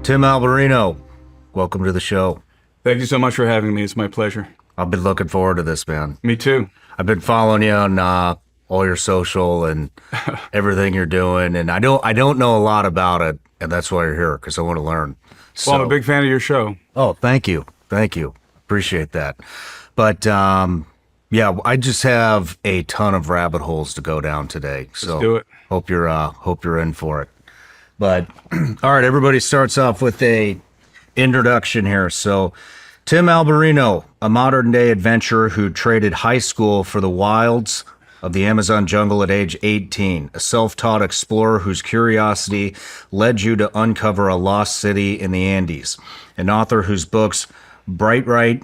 Tim Alberino, welcome to the show. Thank you so much for having me. It's my pleasure. I've been looking forward to this, man. Me too. I've been following you on all your social and everything you're doing, and I don't know a lot about it, and that's why you're here, because I want to learn. So, Well, I'm a big fan of your show. Oh, thank you. Appreciate that. But yeah, I just have a ton of rabbit holes to go down today. So Let's do it. Hope you're in for it. But all right, everybody starts off with a introduction here. So Tim Alberino, a modern day adventurer who traded high school for the wilds of the Amazon jungle at age 18, a self-taught explorer whose curiosity led you to uncover a lost city in the Andes, an author whose books Bright Right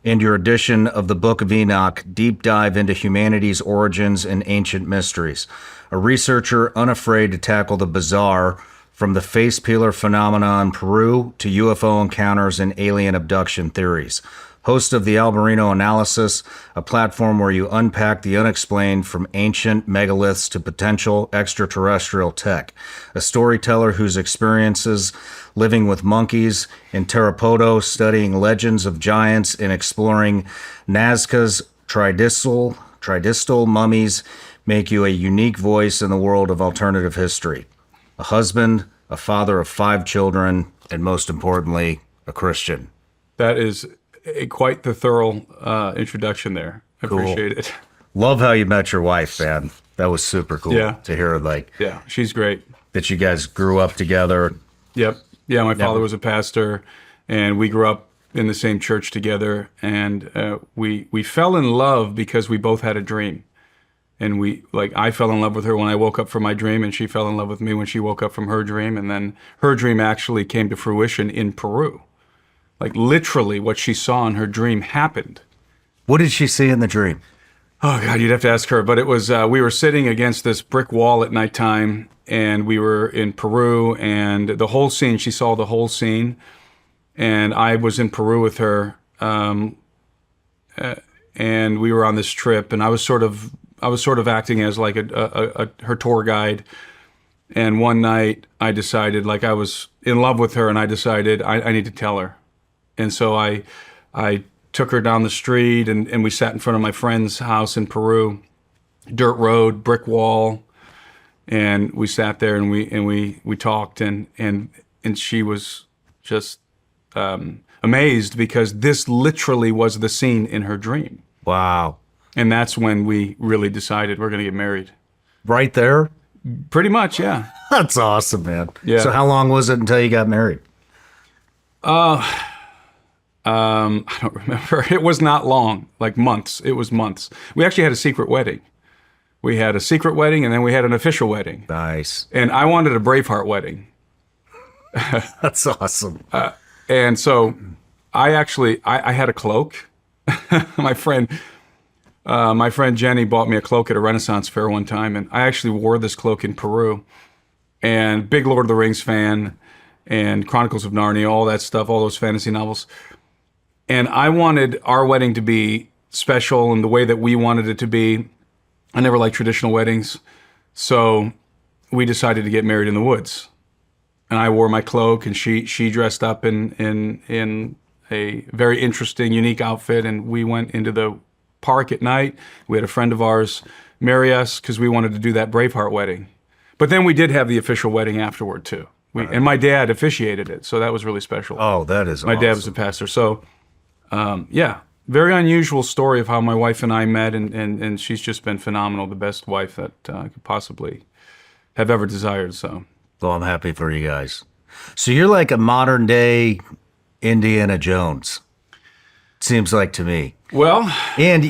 and your edition of the Book of Enoch deep dive into humanity's origins and ancient mysteries, a researcher unafraid to tackle the bizarre, from the face peeler phenomena in Peru to UFO encounters and alien abduction theories. Host of the Alberino Analysis, a platform where you unpack the unexplained from ancient megaliths to potential extraterrestrial tech. A storyteller whose experiences living with monkeys in Tarapoto, studying legends of giants, and exploring Nazca's tridistal mummies make you a unique voice in the world of alternative history. A husband, a father of 5 children, and most importantly, a Christian. That is quite the thorough introduction there. I appreciate it. Love how you met your wife, man. That was super cool to hear, Yeah, she's great. that you guys grew up together. Yep. Yeah, my father was a pastor, and we grew up in the same church together, and we fell in love because we both had a dream. And I fell in love with her when I woke up from my dream, and she fell in love with me when she woke up from her dream. And then her dream actually came to fruition in Peru. Like literally what she saw in her dream happened. What did she see in the dream? Oh God, you'd have to ask her. But it was, we were sitting against this brick wall at nighttime, and we were in Peru, and the whole scene, she saw the whole scene. And I was in Peru with her, and we were on this trip, and I was sort of acting as like her tour guide. And one night I decided, like I was in love with her, and I decided I need to tell her. And so I took her down the street, and we sat in front of my friend's house in Peru, dirt road, brick wall. And we sat there and we talked, and she was just amazed, because this literally was the scene in her dream. Wow. And that's when we really decided we're going to get married. Right there? Pretty much, yeah. That's awesome, man. Yeah. So how long was it until you got married? I don't remember. It was not long, like months. It was months. We actually had a secret wedding. We had a secret wedding, and then we had an official wedding. Nice. And I wanted a Braveheart wedding. That's awesome. And so I had a cloak. My friend Jenny bought me a cloak at a Renaissance fair one time, and I actually wore this cloak in Peru. And big Lord of the Rings fan, and Chronicles of Narnia, all that stuff, all those fantasy novels. And I wanted our wedding to be special in the way that we wanted it to be. I never liked traditional weddings, so we decided to get married in the woods. And I wore my cloak, and she dressed up in a very interesting, unique outfit, and we went into the park at night. We had a friend of ours marry us because we wanted to do that Braveheart wedding. But then we did have the official wedding afterward too. And my dad officiated it, so that was really special. Oh, that is awesome. My dad was a pastor. So, yeah, very unusual story of how my wife and I met, and she's just been phenomenal, the best wife that I could possibly have ever desired. So, Well, I'm happy for you guys. So you're like a modern day Indiana Jones, seems like to me. well, And,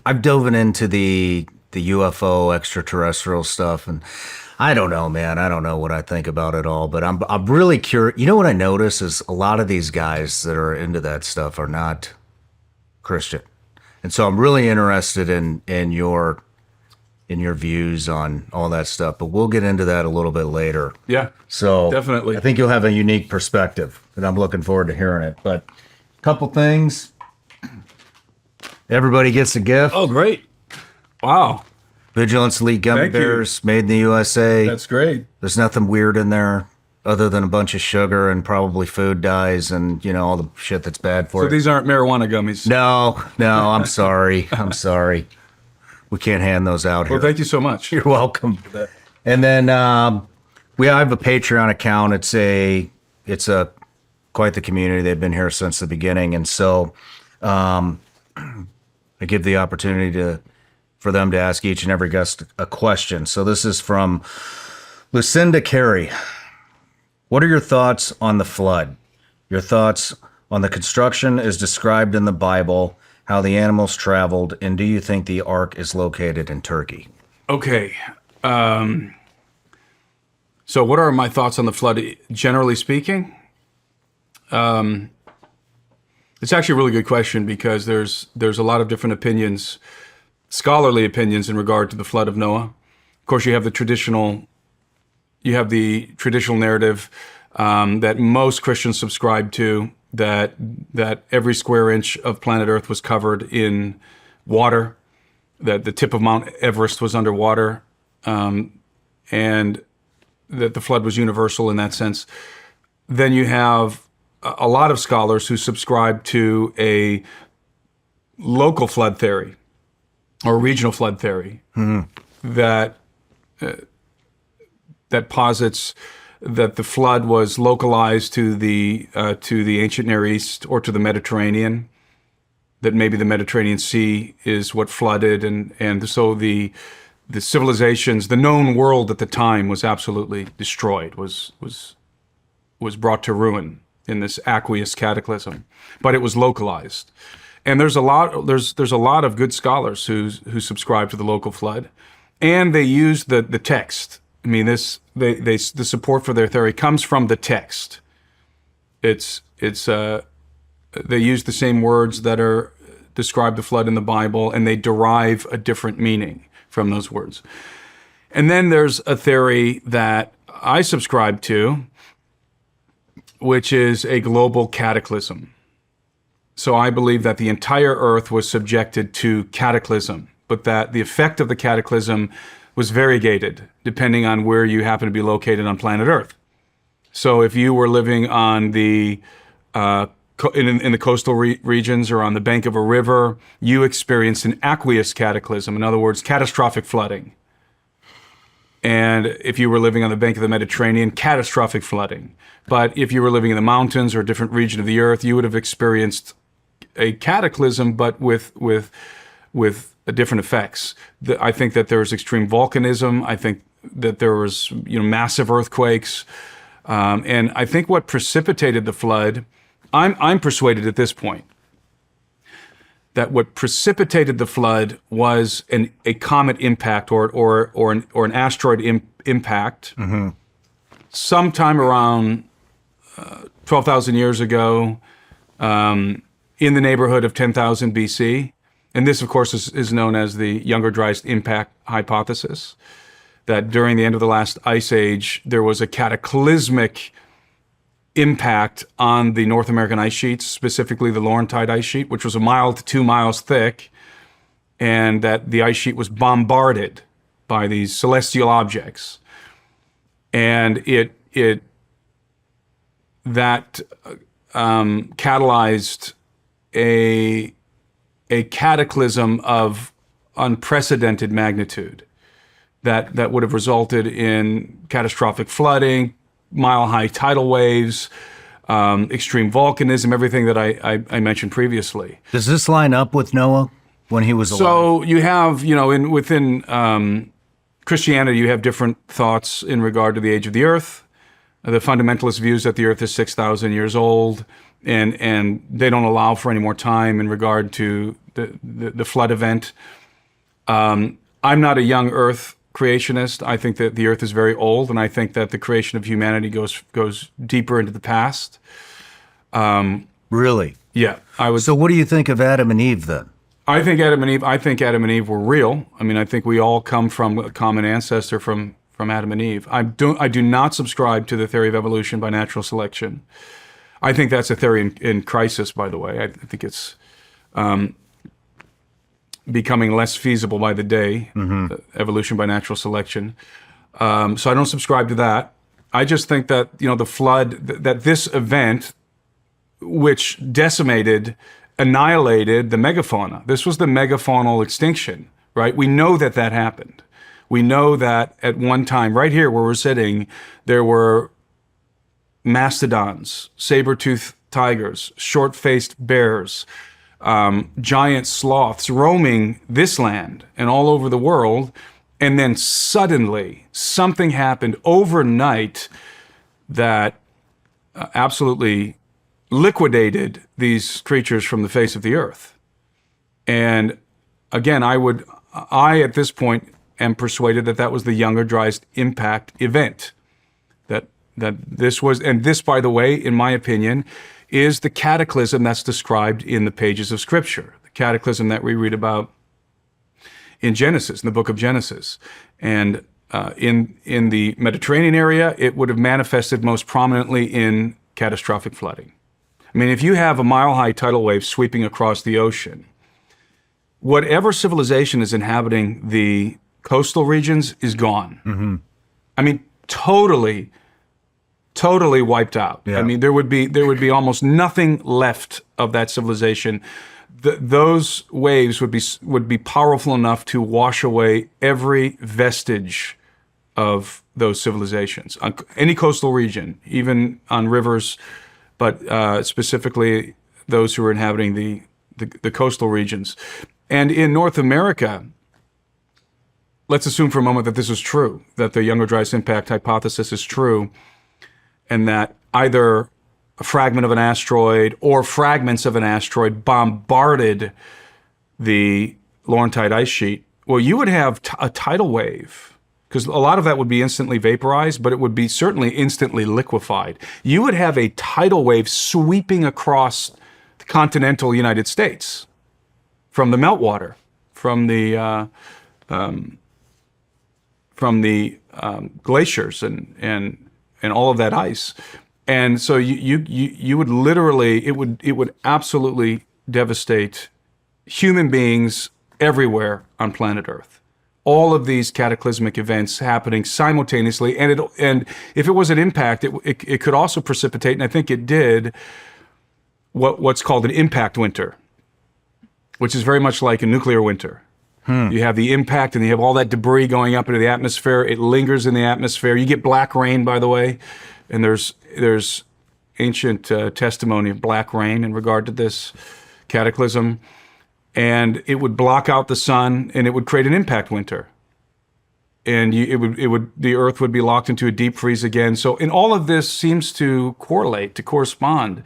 I've dove into the UFO extraterrestrial stuff, and I don't know, man. I don't know what I think about it all, but I'm really curious. You know what I notice is a lot of these guys that are into that stuff are not Christian. And so I'm really interested in your views on all that stuff, but we'll get into that a little bit later. yeah, So Definitely. I think you'll have a unique perspective, and I'm looking forward to hearing it. But a couple things. Everybody gets a gift. Oh, great. Wow. Vigilance Elite Gummy Thank you. Bears, made in the USA. That's great. There's nothing weird in there. other than a bunch of sugar and probably food dyes and, all the shit that's bad for So it. these aren't marijuana gummies. No, I'm sorry. I'm sorry. We can't hand those out here. Well, thank you so much. You're welcome. And then we have a Patreon account. It's a quite the community. They've been here since the beginning, and so I give the opportunity for them to ask each and every guest a question. So this is from Lucinda Carey. What are your thoughts on the flood? Your thoughts on the construction as described in the Bible, how the animals traveled, and do you think the ark is located in Turkey? Okay. So what are my thoughts on the flood, generally speaking? It's actually a really good question because there's a lot of different opinions, scholarly opinions in regard to the flood of Noah. Of course, you have the traditional narrative that most Christians subscribe to, that every square inch of planet Earth was covered in water, that the tip of Mount Everest was underwater, and that the flood was universal in that sense. Then you have a lot of scholars who subscribe to a local flood theory or regional flood theory that posits that the flood was localized to the ancient Near East or to the Mediterranean, that maybe the Mediterranean Sea is what flooded, and so the civilizations, the known world at the time was absolutely destroyed, was brought to ruin in this aqueous cataclysm, but it was localized. And there's a lot of good scholars who subscribe to the local flood, and they use the text. I mean, the support for their theory comes from the text. They use the same words that are describe the flood in the Bible, and they derive a different meaning from those words. And then there's a theory that I subscribe to, which is a global cataclysm. So I believe that the entire earth was subjected to cataclysm, but that the effect of the cataclysm was variegated depending on where you happen to be located on planet Earth. So if you were living on the in the coastal regions or on the bank of a river, you experienced an aqueous cataclysm, in other words, catastrophic flooding. And if you were living on the bank of the Mediterranean, catastrophic flooding. But if you were living in the mountains or a different region of the earth, you would have experienced a cataclysm, but with different effects. I think that there was extreme volcanism. I think that there was massive earthquakes. And I think what precipitated the flood, I'm persuaded at this point that what precipitated the flood was a comet impact or an asteroid impact sometime around 12,000 years ago, in the neighborhood of 10,000 BC. And this, of course, is known as the Younger Dryas impact hypothesis, that during the end of the last ice age, there was a cataclysmic impact on the North American ice sheets, specifically the Laurentide ice sheet, which was 1 mile to 2 miles thick, and that the ice sheet was bombarded by these celestial objects. And that catalyzed a cataclysm of unprecedented magnitude that would have resulted in catastrophic flooding, mile-high tidal waves, extreme volcanism, everything that I mentioned previously. Does this line up with Noah when he was alive? So you have, within Christianity, you have different thoughts in regard to the age of the earth. The fundamentalist views that the earth is 6,000 years old, and they don't allow for any more time in regard to the flood event. I'm not a young earth creationist. I think that the earth is very old, and I think that the creation of humanity goes deeper into the past. Really? Yeah, I would. So what do you think of Adam and Eve then? I think Adam and Eve were real. I mean, I think we all come from a common ancestor from Adam and Eve. I do not subscribe to the theory of evolution by natural selection. I think that's a theory in crisis, by the way. I think it's becoming less feasible by the day, evolution by natural selection. So I don't subscribe to that. I just think that, the flood, that this event, which annihilated the megafauna. This was the megafaunal extinction, right? We know that happened. We know that at one time, right here where we're sitting, there were mastodons, saber-toothed tigers, short-faced bears, giant sloths roaming this land and all over the world. And then suddenly something happened overnight that absolutely liquidated these creatures from the face of the earth. And again, I at this point am persuaded that was the Younger Dryas impact event. That this was, and this, by the way, in my opinion, is the cataclysm that's described in the pages of Scripture, the cataclysm that we read about in Genesis, in the book of Genesis. And in the Mediterranean area, it would have manifested most prominently in catastrophic flooding. I mean, if you have a mile-high tidal wave sweeping across the ocean, whatever civilization is inhabiting the coastal regions is gone. Mm-hmm. I mean, totally wiped out. Yeah. I mean, there would be almost nothing left of that civilization. Those waves would be powerful enough to wash away every vestige of those civilizations on any coastal region, even on rivers, but specifically those who are inhabiting the coastal regions. And in North America, let's assume for a moment that this is true, that the Younger Dryas impact hypothesis is true, and that either a fragment of an asteroid or fragments of an asteroid bombarded the Laurentide ice sheet. Well, you would have a tidal wave, because a lot of that would be instantly vaporized, but it would be certainly instantly liquefied. You would have a tidal wave sweeping across the continental United States from the meltwater, from the glaciers and all of that ice. And so you would literally, it would absolutely devastate human beings everywhere on planet Earth. All of these cataclysmic events happening simultaneously, and if it was an impact, it could also precipitate, and I think it did, what's called an impact winter, which is very much like a nuclear winter. You have the impact, and you have all that debris going up into the atmosphere. It lingers in the atmosphere. You get black rain, by the way, and there's ancient testimony of black rain in regard to this cataclysm. And it would block out the sun, and it would create an impact winter. And the Earth would be locked into a deep freeze again. So, and all of this seems to correspond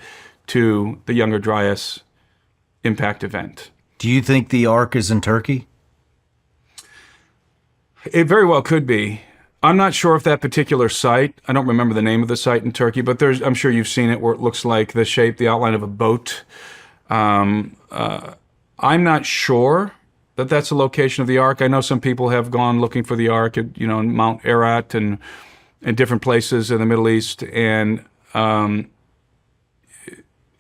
to the Younger Dryas impact event. Do you think the Ark is in Turkey? It very well could be. I'm not sure if that particular site, I don't remember the name of the site in Turkey, but I'm sure you've seen it, where it looks like the outline of a boat. I'm not sure that that's a location of the Ark. I know some people have gone looking for the Ark at, in Mount Ararat and different places in the Middle East, and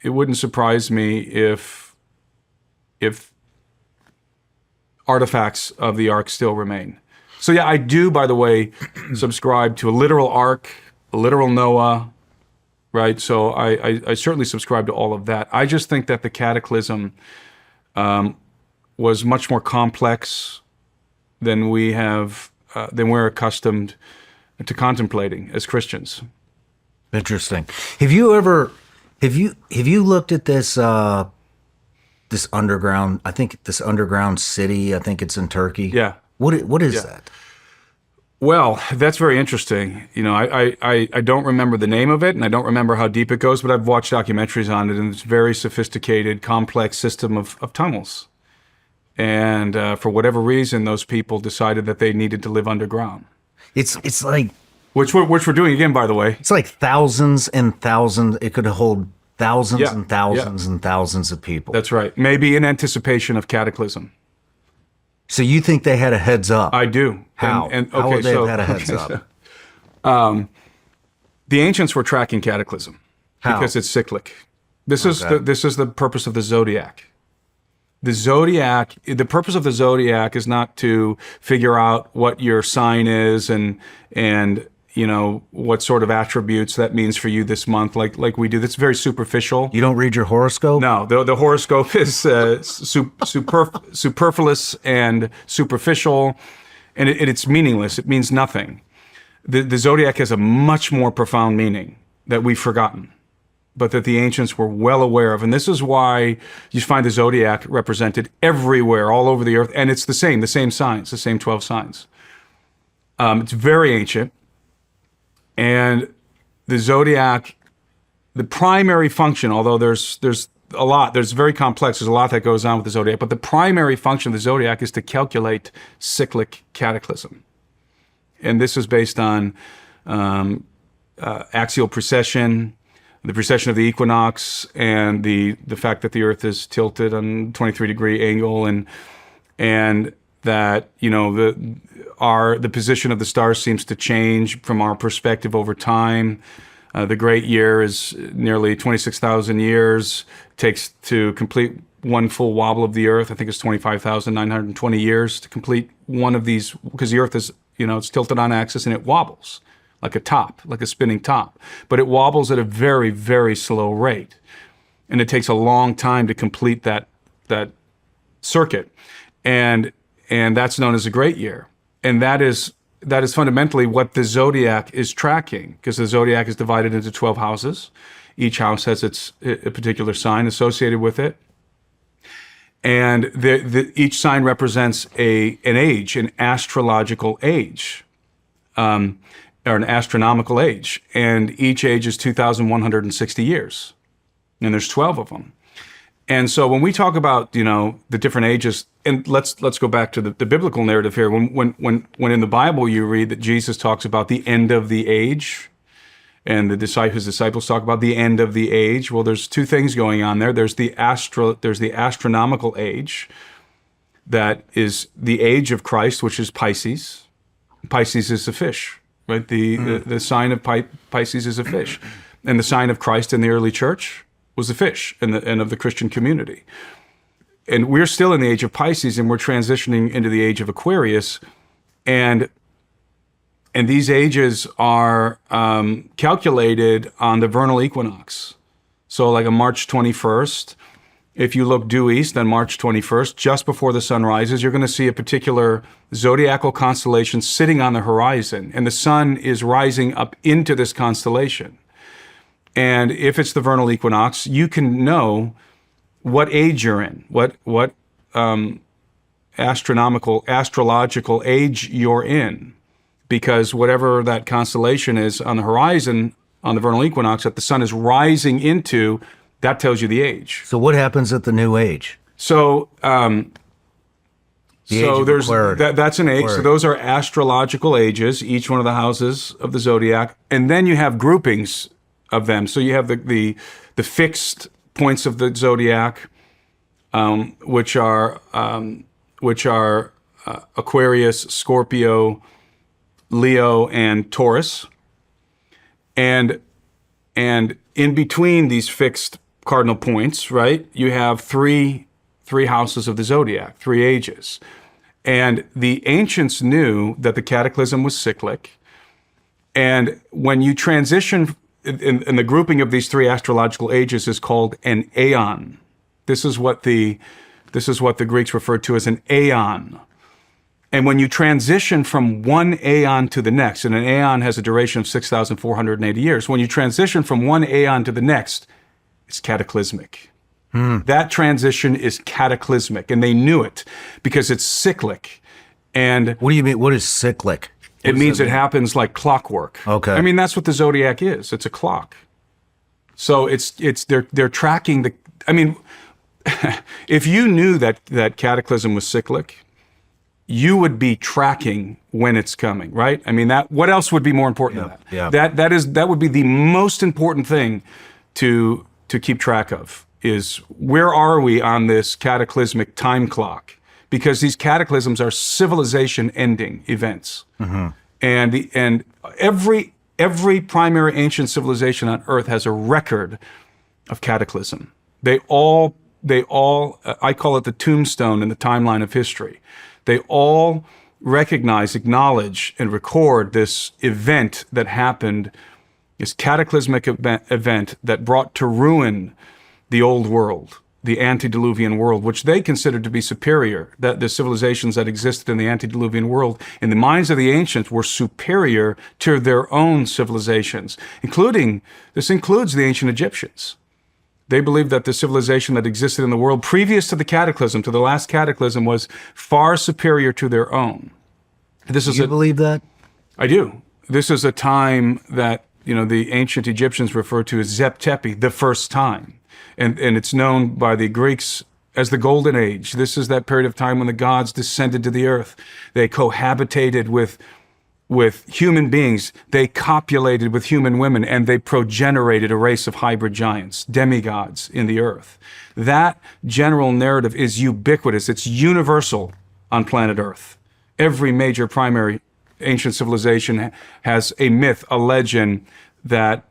it wouldn't surprise me if artifacts of the Ark still remain. So yeah, I do, by the way, subscribe to a literal Ark, a literal Noah, right? So I certainly subscribe to all of that. I just think that the cataclysm was much more complex than we're accustomed to contemplating as Christians. Interesting. Have you looked at this this underground? I think this underground city. I think it's in Turkey. Yeah. What is that? Well, that's very interesting. I don't remember the name of it, and I don't remember how deep it goes, but I've watched documentaries on it, and it's a very sophisticated, complex system of tunnels. And for whatever reason, those people decided that they needed to live underground. It's like... Which we're doing again, by the way. It's like thousands and thousands. It could hold thousands and thousands and thousands of people. That's right. Maybe in anticipation of cataclysm. So you think they had a heads up? I do. How? Okay, How would they have had a heads up? The ancients were tracking cataclysm. How? Because it's cyclic. This is the purpose of the zodiac. The purpose of the zodiac is not to figure out what your sign is and what sort of attributes that means for you this month, like we do. That's very superficial. You don't read your horoscope? No, the horoscope is superfluous and superficial, and it's meaningless. It means nothing. The zodiac has a much more profound meaning that we've forgotten, but that the ancients were well aware of. And this is why you find the zodiac represented everywhere, all over the earth. And it's the same signs, the same 12 signs. It's very ancient. And the zodiac, the primary function, although there's a lot, there's very complex, there's a lot that goes on with the zodiac, but the primary function of the zodiac is to calculate cyclic cataclysm. And this is based on axial precession, the precession of the equinox, and the fact that the Earth is tilted on 23-degree angle, and that the position of the stars seems to change from our perspective over time. The great year is nearly 26,000 years. It takes to complete one full wobble of the Earth. I think it's 25,920 years to complete one of these, because the Earth is, it's tilted on axis and it wobbles like a top, like a spinning top. But it wobbles at a very, very slow rate. And it takes a long time to complete that circuit. And that's known as a great year. And that is fundamentally what the zodiac is tracking, because the zodiac is divided into 12 houses. Each house has a particular sign associated with it. And each sign represents an age, an astrological age, or an astronomical age. And each age is 2,160 years. And there's 12 of them. And so when we talk about, the different ages, and let's go back to the biblical narrative here. When in the Bible you read that Jesus talks about the end of the age, and his disciples talk about the end of the age. Well, there's two things going on there. There's the astronomical age, that is the age of Christ, which is Pisces. Pisces is a fish, right? The sign of Pisces is a fish, and the sign of Christ in the early church was a fish, and of the Christian community. And we're still in the age of Pisces, and we're transitioning into the age of Aquarius, and these ages are calculated on the vernal equinox. So like on March 21st, if you look due east on March 21st, just before the sun rises, you're going to see a particular zodiacal constellation sitting on the horizon, and the sun is rising up into this constellation. And if it's the vernal equinox, you can know what age you're in, what astrological age you're in, because whatever that constellation is on the horizon on the vernal equinox that the sun is rising into, that tells you the age. So what happens at the new age? So The age of there's Aquarius. that's an age. So those are astrological ages, each one of the houses of the zodiac, and then you have groupings of them. So you have the fixed points of the zodiac, which are Aquarius, Scorpio, Leo, and Taurus, and in between these fixed cardinal points, right, you have three houses of the zodiac, 3 ages. And the ancients knew that the cataclysm was cyclic, and when you transition in the grouping of these 3 astrological ages is called an aeon. This is what the Greeks referred to as an aeon. And when you transition from one aeon to the next, and an aeon has a duration of 6,480 years, when you transition from one aeon to the next, it's cataclysmic. That transition is cataclysmic, and they knew it because it's cyclic. And What do you mean? What is cyclic? it means it happens like clockwork. Okay. I mean, that's what the zodiac is. It's a clock. So they're tracking the. I mean, if you knew that cataclysm was cyclic, you would be tracking when it's coming, right? I mean, what else would be more important than that? Yeah. That would be the most important thing to keep track of, is where are we on this cataclysmic time clock? Because these cataclysms are civilization-ending events, and every primary ancient civilization on Earth has a record of cataclysm. They all I call it the tombstone in the timeline of history. They all recognize, acknowledge, and record this event that happened, this cataclysmic event that brought to ruin the old world, the antediluvian world, which they considered to be superior, that the civilizations that existed in the antediluvian world, in the minds of the ancients, were superior to their own civilizations, this includes the ancient Egyptians. They believed that the civilization that existed in the world previous to the cataclysm, to the last cataclysm, was far superior to their own. Do you believe that? I do. This is a time that, the ancient Egyptians refer to as Zep Tepi, the first time. And it's known by the Greeks as the Golden Age. This is that period of time when the gods descended to the earth. They cohabitated with human beings. They copulated with human women, and they progenerated a race of hybrid giants, demigods in the earth. That general narrative is ubiquitous. It's universal on planet Earth. Every major primary ancient civilization has a myth, a legend that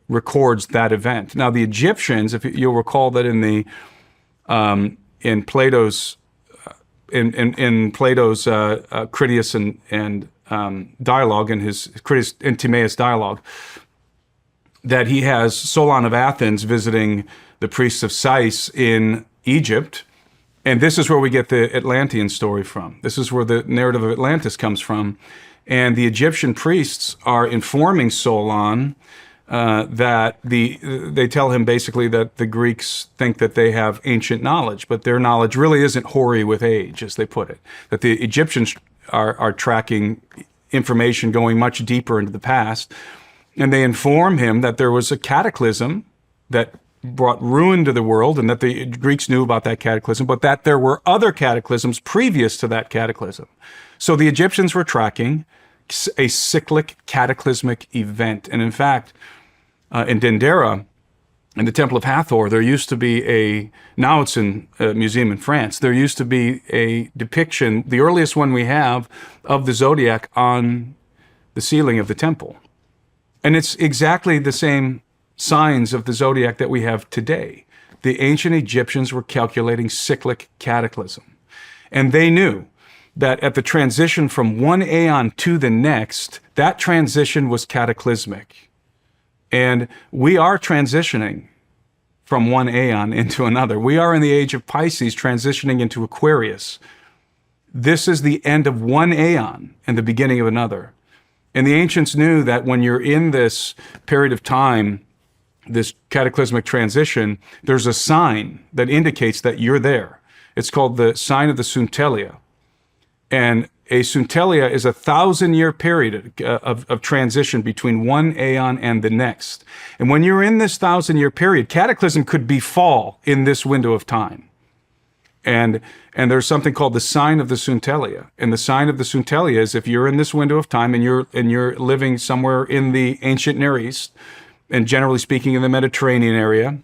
records that event. Now, the Egyptians, if you'll recall that in Plato's Critias and dialogue, in his Critias and Timaeus dialogue, that he has Solon of Athens visiting the priests of Sais in Egypt. And this is where we get the Atlantean story from. This is where the narrative of Atlantis comes from. And the Egyptian priests are informing Solon that they tell him basically that the Greeks think that they have ancient knowledge, but their knowledge really isn't hoary with age, as they put it. That the Egyptians are tracking information going much deeper into the past. And they inform him that there was a cataclysm that brought ruin to the world, and that the Greeks knew about that cataclysm, but that there were other cataclysms previous to that cataclysm. So the Egyptians were tracking a cyclic cataclysmic event. And in fact, in Dendera, in the Temple of Hathor, there used to be now it's in a museum in France, there used to be a depiction, the earliest one we have, of the zodiac on the ceiling of the temple. And it's exactly the same signs of the zodiac that we have today. The ancient Egyptians were calculating cyclic cataclysm. And they knew that at the transition from one aeon to the next, that transition was cataclysmic. And we are transitioning from one aeon into another. We are in the age of Pisces, transitioning into Aquarius. This is the end of one aeon and the beginning of another. And the ancients knew that when you're in this period of time, this cataclysmic transition, there's a sign that indicates that you're there. It's called the sign of the Suntelia. And a Suntelia is a 1,000-year period of transition between one aeon and the next. And when you're in this 1,000-year period, cataclysm could befall in this window of time. And there's something called the sign of the Suntelia. And the sign of the Suntelia is if you're in this window of time and you're living somewhere in the ancient Near East, and generally speaking in the Mediterranean area,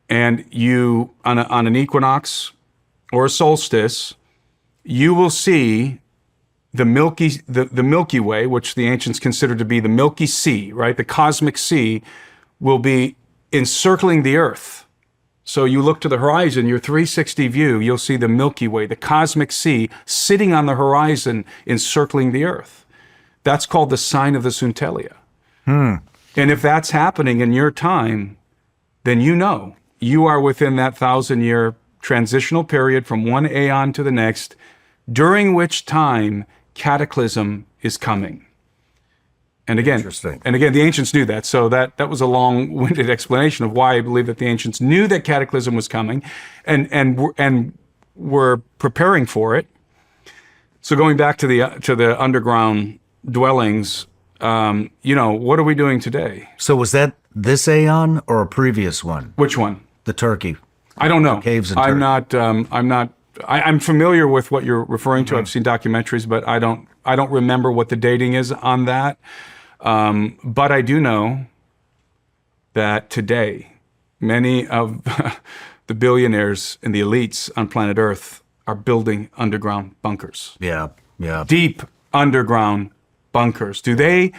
and you, on an equinox or a solstice, you will see the Milky Way, which the ancients considered to be the Milky Sea, right? The cosmic sea will be encircling the Earth. So you look to the horizon, your 360 view, you'll see the Milky Way, the cosmic sea, sitting on the horizon, encircling the Earth. That's called the sign of the Suntelia. And if that's happening in your time, then you are within that 1,000-year transitional period from one aeon to the next, during which time cataclysm is coming. And again, the ancients knew that. So that was a long-winded explanation of why I believe that the ancients knew that cataclysm was coming and were preparing for it. So going back to the underground dwellings, what are we doing today? So was that this aeon or a previous one? Which one? The Turkey. I don't know. The caves in Turkey. I'm familiar with what you're referring to. I've seen documentaries, but I don't remember what the dating is on that. But I do know that today, many of the billionaires and the elites on planet Earth are building underground bunkers. Yeah. Deep underground bunkers. Do they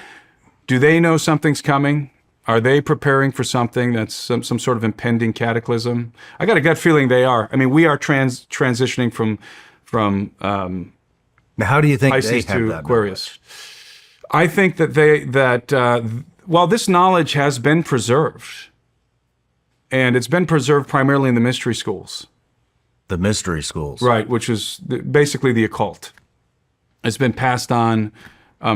know something's coming? Are they preparing for something that's some sort of impending cataclysm? I got a gut feeling they are. I mean, we are transitioning Now, how do you think Pisces they have to that Aquarius. I think that while this knowledge has been preserved, and it's been preserved primarily in the mystery schools, knowledge? The mystery schools. right, which is basically the occult. It's been passed on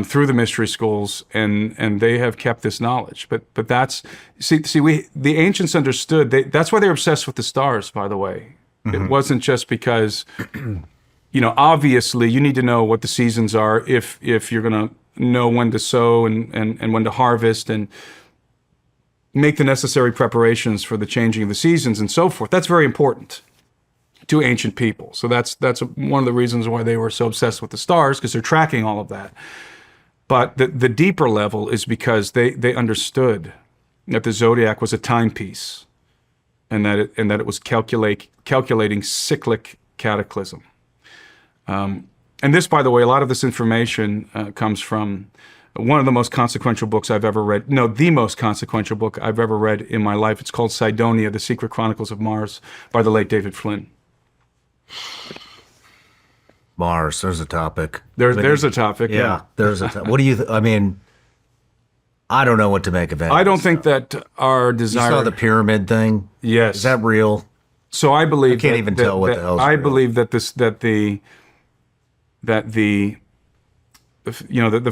through the mystery schools, and they have kept this knowledge. But that's the ancients understood. That's why they're obsessed with the stars. By the way, it wasn't just because obviously you need to know what the seasons are if you're going to know when to sow and when to harvest and make the necessary preparations for the changing of the seasons and so forth. That's very important to ancient people. So that's one of the reasons why they were so obsessed with the stars, because they're tracking all of that. But the deeper level is because they understood that the zodiac was a timepiece, and that it was calculating cyclic cataclysm. And this, by the way, a lot of this information comes from one of the most consequential books I've ever read. No, the most consequential book I've ever read in my life. It's called Cydonia, The Secret Chronicles of Mars by the late David Flynn. Mars, there's a topic. There's a topic. Yeah, there's a topic. What do you, I mean, I don't know what to make of that. I don't think that our You desire... saw the pyramid thing? Yes. Is that real? So I believe... I can't even tell what the hell's I real. believe that the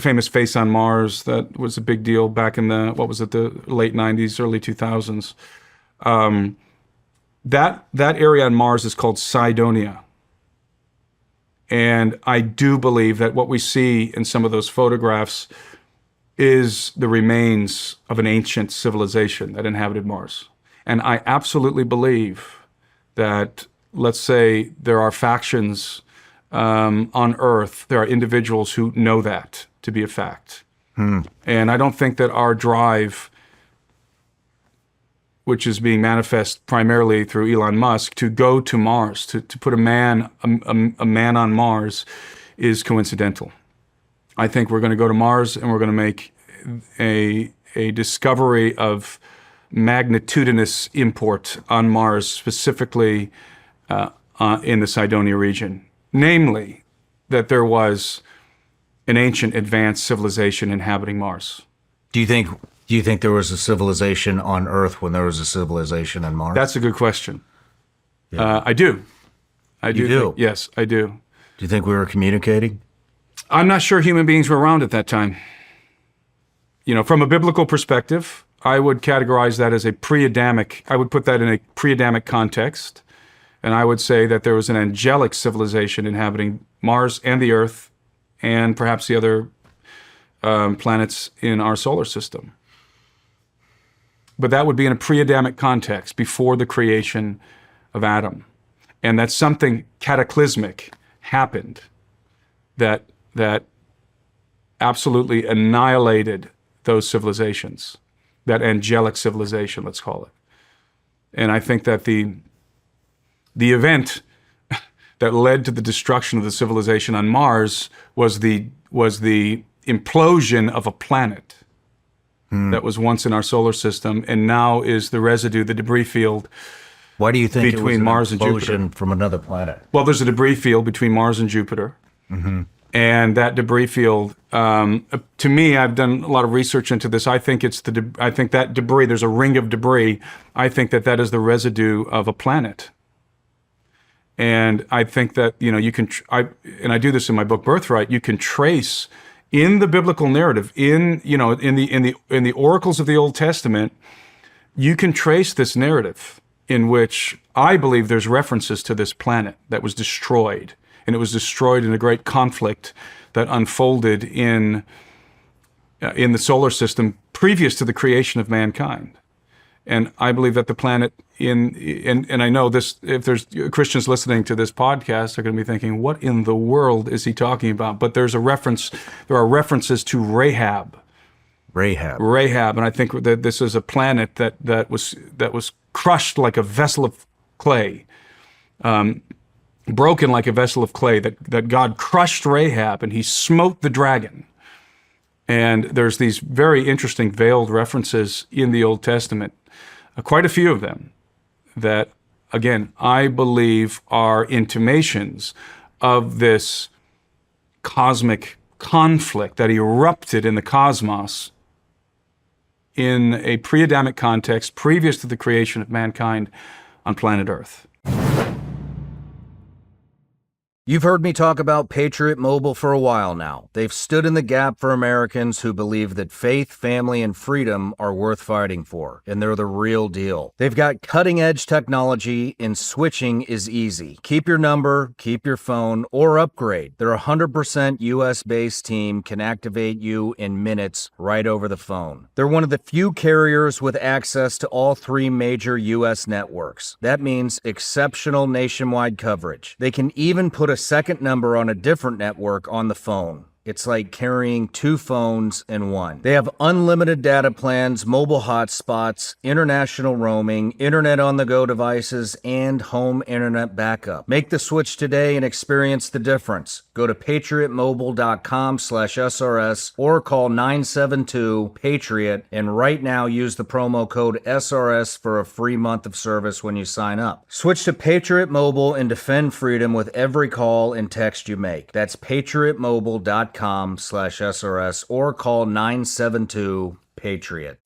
famous face on Mars, that was a big deal back in the late 90s, early 2000s. That area on Mars is called Cydonia. And I do believe that what we see in some of those photographs is the remains of an ancient civilization that inhabited Mars. And I absolutely believe that, let's say, there are factions on Earth, there are individuals who know that to be a fact. And I don't think that our drive, which is being manifest primarily through Elon Musk, to go to Mars, to put a man on Mars, is coincidental. I think we're going to go to Mars and we're going to make a discovery of magnitudinous import on Mars, specifically in the Cydonia region. Namely, that there was an ancient advanced civilization inhabiting Mars. Do you think there was a civilization on Earth when there was a civilization on Mars? That's a good question. I do. I do. You do? Yes, I do. Do you think we were communicating? I'm not sure human beings were around at that time. From a biblical perspective, I would categorize that as I would put that in a pre-Adamic context. And I would say that there was an angelic civilization inhabiting Mars and the Earth and perhaps the other planets in our solar system. But that would be in a pre-Adamic context, before the creation of Adam. And that something cataclysmic happened that absolutely annihilated those civilizations, that angelic civilization, let's call it. And I think that the event that led to the destruction of the civilization on Mars was the implosion of a planet that was once in our solar system, and now is the residue, the debris field. Why do you think between it was an Mars and explosion Jupiter from another planet? Well, there's a debris field between Mars and Jupiter. And that debris field, to me, I've done a lot of research into this. I think I think that debris, there's a ring of debris. I think that is the residue of a planet. And I think that, you can, and I do this in my book, Birthright, you can trace in the biblical narrative, in the oracles of the Old Testament, you can trace this narrative in which I believe there's references to this planet that was destroyed. And it was destroyed in a great conflict that unfolded in the solar system previous to the creation of mankind. And I believe that the planet and I know this, if there's Christians listening to this podcast, they're going to be thinking, what in the world is he talking about? But there are references to Rahab. And I think that this is a planet that was crushed like a vessel of clay, broken like a vessel of clay, that God crushed Rahab and he smote the dragon. And there's these very interesting veiled references in the Old Testament, quite a few of them, that, again, I believe are intimations of this cosmic conflict that erupted in the cosmos in a pre-Adamic context previous to the creation of mankind on planet Earth. You've heard me talk about Patriot Mobile for a while now. They've stood in the gap for Americans who believe that faith, family, and freedom are worth fighting for, and they're the real deal. They've got cutting-edge technology, and switching is easy. Keep your number, keep your phone, or upgrade. Their 100% US-based team can activate you in minutes right over the phone. They're one of the few carriers with access to all 3 major US networks. That means exceptional nationwide coverage. They can even put a second number on a different network on the phone. It's like carrying 2 phones in one. They have unlimited data plans, mobile hotspots, international roaming, internet on-the-go devices, and home internet backup. Make the switch today and experience the difference. Go to patriotmobile.com/SRS or call 972-PATRIOT, and right now use the promo code SRS for a free month of service when you sign up. Switch to Patriot Mobile and defend freedom with every call and text you make. That's patriotmobile.com/SRS or call 972-PATRIOT.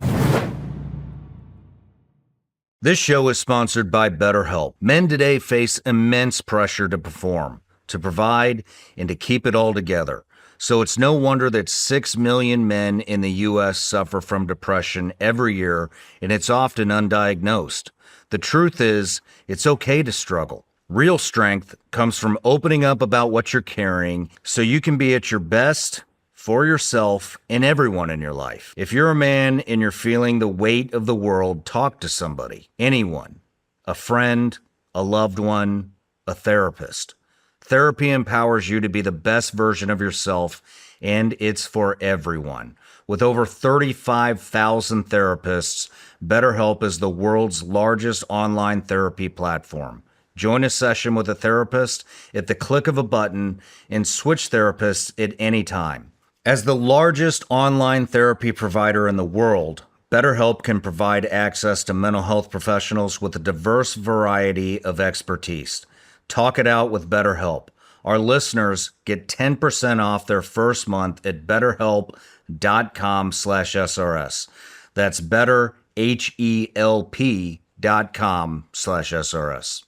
This show is sponsored by BetterHelp. Men today face immense pressure to perform, to provide, and to keep it all together. So it's no wonder that 6 million men in the U.S. suffer from depression every year, and it's often undiagnosed. The truth is, it's okay to struggle. Real strength comes from opening up about what you're carrying so you can be at your best for yourself and everyone in your life. If you're a man and you're feeling the weight of the world, talk to somebody, anyone, a friend, a loved one, a therapist. Therapy empowers you to be the best version of yourself, and it's for everyone. With over 35,000 therapists, BetterHelp is the world's largest online therapy platform. Join a session with a therapist at the click of a button and switch therapists at any time. As the largest online therapy provider in the world, BetterHelp can provide access to mental health professionals with a diverse variety of expertise. Talk it out with BetterHelp. Our listeners get 10% off their first month at betterhelp.com/SRS. That's betterhelp.com/SRS.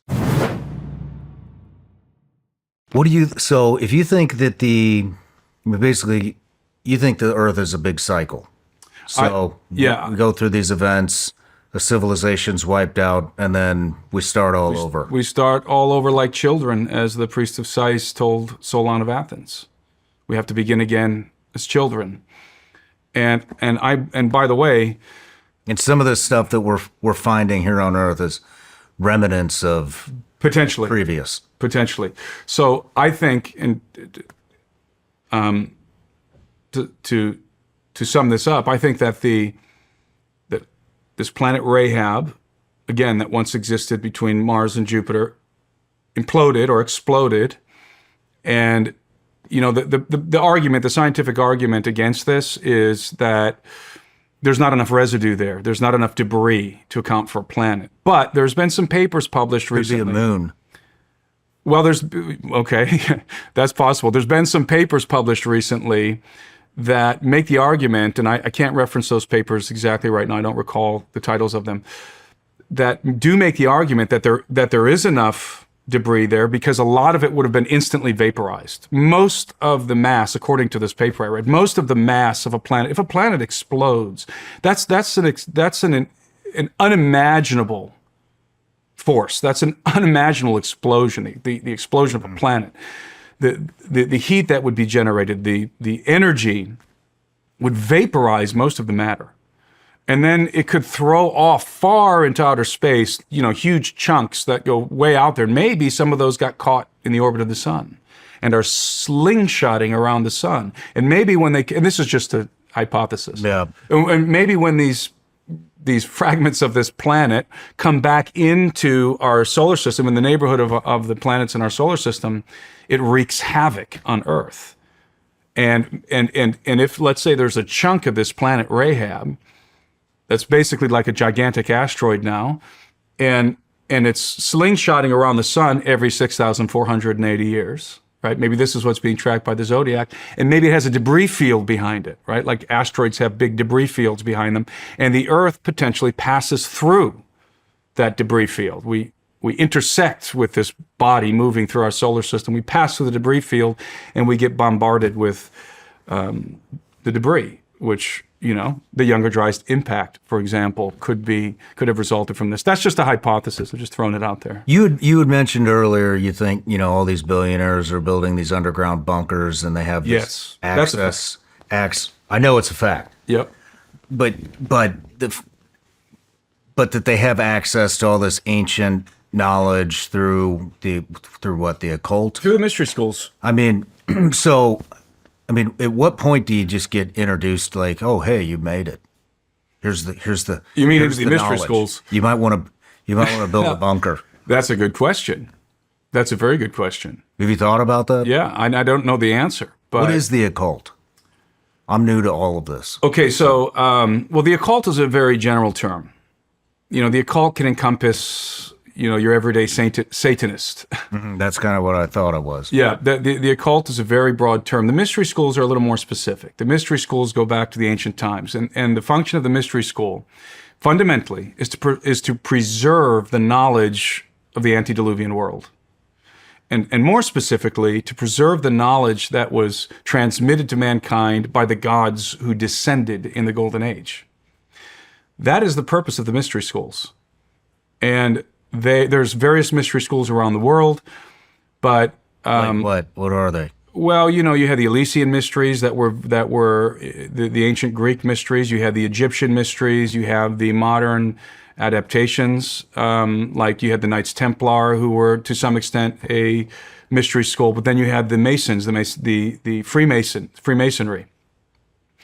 So if you think that basically, you think the Earth is a big cycle. So we go through these events, the civilization's wiped out, and then we start all over. We start all over like children, as the priest of Sais told Solon of Athens. We have to begin again as children. And by the way, and some of this stuff that we're finding here on Earth is remnants of potentially previous. Potentially. So I think, to sum this up, I think that this planet Rahab, again, that once existed between Mars and Jupiter, imploded or exploded. And, the argument, the scientific argument against this is that there's not enough residue there. There's not enough debris to account for a planet. But there's been some papers published recently. Could be a moon. Well, okay, that's possible. There's been some papers published recently that make the argument, and I can't reference those papers exactly right now, I don't recall the titles of them, that do make the argument that there is enough debris there because a lot of it would have been instantly vaporized. Most of the mass, according to this paper I read, most of the mass of a planet, if a planet explodes, that's an unimaginable force. That's an unimaginable explosion, the explosion of a planet. The heat that would be generated, the energy would vaporize most of the matter. And then it could throw off far into outer space, huge chunks that go way out there. Maybe some of those got caught in the orbit of the sun and are slingshotting around the sun. And maybe and this is just a hypothesis. Yeah. And maybe when these fragments of this planet come back into our solar system, in the neighborhood of the planets in our solar system, it wreaks havoc on Earth. And if, let's say, there's a chunk of this planet Rahab that's basically like a gigantic asteroid now, and it's slingshotting around the sun every 6,480 years, right? Maybe this is what's being tracked by the zodiac, and maybe it has a debris field behind it, right? Like asteroids have big debris fields behind them, and the Earth potentially passes through that debris field. We intersect with this body moving through our solar system. We pass through the debris field, and we get bombarded with the debris, which, the Younger Dryas impact, for example, could have resulted from this. That's just a hypothesis. I'm just throwing it out there. You had mentioned earlier, you think, all these billionaires are building these underground bunkers and they have this access. I know it's a fact. Yep. But that they have access to all this ancient knowledge through what, the occult? Through the mystery schools. At what point do you just get introduced like, oh, hey, you made it. Here's the. You mean here's into the mystery knowledge. schools? You might want to build a bunker. That's a good question. That's a very good question. Have you thought about that? Yeah, I don't know the answer. But What is the occult? I'm new to all of this. Okay, so the occult is a very general term. The occult can encompass your everyday Satanist. That's kind of what I thought it was. Yeah, the occult is a very broad term. The mystery schools are a little more specific. The mystery schools go back to the ancient times, and the function of the mystery school, fundamentally, is to preserve the knowledge of the antediluvian world, and more specifically, to preserve the knowledge that was transmitted to mankind by the gods who descended in the Golden Age. That is the purpose of the mystery schools, and there's various mystery schools around the world, but Like what are they? well, you had the Elysian mysteries that were the ancient Greek mysteries. You had the Egyptian mysteries. You have the modern adaptations, like you had the Knights Templar, who were to some extent a mystery school. But then you had the Masons, the Freemasonry.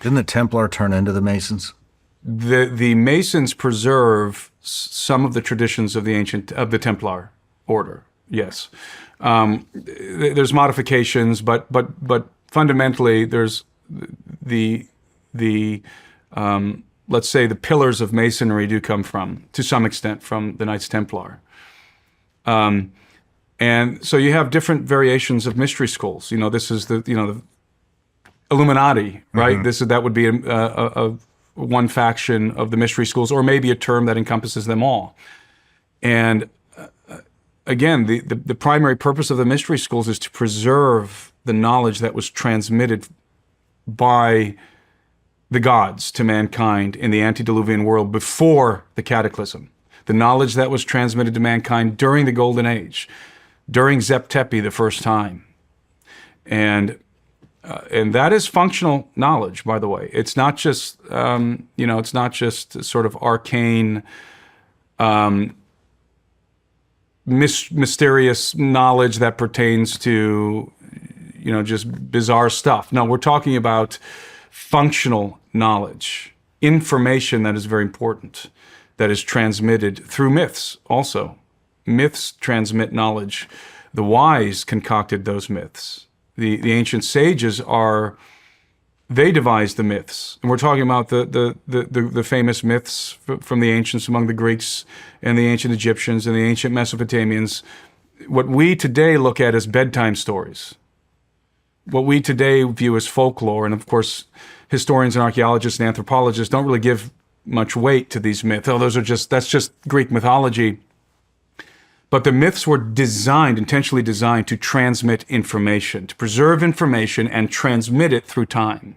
Didn't the Templar turn into the Masons? The Masons preserve some of the traditions of the Templar order. Yes, there's modifications, but fundamentally there's the let's say the pillars of Masonry do come to some extent from the Knights Templar. And so you have different variations of mystery schools. This is the Illuminati, right? Mm-hmm. That would be a one faction of the mystery schools, or maybe a term that encompasses them all. And again, the primary purpose of the mystery schools is to preserve the knowledge that was transmitted by the gods to mankind in the antediluvian world before the cataclysm. The knowledge that was transmitted to mankind during the Golden Age, during Zep Tepi the first time. And that is functional knowledge, by the way. It's not just, it's not just sort of arcane, mysterious knowledge that pertains to, just bizarre stuff. No, we're talking about functional knowledge, information that is very important, that is transmitted through myths also. Myths transmit knowledge. The wise concocted those myths. The ancient sages they devised the myths. And we're talking about the famous myths from the ancients among the Greeks and the ancient Egyptians and the ancient Mesopotamians. What we today look at as bedtime stories. What we today view as folklore, and of course, historians and archaeologists and anthropologists don't really give much weight to these myths. Oh, that's just Greek mythology. But the myths were intentionally designed to transmit information, to preserve information and transmit it through time.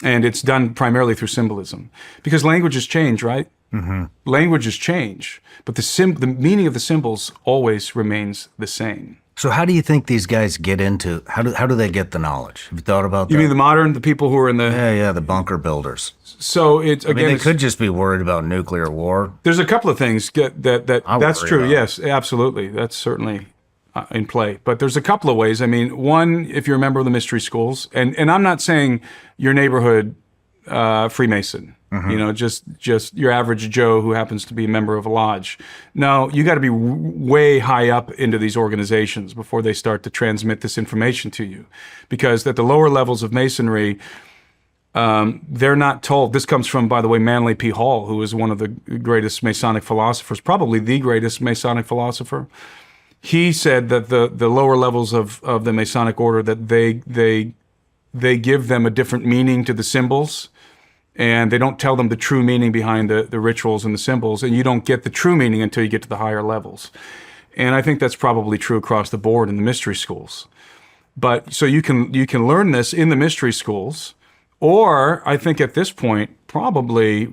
And it's done primarily through symbolism. Because languages change, right? Mm-hmm. Languages change, but the meaning of the symbols always remains the same. So how do you think these guys get into, how do they get the knowledge? Have you thought about that? You mean the people who are in the... Yeah, the bunker builders. So it's, again... they could just be worried about nuclear war. There's a couple of things that's true, yes, absolutely. That's certainly in play. But there's a couple of ways. One, if you're a member of the mystery schools, and I'm not saying your neighborhood Freemason, just your average Joe who happens to be a member of a lodge. No, you got to be way high up into these organizations before they start to transmit this information to you. Because at the lower levels of Masonry, they're not told. This comes from, by the way, Manly P. Hall, who is one of the greatest Masonic philosophers, probably the greatest Masonic philosopher. he said that the lower levels of the Masonic order, that they give them a different meaning to the symbols, and they don't tell them the true meaning behind the rituals and the symbols, and you don't get the true meaning until you get to the higher levels. And I think that's probably true across the board in the mystery schools. But so you can learn this in the mystery schools, or I think at this point probably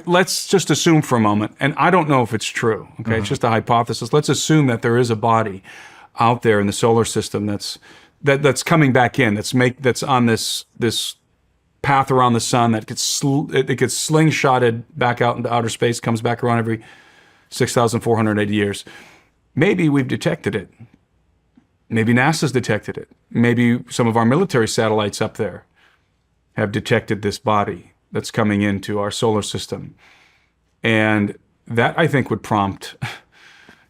let's just assume for a moment, and I don't know if it's true. Okay, It's just a hypothesis. Let's assume that there is a body out there in the solar system that's coming back in, that's on this path around the sun, that it gets slingshotted back out into outer space, comes back around every 6,480 years. Maybe we've detected it. Maybe NASA's detected it. Maybe some of our military satellites up there have detected this body that's coming into our solar system. And that, I think, would prompt,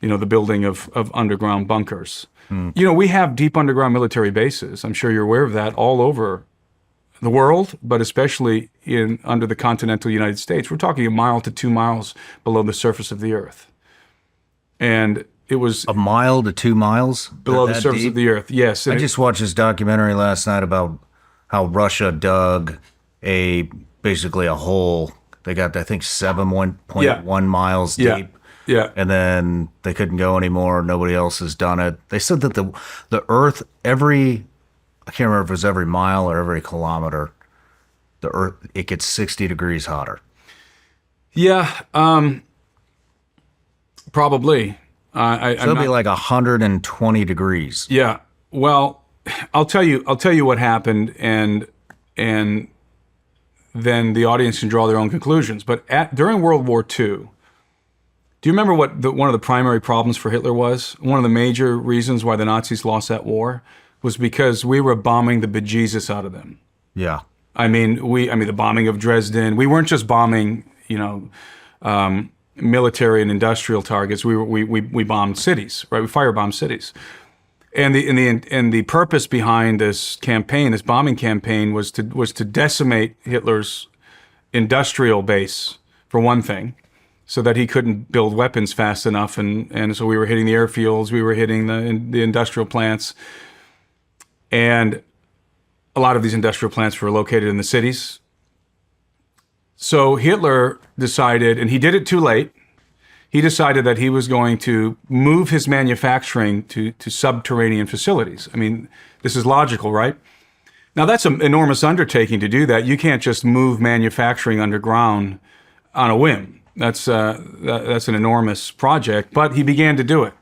the building of underground bunkers. We have deep underground military bases. I'm sure you're aware of that all over the world, but especially under the continental United States. We're talking 1 mile to 2 miles below the surface of the Earth. And it was 1 mile to 2 miles below the surface of the Earth. Yes. I just watched this documentary last night about how Russia dug basically a hole. They got, I think, 7.1 miles deep. Yeah. And then they couldn't go anymore. Nobody else has done it. They said that the Earth, I can't remember if it was every mile or every kilometer, the Earth, it gets 60 degrees hotter. Yeah. Probably. It'll be like 120 degrees. Yeah. Well, I'll tell you what happened, and then the audience can draw their own conclusions. But during World War II, do you remember what one of the primary problems for Hitler was? One of the major reasons why the Nazis lost that war was because we were bombing the bejesus out of them. Yeah. I mean, the bombing of Dresden. We weren't just bombing, military and industrial targets. We bombed cities, right? We firebombed cities. And the purpose behind this campaign, this bombing campaign, was to decimate Hitler's industrial base, for one thing, so that he couldn't build weapons fast enough. And so we were hitting the airfields, we were hitting the industrial plants. And a lot of these industrial plants were located in the cities. So Hitler decided, and he did it too late, he decided that he was going to move his manufacturing to subterranean facilities. I mean, this is logical, right? Now, that's an enormous undertaking to do that. You can't just move manufacturing underground on a whim. That's an enormous project, but he began to do it.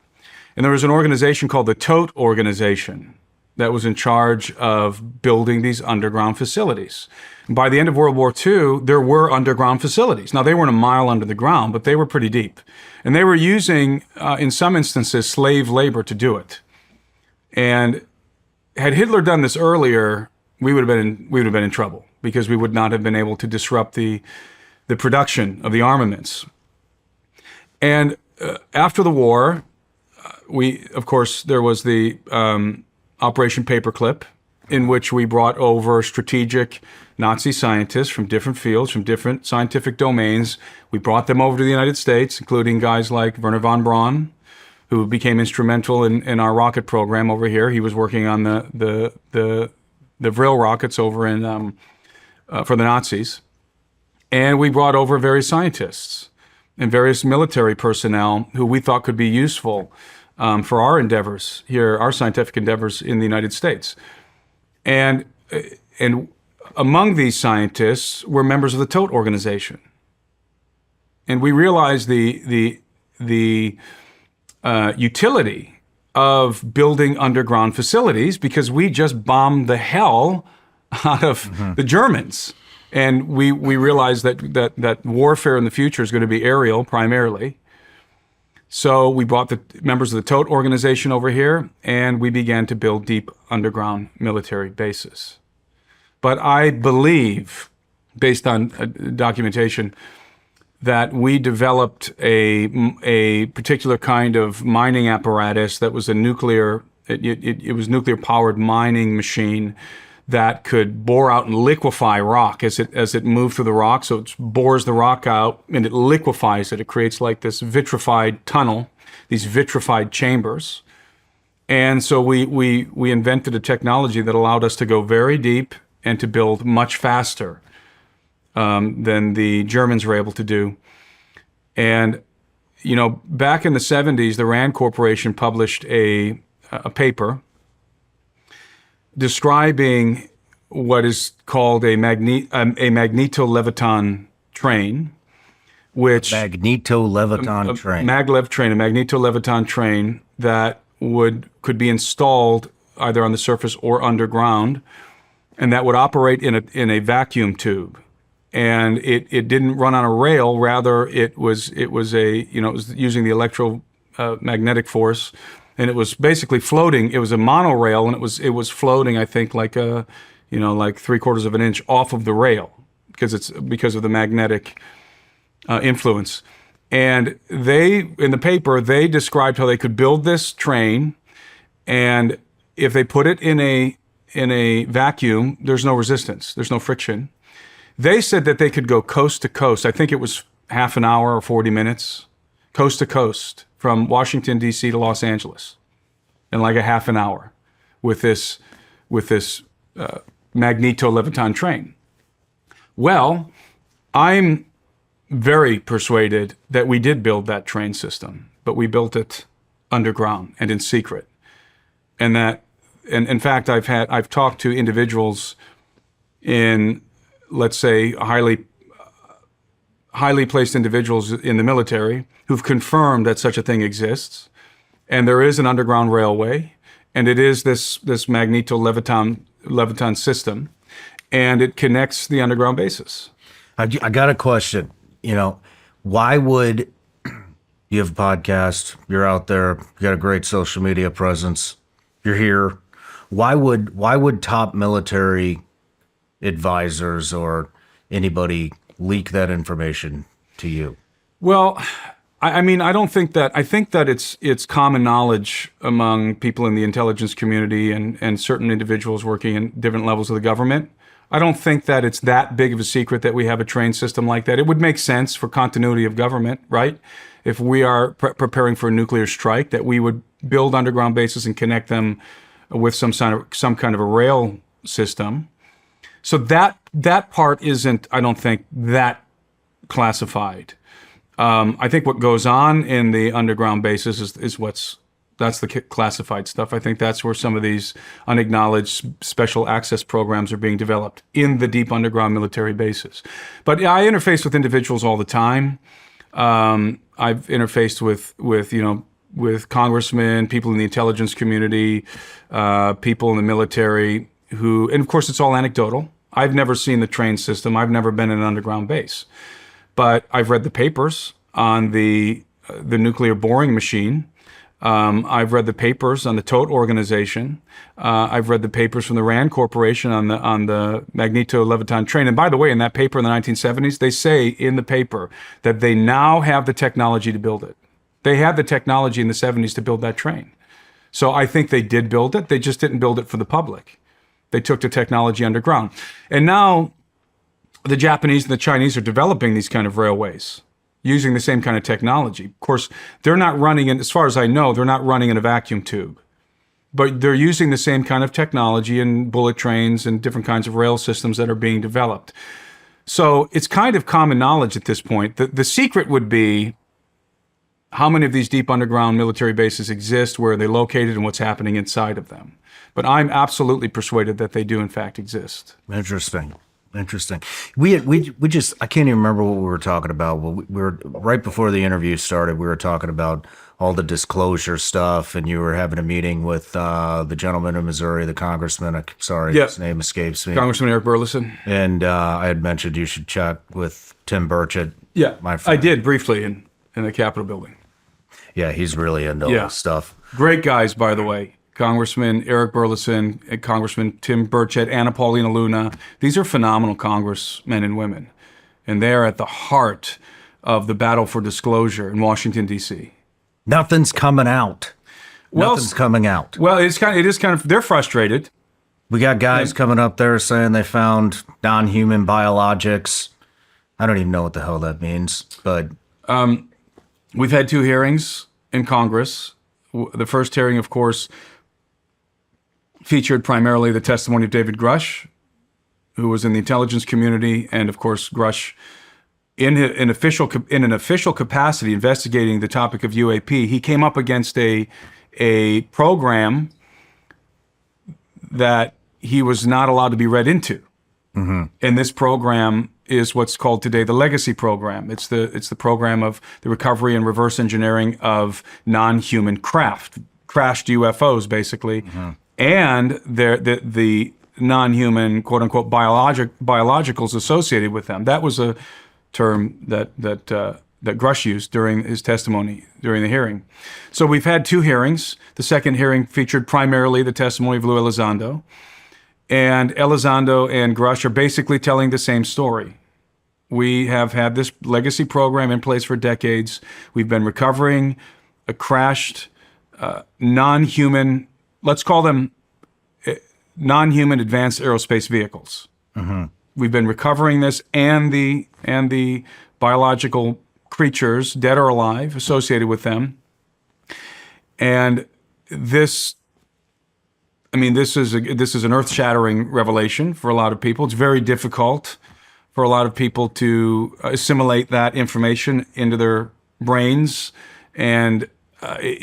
And there was an organization called the Todt Organization that was in charge of building these underground facilities. And by the end of World War II, there were underground facilities. Now, they weren't a mile under the ground, but they were pretty deep. And they were using, in some instances, slave labor to do it. And had Hitler done this earlier, we would have been in trouble, because we would not have been able to disrupt the production of the armaments. And after the war, of course, there was the Operation Paperclip, in which we brought over strategic Nazi scientists from different fields, from different scientific domains. We brought them over to the United States, including guys like Wernher von Braun, who became instrumental in our rocket program over here. He was working on the Vril rockets over in for the Nazis. And we brought over various scientists and various military personnel who we thought could be useful for our endeavors here, our scientific endeavors in the United States. And among these scientists were members of the Todt Organization. And we realized the utility of building underground facilities, because we just bombed the hell out of the Germans. And we realized that warfare in the future is going to be aerial primarily. So we brought the members of the Todt Organization over here, and we began to build deep underground military bases. But I believe, based on documentation, that we developed a particular kind of mining apparatus that was a nuclear, it was nuclear-powered mining machine that could bore out and liquefy rock as it moved through the rock. So it bores the rock out and it liquefies it. It creates like this vitrified tunnel, these vitrified chambers. And so we invented a technology that allowed us to go very deep and to build much faster than the Germans were able to do. And, you know, back in the 70s, the Rand Corporation published a paper describing what is called a magneto-leviton train, which Magneto-leviton train. maglev train, a magneto-leviton train that could be installed either on the surface or underground, and that would operate in a vacuum tube. And it didn't run on a rail. Rather, it was using the electromagnetic force, and it was basically floating. It was a monorail, and it was floating, I think, like 3/4 of an inch off of the rail because of the magnetic influence. And in the paper, they described how they could build this train, and if they put it in a vacuum, there's no resistance, there's no friction. They said that they could go coast to coast. I think it was half an hour or 40 minutes, coast to coast, from Washington, D.C. to Los Angeles in like a half an hour with this magneto-leviton train. Well, I'm very persuaded that we did build that train system, but we built it underground and in secret. And in fact, I've talked to individuals in, let's say, highly placed individuals in the military who've confirmed that such a thing exists, and there is an underground railway, and it is this magneto-leviton system, and it connects the underground bases. I got a question. You know, why would you have a podcast? You're out there. You got a great social media presence. You're here. Why would top military advisors or anybody leak that information to you? Well, I mean, I don't think that. I think that it's common knowledge among people in the intelligence community and certain individuals working in different levels of the government. I don't think that it's that big of a secret that we have a train system like that. It would make sense for continuity of government, right? If we are preparing for a nuclear strike, that we would build underground bases and connect them with some kind of a rail system. So that part isn't, I don't think, that classified. I think what goes on in the underground bases that's the classified stuff. I think that's where some of these unacknowledged special access programs are being developed in the deep underground military bases. But yeah, I interface with individuals all the time. I've interfaced with congressmen, people in the intelligence community, people in the military and of course it's all anecdotal. I've never seen the train system. I've never been in an underground base, but I've read the papers on the nuclear boring machine. I've read the papers on the TOTE organization. I've read the papers from the Rand Corporation on the magneto-leviton train. And by the way, in that paper in the 1970s, they say in the paper that they now have the technology to build it. They had the technology in the 70s to build that train. So I think they did build it. They just didn't build it for the public. They took the technology underground. And now the Japanese and the Chinese are developing these kind of railways using the same kind of technology. Of course, they're not running as far as I know, they're not running in a vacuum tube. But they're using the same kind of technology and bullet trains and different kinds of rail systems that are being developed. So it's kind of common knowledge at this point. The secret would be how many of these deep underground military bases exist, where are they located, and what's happening inside of them. But I'm absolutely persuaded that they do, in fact, exist. Interesting. We just, I can't even remember what we were talking about. Well, we were right before the interview started. We were talking about all the disclosure stuff, and you were having a meeting with the gentleman in Missouri, the congressman. His name escapes me. Congressman Eric Burleson. And I had mentioned you should chat with Tim Burchett. Yeah, my friend. I did briefly in the Capitol building. Yeah, he's really into all this stuff. Great guys, by the way. Congressman Eric Burleson, Congressman Tim Burchett, Anna Paulina Luna. These are phenomenal congressmen and women. And they are at the heart of the battle for disclosure in Washington, D.C. Nothing's coming out. Nothing's coming out. Well, it is kind of, they're frustrated. We got guys coming up there saying they found non-human biologics. I don't even know what the hell that means, but... We've had 2 hearings in Congress. The first hearing, of course, featured primarily the testimony of David Grush, who was in the intelligence community, and of course Grush, in an official capacity investigating the topic of UAP, he came up against a program that he was not allowed to be read into. Mm-hmm. And this program is what's called today the legacy program. It's the program of the recovery and reverse engineering of non-human crashed UFOs, basically, mm-hmm. and the non-human, quote unquote, biologicals associated with them. That was a term that Grush used during his testimony during the hearing. So we've had 2 hearings. The second hearing featured primarily the testimony of Lou Elizondo. And Elizondo and Grush are basically telling the same story. We have had this legacy program in place for decades. We've been recovering crashed non-human, let's call them non-human advanced aerospace vehicles. Mm-hmm. We've been recovering this and the biological creatures, dead or alive, associated with them. And this is an earth-shattering revelation for a lot of people. It's very difficult for a lot of people to assimilate that information into their brains, and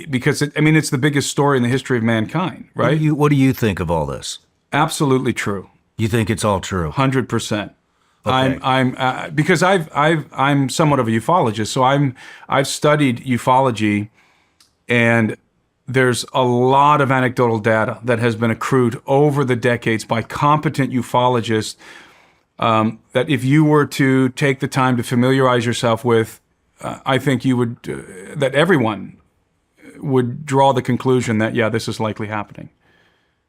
because it's the biggest story in the history of mankind, right? What do you think of all this? Absolutely true. You think it's all true? 100%. Okay. Because I'm somewhat of a ufologist, so I've studied ufology, and there's a lot of anecdotal data that has been accrued over the decades by competent ufologists that if you were to take the time to familiarize yourself with, I think you would, that everyone would draw the conclusion that, yeah, this is likely happening.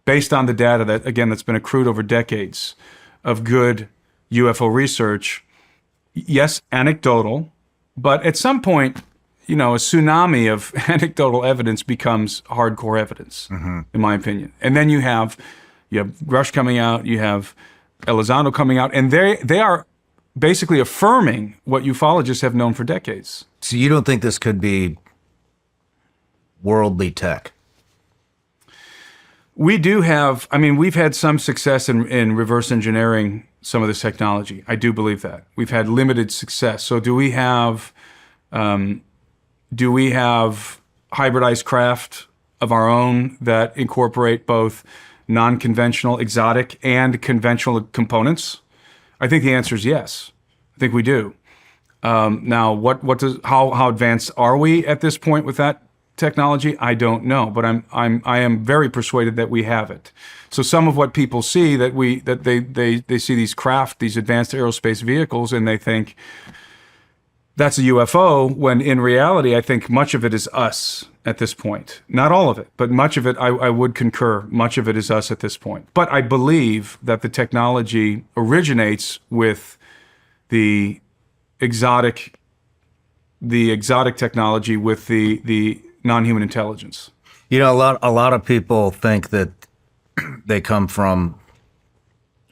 Based on the data that's been accrued over decades of good UFO research, yes, anecdotal, but at some point, a tsunami of anecdotal evidence becomes hardcore evidence, mm-hmm. in my opinion. And then you have Grush coming out, you have Elizondo coming out, and they are basically affirming what ufologists have known for decades. So you don't think this could be worldly tech? We do have, we've had some success in reverse engineering some of this technology. I do believe that. We've had limited success. So do we have hybridized craft of our own that incorporate both non-conventional, exotic, and conventional components? I think the answer is yes. I think we do. Now, how advanced are we at this point with that technology? I don't know, but I am very persuaded that we have it. So some of what people see that they see these advanced aerospace vehicles, and they think that's a UFO, when in reality, I think much of it is us at this point. Not all of it, but much of it, I would concur, much of it is us at this point. But I believe that the technology originates with the exotic technology, with the non-human intelligence. A lot of people think that they come from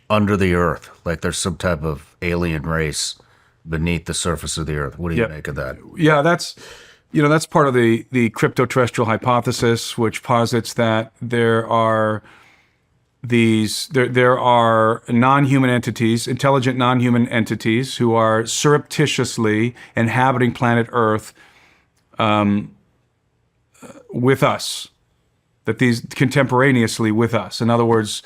under the earth, like there's some type of alien race beneath the surface of the earth. What do you make of that? Yeah, that's part of the crypto-terrestrial hypothesis, which posits that there are non-human entities, intelligent non-human entities, who are surreptitiously inhabiting planet Earth with us, that these contemporaneously with us. In other words,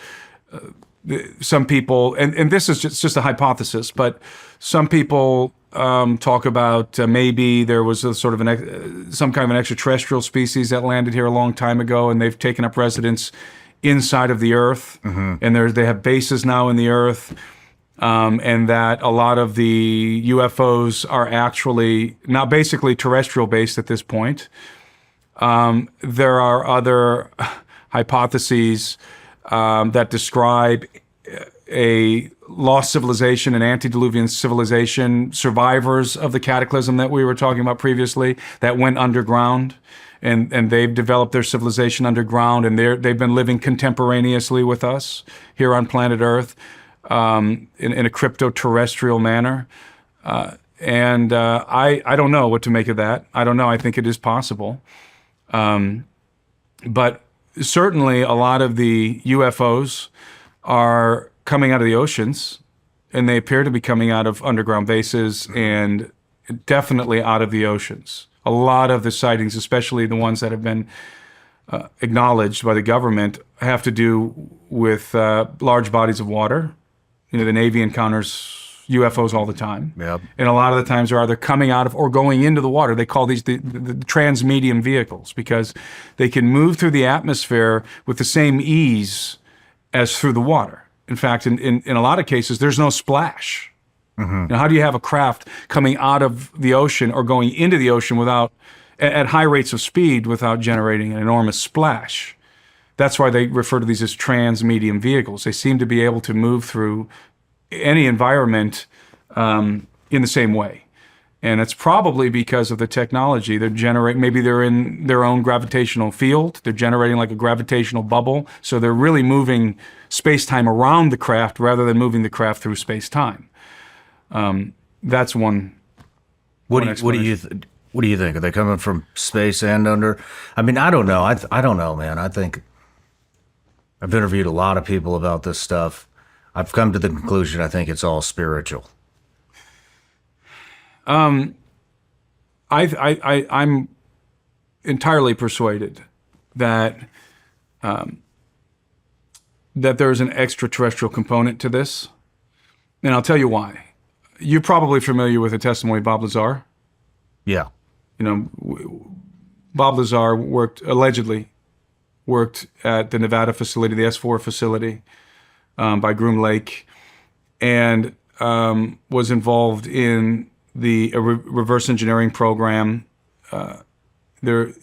some people, and this is just a hypothesis, but some people talk about maybe there was a sort of some kind of an extraterrestrial species that landed here a long time ago, and they've taken up residence inside of the Earth, mm-hmm. and they have bases now in the Earth, and that a lot of the UFOs are actually not basically terrestrial based at this point. There are other hypotheses that describe a lost civilization, an antediluvian civilization, survivors of the cataclysm that we were talking about previously, that went underground, and they've developed their civilization underground, and they've been living contemporaneously with us here on planet Earth in a crypto-terrestrial manner. And I don't know what to make of that. I don't know. I think it is possible. But certainly a lot of the UFOs are coming out of the oceans, and they appear to be coming out of underground bases and definitely out of the oceans. A lot of the sightings, especially the ones that have been acknowledged by the government, have to do with large bodies of water. You know, the Navy encounters UFOs all the time. Yep. And a lot of the times they're either coming out of or going into the water. They call these the transmedium vehicles because they can move through the atmosphere with the same ease as through the water. In fact, in a lot of cases, there's no splash. Now, how do you have a craft coming out of the ocean or going into the ocean at high rates of speed without generating an enormous splash? That's why they refer to these as transmedium vehicles. They seem to be able to move through any environment in the same way. And it's probably because of the technology. Maybe they're in their own gravitational field. They're generating like a gravitational bubble. So they're really moving space-time around the craft rather than moving the craft through space-time. That's one. What do you think? Are they coming from space and under? I mean, I don't know. I don't know, man. I think I've interviewed a lot of people about this stuff. I've come to the conclusion I think it's all spiritual. I'm entirely persuaded that that there's an extraterrestrial component to this, and I'll tell you why. You're probably familiar with the testimony of Bob Lazar. Yeah. You know, Bob Lazar allegedly worked at the Nevada facility, the S4 facility by Groom Lake, and was involved in the reverse engineering program.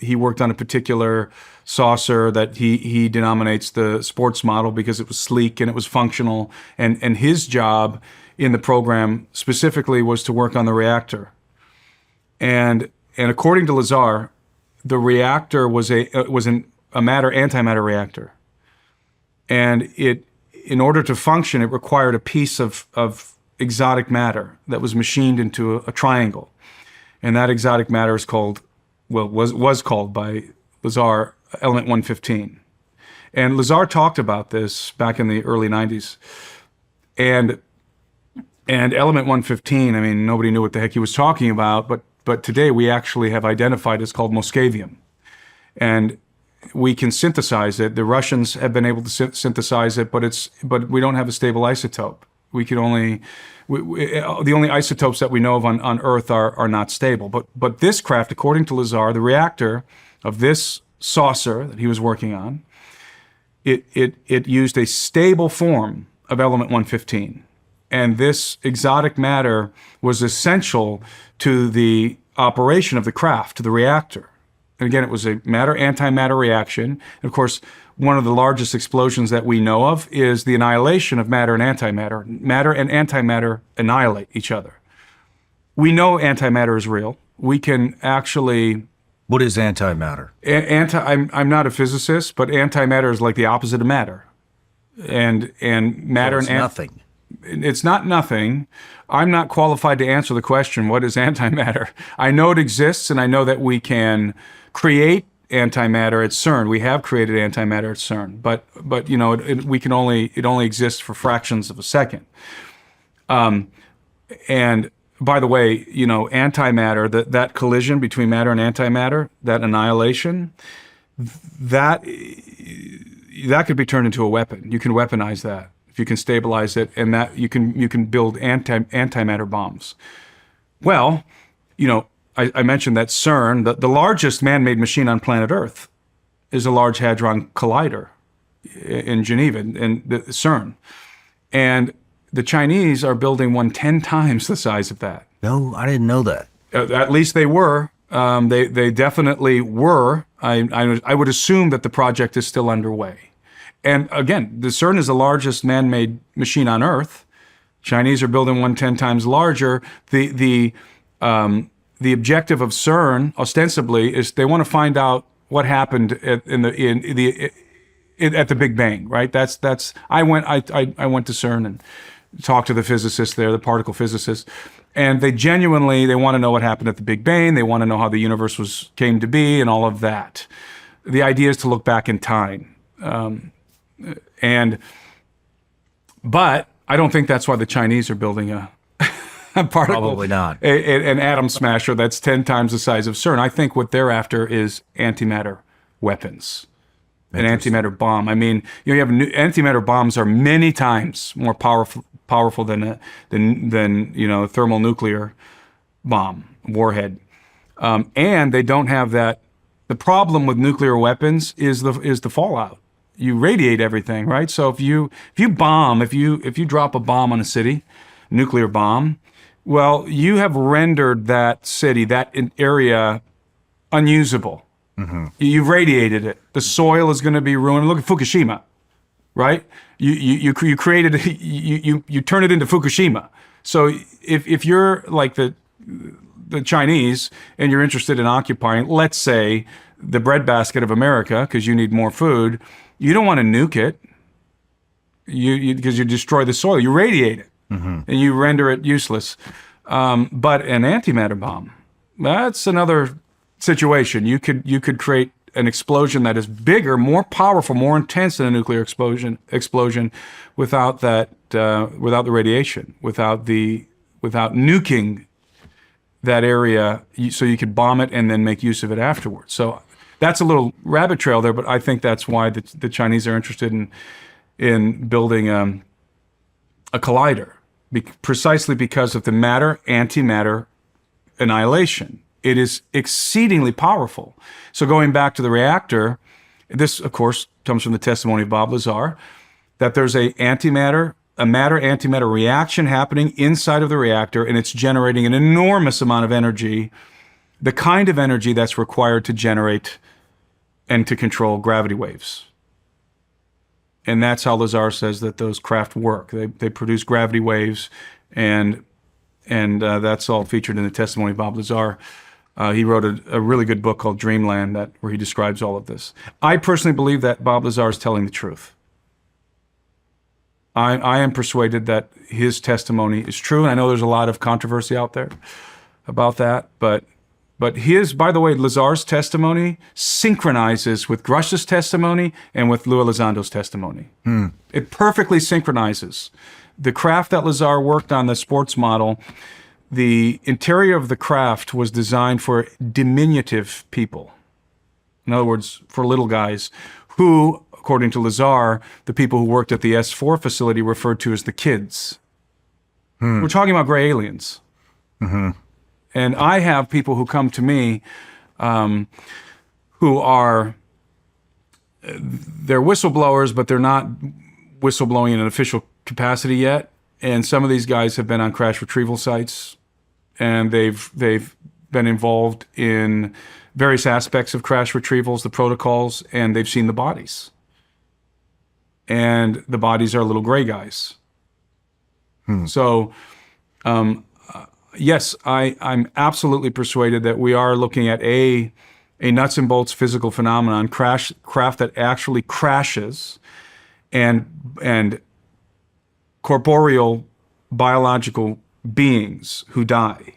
He worked on a particular saucer that he denominates the sports model because it was sleek and it was functional. And his job in the program specifically was to work on the reactor. And according to Lazar, the reactor was a antimatter reactor. And in order to function, it required a piece of exotic matter that was machined into a triangle. And that exotic matter was called by Lazar element 115. And Lazar talked about this back in the early 90s. And element 115, I mean, nobody knew what the heck he was talking about, but today we actually have identified it's called moscavium. And we can synthesize it. The Russians have been able to synthesize it, but we don't have a stable isotope. We can the only isotopes that we know of on Earth are not stable. But this craft, according to Lazar, the reactor of this saucer that he was working on, it used a stable form of element 115. And this exotic matter was essential to the operation of the craft, to the reactor. And again, it was a matter-antimatter reaction. And of course, one of the largest explosions that we know of is the annihilation of matter and antimatter. Matter and antimatter annihilate each other. We know antimatter is real. We can actually... What is antimatter? I'm not a physicist, but antimatter is like the opposite of matter. And matter It's nothing. It's not nothing. I'm not qualified to answer the question, what is antimatter? I know it exists, and I know that we can create antimatter at CERN. We have created antimatter at CERN, but you know, it only exists for fractions of a second. And by the way, you know, antimatter, that collision between matter and antimatter, that annihilation, that could be turned into a weapon. You can weaponize that if you can stabilize it, and that you can build antimatter bombs. Well, you know, I mentioned that CERN, the largest man-made machine on planet Earth, is a Large Hadron Collider in Geneva, in the CERN. And the Chinese are building one 10 times the size of that. No, I didn't know that. At least they were. They definitely were. I would assume that the project is still underway. And again, the CERN is the largest man-made machine on Earth. Chinese are building one 10 times larger. The objective of CERN, ostensibly, is they want to find out what happened at the Big Bang. Right? I went to CERN and talked to the physicists there, the particle physicists, and they want to know what happened at the Big Bang. They want to know how the universe came to be and all of that. the idea is to look back in time. But I don't think that's why the Chinese are building a particle. Probably not. An atom smasher that's 10 times the size of CERN. I think what they're after is antimatter weapons. An antimatter bomb. I mean, you have antimatter bombs are many times more powerful than a thermonuclear bomb warhead, and they don't have that. The problem with nuclear weapons is the fallout. You radiate everything, right? So if you drop a bomb on a city, nuclear bomb, well, you have rendered that city, that area, unusable. Mm-hmm. You've radiated it. The soil is going to be ruined. Look at Fukushima, right? You created you turn it into Fukushima. So if you're like the Chinese and you're interested in occupying, let's say, the breadbasket of America because you need more food, you don't want to nuke it. Because you destroy the soil, you radiate it, and you render it useless. But an antimatter bomb, that's another situation. You could create an explosion that is bigger, more powerful, more intense than a nuclear explosion without that, without the radiation, without nuking that area, so you could bomb it and then make use of it afterwards. So that's a little rabbit trail there, but I think that's why the Chinese are interested in building a collider, precisely because of the matter-antimatter annihilation. It is exceedingly powerful. So going back to the reactor, this, of course, comes from the testimony of Bob Lazar, that there's a matter-antimatter reaction happening inside of the reactor, and it's generating an enormous amount of energy, the kind of energy that's required to generate and to control gravity waves. And that's how Lazar says that those craft work. They produce gravity waves, and that's all featured in the testimony of Bob Lazar. He wrote a really good book called Dreamland where he describes all of this. I personally believe that Bob Lazar is telling the truth. I am persuaded that his testimony is true, and I know there's a lot of controversy out there about that, but by the way, Lazar's testimony synchronizes with Grush's testimony and with Lou Elizondo's testimony. It perfectly synchronizes. The craft that Lazar worked on, the sports model, the interior of the craft was designed for diminutive people. In other words, for little guys who, according to Lazar, the people who worked at the S4 facility referred to as the kids. We're talking about gray aliens. Mm-hmm. And I have people who come to me who are, they're whistleblowers, but they're not whistleblowing in an official capacity yet. And some of these guys have been on crash retrieval sites, and they've been involved in various aspects of crash retrievals, the protocols, and they've seen the bodies. And the bodies are little gray guys. So, yes, I'm absolutely persuaded that we are looking at a nuts and bolts physical phenomenon, craft that actually crashes, and corporeal biological beings who die.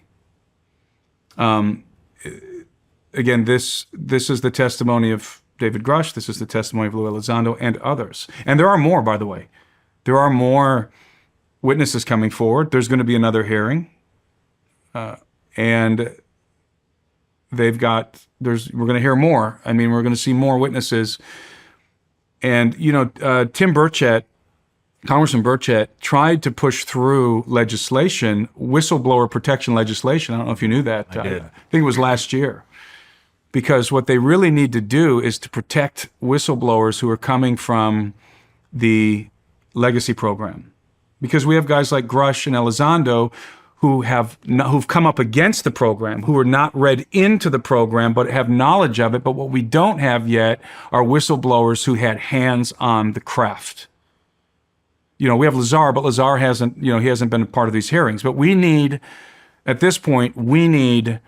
Again, this is the testimony of David Grush. This is the testimony of Lou Elizondo and others. And there are more, by the way. There are more witnesses coming forward. There's going to be another hearing. And we're going to hear more. I mean, we're going to see more witnesses. And, Tim Burchett, Congressman Burchett, tried to push through legislation, whistleblower protection legislation. I don't know if you knew that. I did. I think it was last year. Because what they really need to do is to protect whistleblowers who are coming from the legacy program. Because we have guys like Grush and Elizondo who've come up against the program, who are not read into the program, but have knowledge of it. But what we don't have yet are whistleblowers who had hands on the craft. We have Lazar, but Lazar hasn't been a part of these hearings. But at this point, we need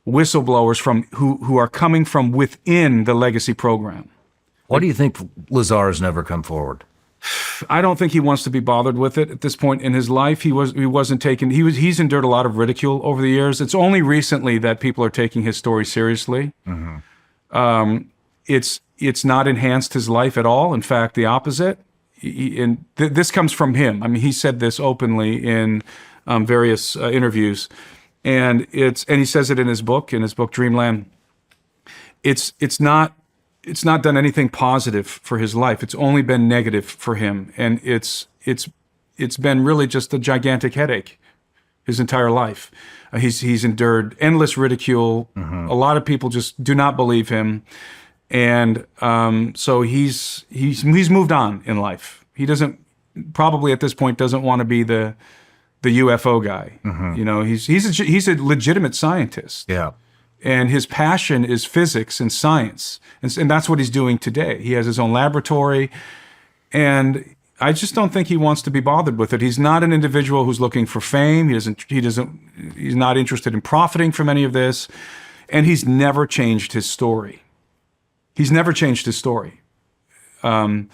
whistleblowers who are coming from within the legacy program. Why do you think Lazar has never come forward? I don't think he wants to be bothered with it at this point in his life. He's endured a lot of ridicule over the years. It's only recently that people are taking his story seriously. Mm-hmm. it's not enhanced his life at all. In fact, the opposite. This comes from him. I mean, he said this openly in various interviews, and he says it in his book Dreamland. It's not done anything positive for his life. It's only been negative for him, and it's been really just a gigantic headache his entire life. He's endured endless ridicule. A lot of people just do not believe him. And so he's moved on in life. He doesn't probably at this point doesn't want to be the UFO guy. You know, he's a legitimate scientist. Yeah. And his passion is physics and science, and that's what he's doing today. He has his own laboratory, and I just don't think he wants to be bothered with it. He's not an individual who's looking for fame. He's not interested in profiting from any of this, and he's never changed his story. He's never changed his story. The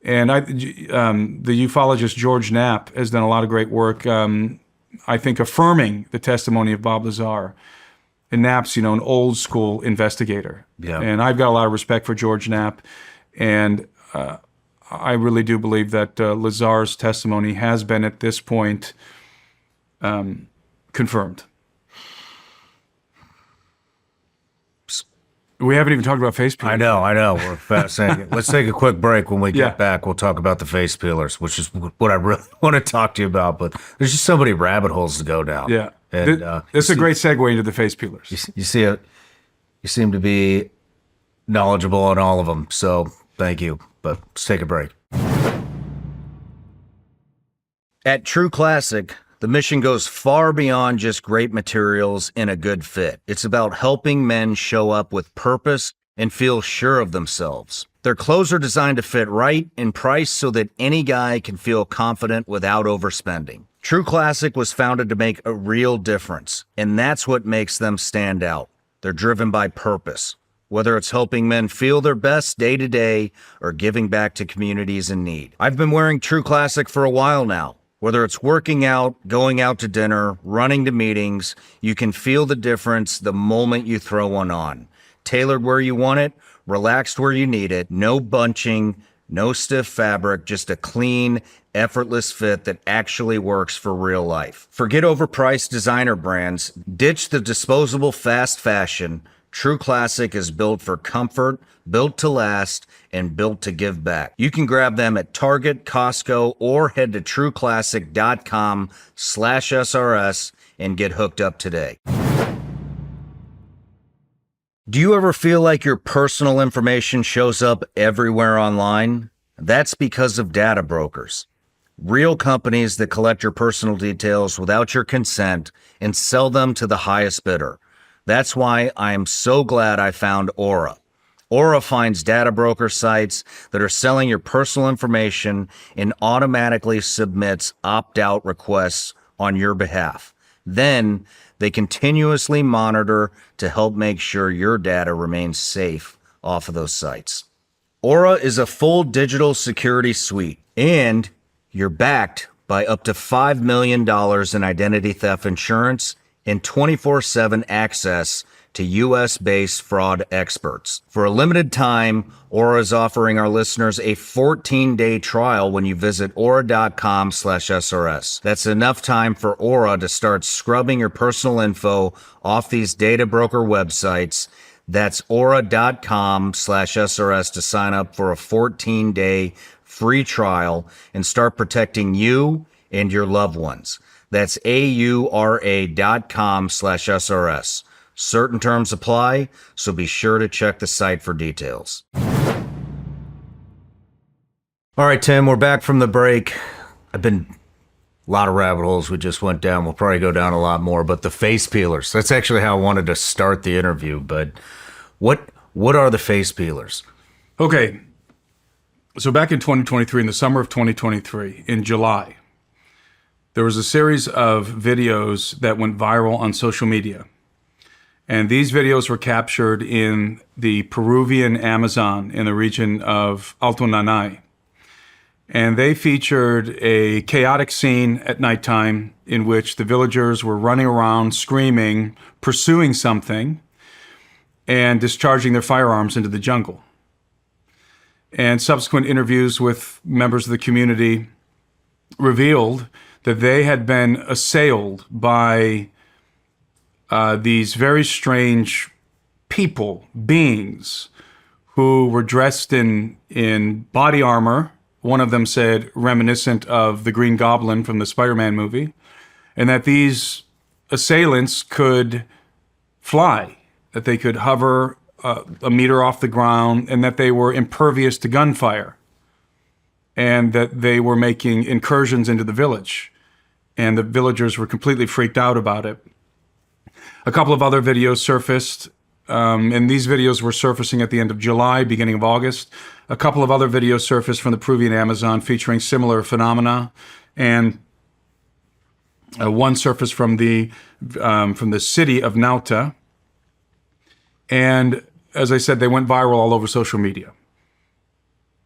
ufologist George Knapp has done a lot of great work, I think, affirming the testimony of Bob Lazar. And Knapp's, an old school investigator. Yeah. And I've got a lot of respect for George Knapp. And I really do believe that Lazar's testimony has been, at this point, confirmed. We haven't even talked about face peelers. I know. We're fascinated. Let's take a quick break. When we get back, we'll talk about the face peelers, which is what I really want to talk to you about. But there's just so many rabbit holes to go down. Yeah. And, this is a great segue into the face peelers. You see it. You seem to be knowledgeable on all of them. So thank you. But let's take a break. At True Classic, the mission goes far beyond just great materials and a good fit. It's about helping men show up with purpose and feel sure of themselves. Their clothes are designed to fit right and priced so that any guy can feel confident without overspending. True Classic was founded to make a real difference, and that's what makes them stand out. They're driven by purpose, whether it's helping men feel their best day to day or giving back to communities in need. I've been wearing True Classic for a while now. Whether it's working out, going out to dinner, running to meetings, you can feel the difference the moment you throw one on. Tailored where you want it, relaxed where you need it, no bunching, no stiff fabric, just a clean, effortless fit that actually works for real life. Forget overpriced designer brands, ditch the disposable fast fashion. True Classic is built for comfort, built to last, and built to give back. You can grab them at Target, Costco, or head to trueclassic.com/SRS and get hooked up today. Do you ever feel like your personal information shows up everywhere online? That's because of data brokers. Real companies that collect your personal details without your consent and sell them to the highest bidder. That's why I am so glad I found Aura. Aura finds data broker sites that are selling your personal information and automatically submits opt-out requests on your behalf. Then they continuously monitor to help make sure your data remains safe off of those sites. Aura is a full digital security suite, and you're backed by up to $5 million in identity theft insurance and 24/7 access to U.S.-based fraud experts. For a limited time, Aura is offering our listeners a 14-day trial when you visit aura.com/SRS. That's enough time for Aura to start scrubbing your personal info off these data broker websites. That's aura.com/SRS to sign up for a 14-day free trial and start protecting you and your loved ones. That's aura.com/SRS. Certain terms apply, so be sure to check the site for details. All right, Tim, we're back from the break. A lot of rabbit holes we just went down. We'll probably go down a lot more, but the face peelers, that's actually how I wanted to start the interview. But what are the face peelers? Okay. So back in 2023, in the summer of 2023, in July, there was a series of videos that went viral on social media. And these videos were captured in the Peruvian Amazon in the region of Alto Nanay. And they featured a chaotic scene at nighttime in which the villagers were running around, screaming, pursuing something, and discharging their firearms into the jungle. And subsequent interviews with members of the community revealed that they had been assailed by these very strange people, beings, who were dressed in body armor. One of them said reminiscent of the Green Goblin from the Spider-Man movie, and that these assailants could fly, that they could hover a meter off the ground, and that they were impervious to gunfire, and that they were making incursions into the village, and the villagers were completely freaked out about it. A couple of other videos surfaced, and these videos were surfacing at the end of July, beginning of August. A couple of other videos surfaced from the Peruvian Amazon featuring similar phenomena, and one surfaced from the city of Nauta. And as I said, they went viral all over social media.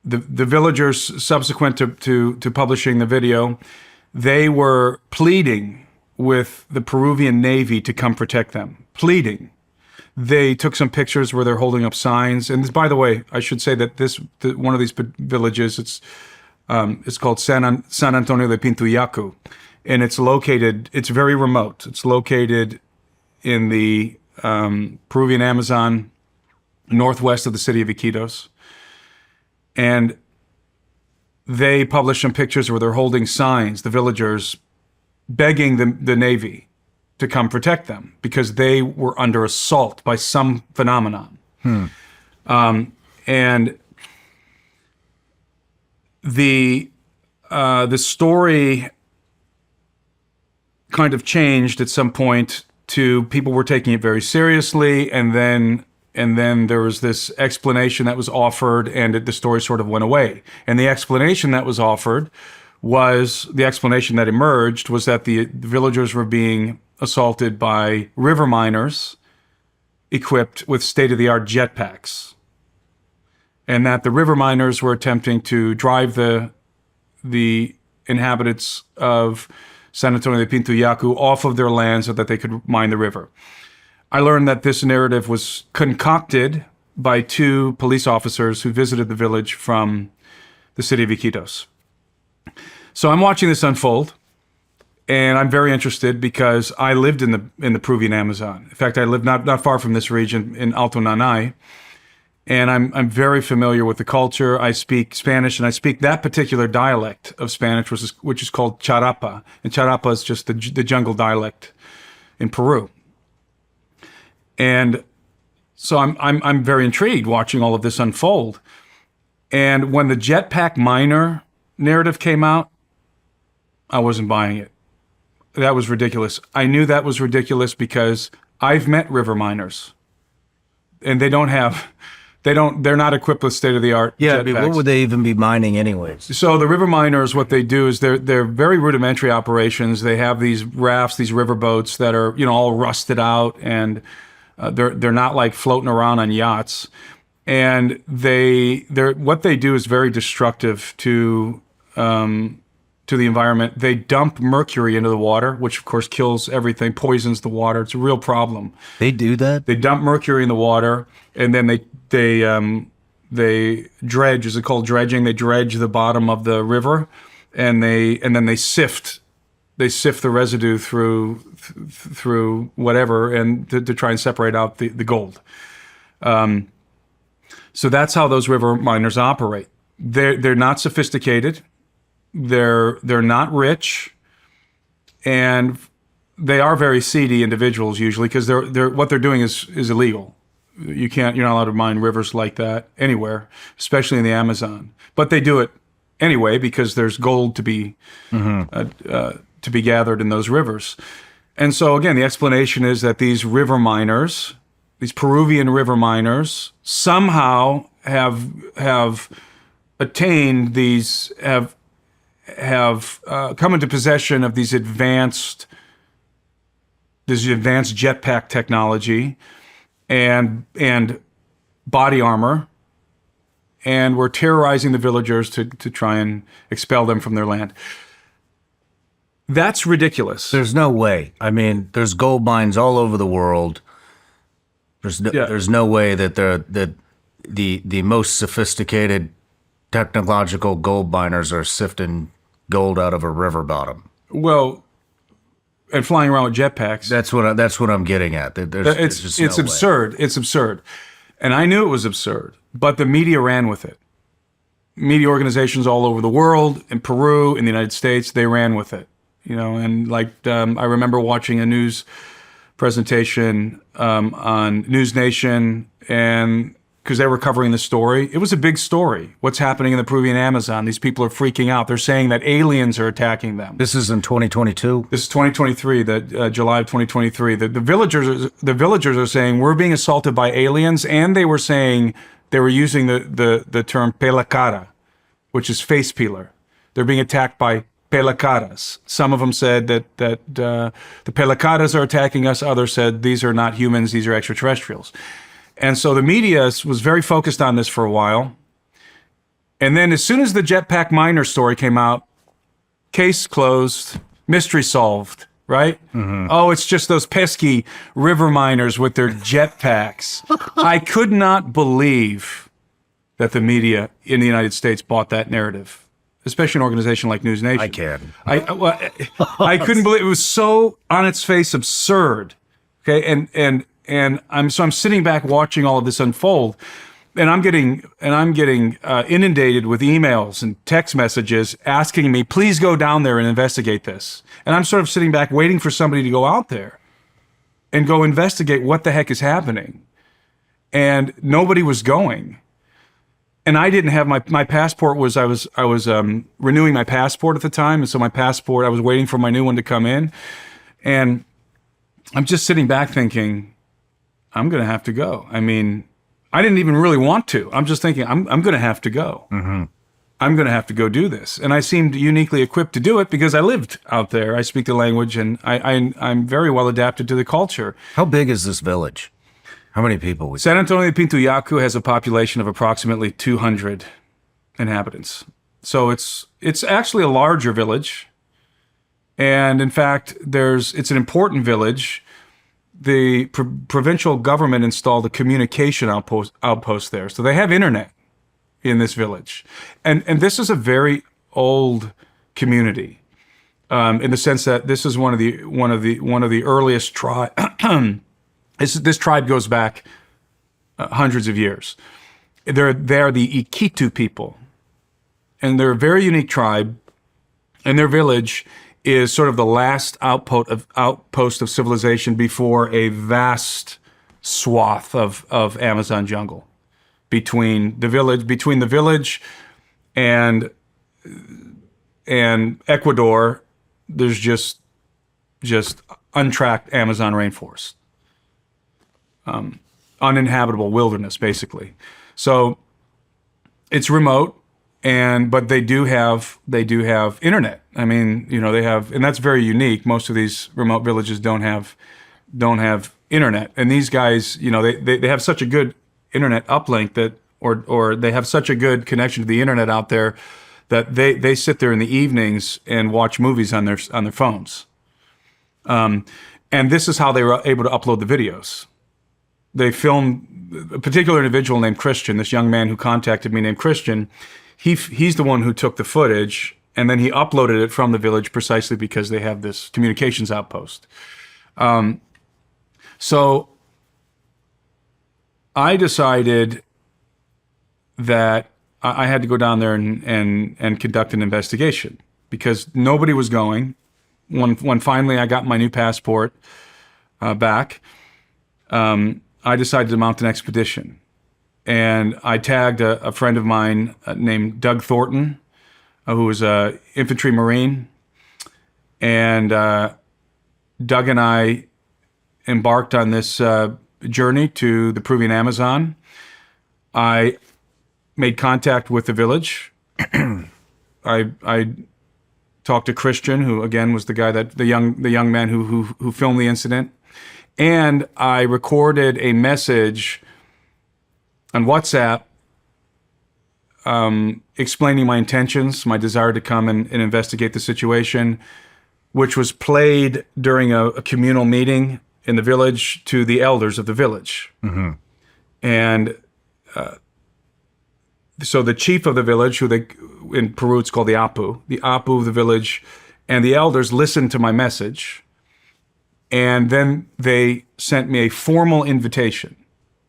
The villagers, subsequent to publishing the video, they were pleading with the Peruvian Navy to come protect them. Pleading. They took some pictures where they're holding up signs. And this, by the way, I should say that one of these villages, it's called San Antonio de Pintuyacu, and it's very remote. It's located in the Peruvian Amazon, northwest of the city of Iquitos. And they published some pictures where they're holding signs, the villagers begging the Navy to come protect them because they were under assault by some phenomenon. And the story kind of changed at some point to people were taking it very seriously, and then there was this explanation that was offered, and the story sort of went away. And the explanation that was offered the explanation that emerged was that the villagers were being assaulted by river miners equipped with state-of-the-art jetpacks, and that the river miners were attempting to drive the inhabitants of San Antonio de Pintuyacu off of their land so that they could mine the river. I learned that this narrative was concocted by two police officers who visited the village from the city of Iquitos. So I'm watching this unfold, and I'm very interested because I lived in the Peruvian Amazon. In fact, I lived not far from this region in Alto Nanay, and I'm very familiar with the culture. I speak Spanish, and I speak that particular dialect of Spanish, which is called Charapa, and Charapa is just the jungle dialect in Peru. And so I'm very intrigued watching all of this unfold. And when the jetpack miner narrative came out, I wasn't buying it. That was ridiculous. I knew that was ridiculous because I've met river miners, and they're not equipped with state-of-the-art Yeah, jetpacks. what would they even be mining anyways? So the river miners, what they do is they're very rudimentary operations. They have these rafts, these river boats that are all rusted out, and they're not like floating around on yachts. And what they do is very destructive to the environment. They dump mercury into the water, which of course kills everything, poisons the water. It's a real problem. They do that? They dump mercury in the water, and then they dredge. Is it called dredging? They dredge the bottom of the river, and then they sift the residue through whatever, and to try and separate out the gold. So that's how those river miners operate. They're not sophisticated. They're not rich, and they are very seedy individuals usually because what they're doing is illegal. You're not allowed to mine rivers like that anywhere, especially in the Amazon. But they do it anyway because there's gold to be gathered in those rivers. And so again, the explanation is that these river miners, these Peruvian river miners, somehow have attained these have come into possession of these advanced jetpack technology and body armor, and were terrorizing the villagers to try and expel them from their land. That's ridiculous. There's no way. I mean, there's gold mines all over the world. There's no way that the most sophisticated technological gold miners are sifting gold out of a river bottom. Well, and flying around with jetpacks. That's what I'm getting at. There's just It's no way. absurd. It's absurd. And I knew it was absurd, but the media ran with it. Media organizations all over the world, in Peru, in the United States, they ran with it. And I remember watching a news presentation on News Nation, and because they were covering the story, it was a big story. What's happening in the Peruvian Amazon? These people are freaking out. They're saying that aliens are attacking them. This is in 2022. This is 2023, July of 2023. The villagers are saying we're being assaulted by aliens, and they were saying they were using the term pelacara, which is face peeler. They're being attacked by pelacaras. Some of them said that the pelacaras are attacking us. Others said these are not humans; these are extraterrestrials. And so the media was very focused on this for a while. And then as soon as the jetpack miner story came out, case closed, mystery solved, right? Mm-hmm. Oh, it's just those pesky river miners with their jetpacks. I could not believe that the media in the United States bought that narrative, especially an organization like News Nation. I can. I couldn't believe it. Was so on its face absurd. Okay, and I'm sitting back watching all of this unfold, and I'm getting inundated with emails and text messages asking me, please go down there and investigate this. And I'm sort of sitting back waiting for somebody to go out there and go investigate what the heck is happening. And nobody was going. And I didn't have my passport. I was renewing my passport at the time, and so my passport, I was waiting for my new one to come in, and I'm just sitting back thinking, I'm going to have to go. I mean, I didn't even really want to. I'm just thinking, I'm going to have to go. Mm-hmm. I'm going to have to go do this. And I seemed uniquely equipped to do it because I lived out there. I speak the language, and I'm very well adapted to the culture. How big is this village? How many people? San Antonio de Pintuyacu has a population of approximately 200 inhabitants. So it's actually a larger village. And in fact, it's an important village. The provincial government installed a communication outpost there. So they have internet in this village. And this is a very old community, in the sense that this is one of the earliest tribes. This tribe goes back hundreds of years. They're the Iquitu people, and they're a very unique tribe. And their village is sort of the last outpost of civilization before a vast swath of Amazon jungle between the village and Ecuador. There's just untracked Amazon rainforest, uninhabitable wilderness, basically. So it's remote. But they do have internet. I mean, they have, and that's very unique. Most of these remote villages don't have internet. And these guys, they have such a good internet uplink or they have such a good connection to the internet out there that they sit there in the evenings and watch movies on their phones. And this is how they were able to upload the videos. They filmed a particular individual named Christian, this young man who contacted me named Christian. He's the one who took the footage, and then he uploaded it from the village precisely because they have this communications outpost. So I decided that I had to go down there and conduct an investigation because nobody was going. When finally I got my new passport back, I decided to mount an expedition. And I tagged a friend of mine named Doug Thornton, who was an infantry Marine. And Doug and I embarked on this journey to the Peruvian Amazon. I made contact with the village. I talked to Christian, who again was the young man who filmed the incident. And I recorded a message on WhatsApp, explaining my intentions, my desire to come and investigate the situation, which was played during a communal meeting in the village to the elders of the village. Mm-hmm. And so the chief of the village, who they in Peru it's called the Apu of the village, and the elders listened to my message, and then they sent me a formal invitation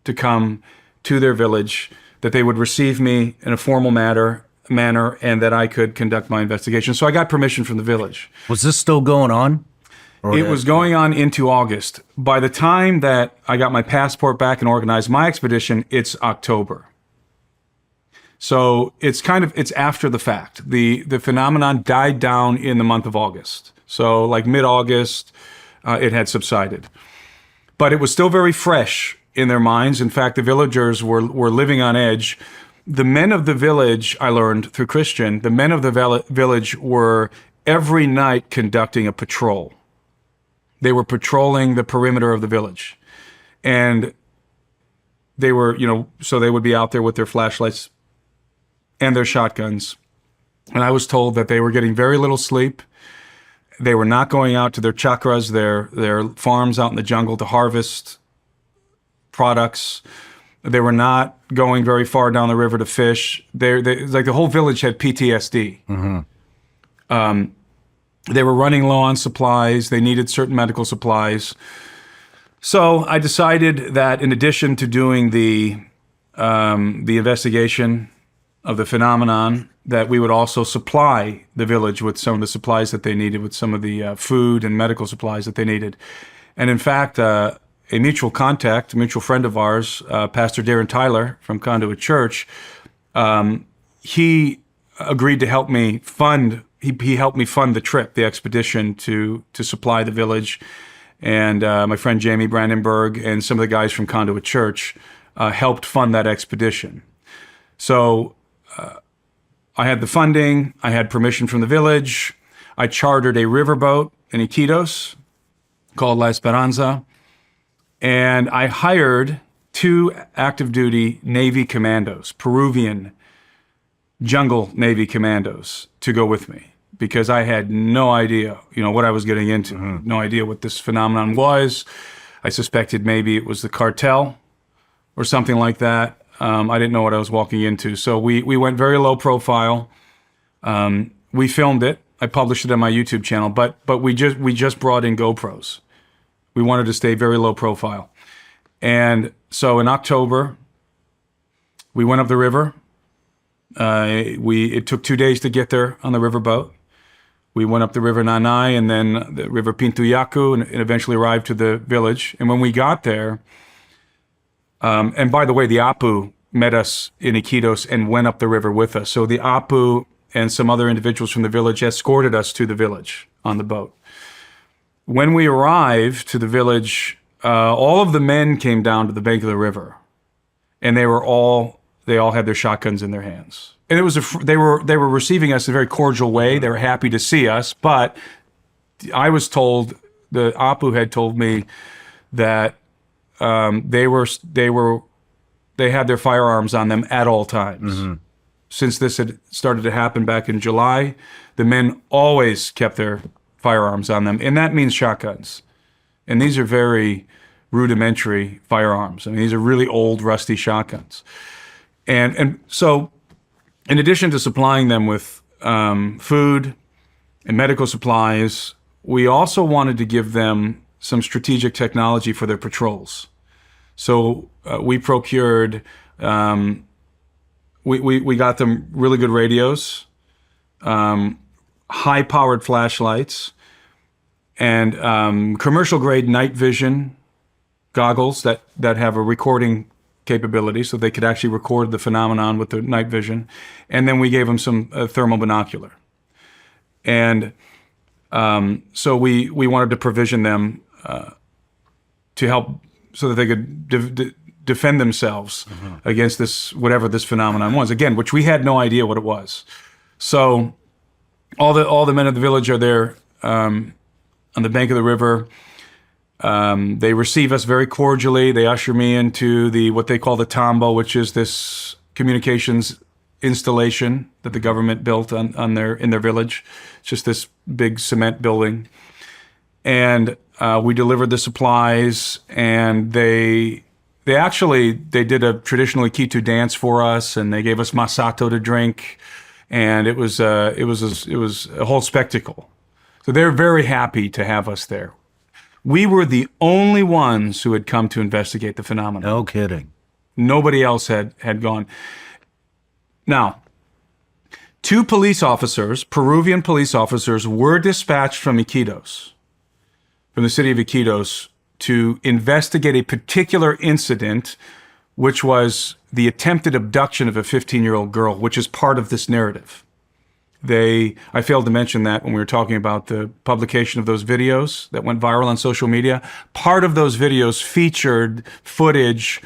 to come to their village, that they would receive me in a formal manner, and that I could conduct my investigation. So I got permission from the village. Was this still going on? It was going on into August. By the time that I got my passport back and organized my expedition, it's October. So it's after the fact. The phenomenon died down in the month of August. So like mid-August, it had subsided. But it was still very fresh in their minds. In fact, the villagers were living on edge. The men of the village, I learned through Christian, the men of the village were every night conducting a patrol. They were patrolling the perimeter of the village. And they were, so they would be out there with their flashlights and their shotguns. And I was told that they were getting very little sleep. They were not going out to their chakras, their farms out in the jungle to harvest products. They were not going very far down the river to fish. Like the whole village had PTSD. Mm-hmm. They were running low on supplies. They needed certain medical supplies. So I decided that in addition to doing the investigation of the phenomenon, that we would also supply the village with some of the supplies that they needed, with some of the food and medical supplies that they needed. And in fact, a mutual contact, a mutual friend of ours, Pastor Darren Tyler from Conduit Church, he agreed to help me fund. He helped me fund the trip, the expedition to supply the village. And my friend Jamie Brandenburg and some of the guys from Conduit Church helped fund that expedition. So I had the funding, I had permission from the village, I chartered a riverboat in Iquitos called La Esperanza, and I hired 2 active duty Navy commandos, Peruvian jungle Navy commandos, to go with me, because I had no idea, what I was getting into, no idea what this phenomenon was. I suspected maybe it was the cartel or something like that. I didn't know what I was walking into. So we went very low profile. We filmed it. I published it on my YouTube channel, but we just brought in GoPros. We wanted to stay very low profile. And so in October, we went up the river. It took 2 days to get there on the riverboat. We went up the river Nanay and then the river Pintuyacu and eventually arrived to the village. And when we got there, and by the way, the Apu met us in Iquitos and went up the river with us. So the Apu and some other individuals from the village escorted us to the village on the boat. When we arrived to the village, all of the men came down to the bank of the river, and they all had their shotguns in their hands. And they were receiving us in a very cordial way. They were happy to see us, but I was told, the Apu had told me that they had their firearms on them at all times. Mm-hmm. Since this had started to happen back in July, the men always kept their firearms on them, and that means shotguns. And these are very rudimentary firearms. I mean, these are really old, rusty shotguns. And so, in addition to supplying them with food and medical supplies, we also wanted to give them some strategic technology for their patrols. So we procured, we got them really good radios, high-powered flashlights, and commercial-grade night vision goggles that have a recording capability, so they could actually record the phenomenon with the night vision. And then we gave them some thermal binocular. And so we wanted to provision them to help so that they could defend themselves against this, whatever this phenomenon was. Again, which we had no idea what it was. So all the men of the village are there on the bank of the river. They receive us very cordially. They usher me into what they call the tambo, which is this communications installation that the government built in their village. It's just this big cement building. And we delivered the supplies, and they They did a traditional Iquitu dance for us, and they gave us masato to drink, and it was a whole spectacle. So they're very happy to have us there. We were the only ones who had come to investigate the phenomenon. No kidding. Nobody else had gone. Now, 2 police officers, Peruvian police officers, were dispatched from Iquitos, from the city of Iquitos, to investigate a particular incident, which was the attempted abduction of a 15-year-old girl, which is part of this narrative. I failed to mention that when we were talking about the publication of those videos that went viral on social media. Part of those videos featured footage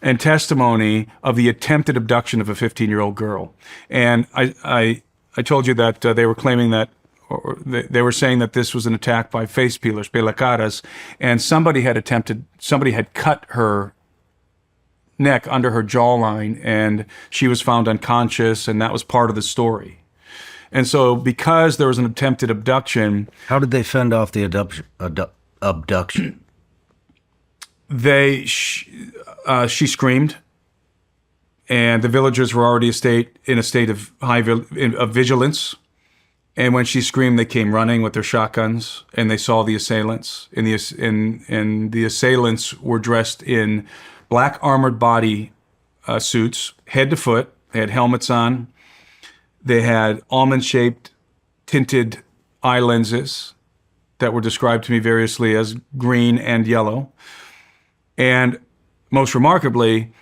and testimony of the attempted abduction of a 15-year-old girl. And I told you that they were claiming that, or they were saying that this was an attack by face peelers, pelacaras, and somebody had cut her neck under her jawline, and she was found unconscious, and that was part of the story. And so because there was an attempted abduction... How did they fend off the abduction? She screamed, and the villagers were already in a state of of vigilance. And when she screamed, they came running with their shotguns, and they saw the assailants. And the assailants were dressed in black armored body suits, head to foot. They had helmets on. They had almond-shaped tinted eye lenses that were described to me variously as green and yellow. And most remarkably,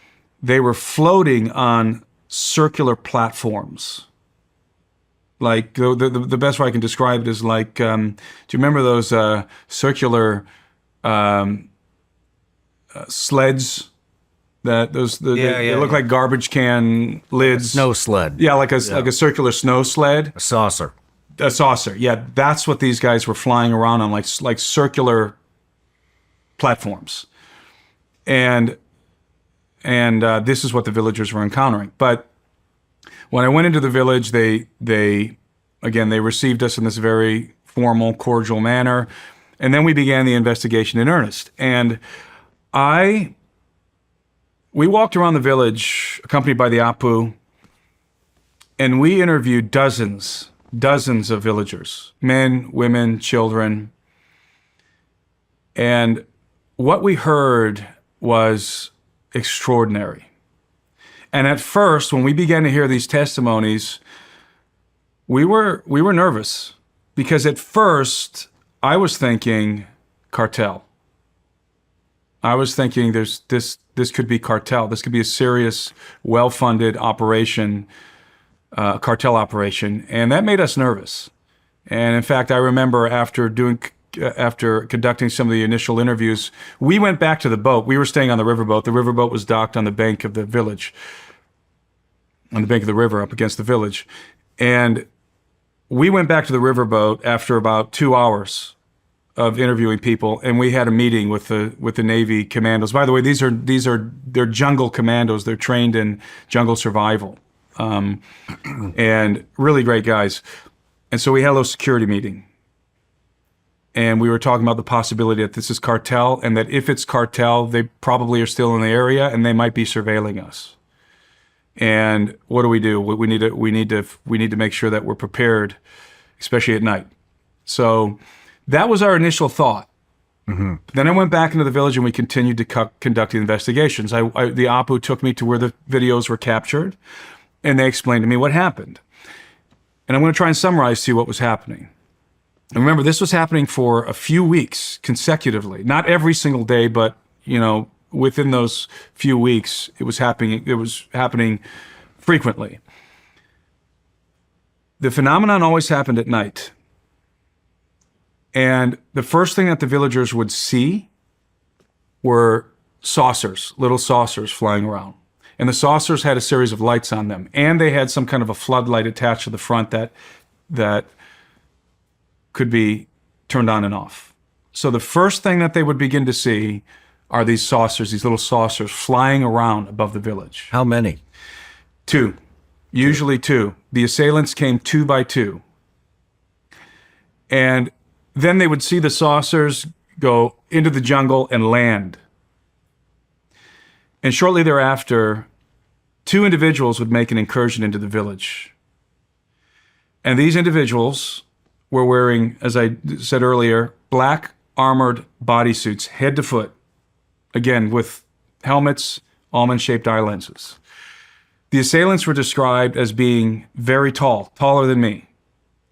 they were floating on circular platforms. Like, the best way I can describe it is like, do you remember those circular sleds? They look like garbage can lids. Snow sled. Yeah, like a circular snow sled. A saucer. A saucer. Yeah, that's what these guys were flying around on, like circular platforms. And this is what the villagers were encountering. But when I went into the village, they received us in this very formal, cordial manner, and then we began the investigation in earnest. And we walked around the village, accompanied by the Apu, and we interviewed dozens of villagers, men, women, children. And what we heard was extraordinary. And at first, when we began to hear these testimonies, we were nervous, because at first I was thinking cartel. I was thinking this could be cartel. This could be a serious, well-funded operation, cartel operation, and that made us nervous. And in fact, I remember after conducting some of the initial interviews, we went back to the boat. We were staying on the riverboat. The riverboat was docked on the bank of the village, on the bank of the river up against the village. And we went back to the riverboat after about 2 hours of interviewing people, and we had a meeting with the Navy commandos. By the way, they're jungle commandos. They're trained in jungle survival, and really great guys. And so we had a little security meeting, and we were talking about the possibility that this is cartel, and that if it's cartel, they probably are still in the area and they might be surveilling us. And what do? We need to make sure that we're prepared, especially at night. So that was our initial thought. Mm-hmm. Then I went back into the village and we continued to conduct the investigations. The Apu took me to where the videos were captured, and they explained to me what happened. And I'm going to try and summarize to you what was happening. And remember, this was happening for a few weeks consecutively. Not every single day, but within those few weeks, it was happening frequently. The phenomenon always happened at night. And the first thing that the villagers would see were saucers, little saucers flying around. And the saucers had a series of lights on them. And they had some kind of a floodlight attached to the front that could be turned on and off. So the first thing that they would begin to see are these saucers, these little saucers flying around above the village. How many? 2. Usually 2. The assailants came 2 by 2. And then they would see the saucers go into the jungle and land. And shortly thereafter, two individuals would make an incursion into the village. And these individuals were wearing, as I said earlier, black armored bodysuits, head to foot, again, with helmets, almond-shaped eye lenses. The assailants were described as being very tall, taller than me.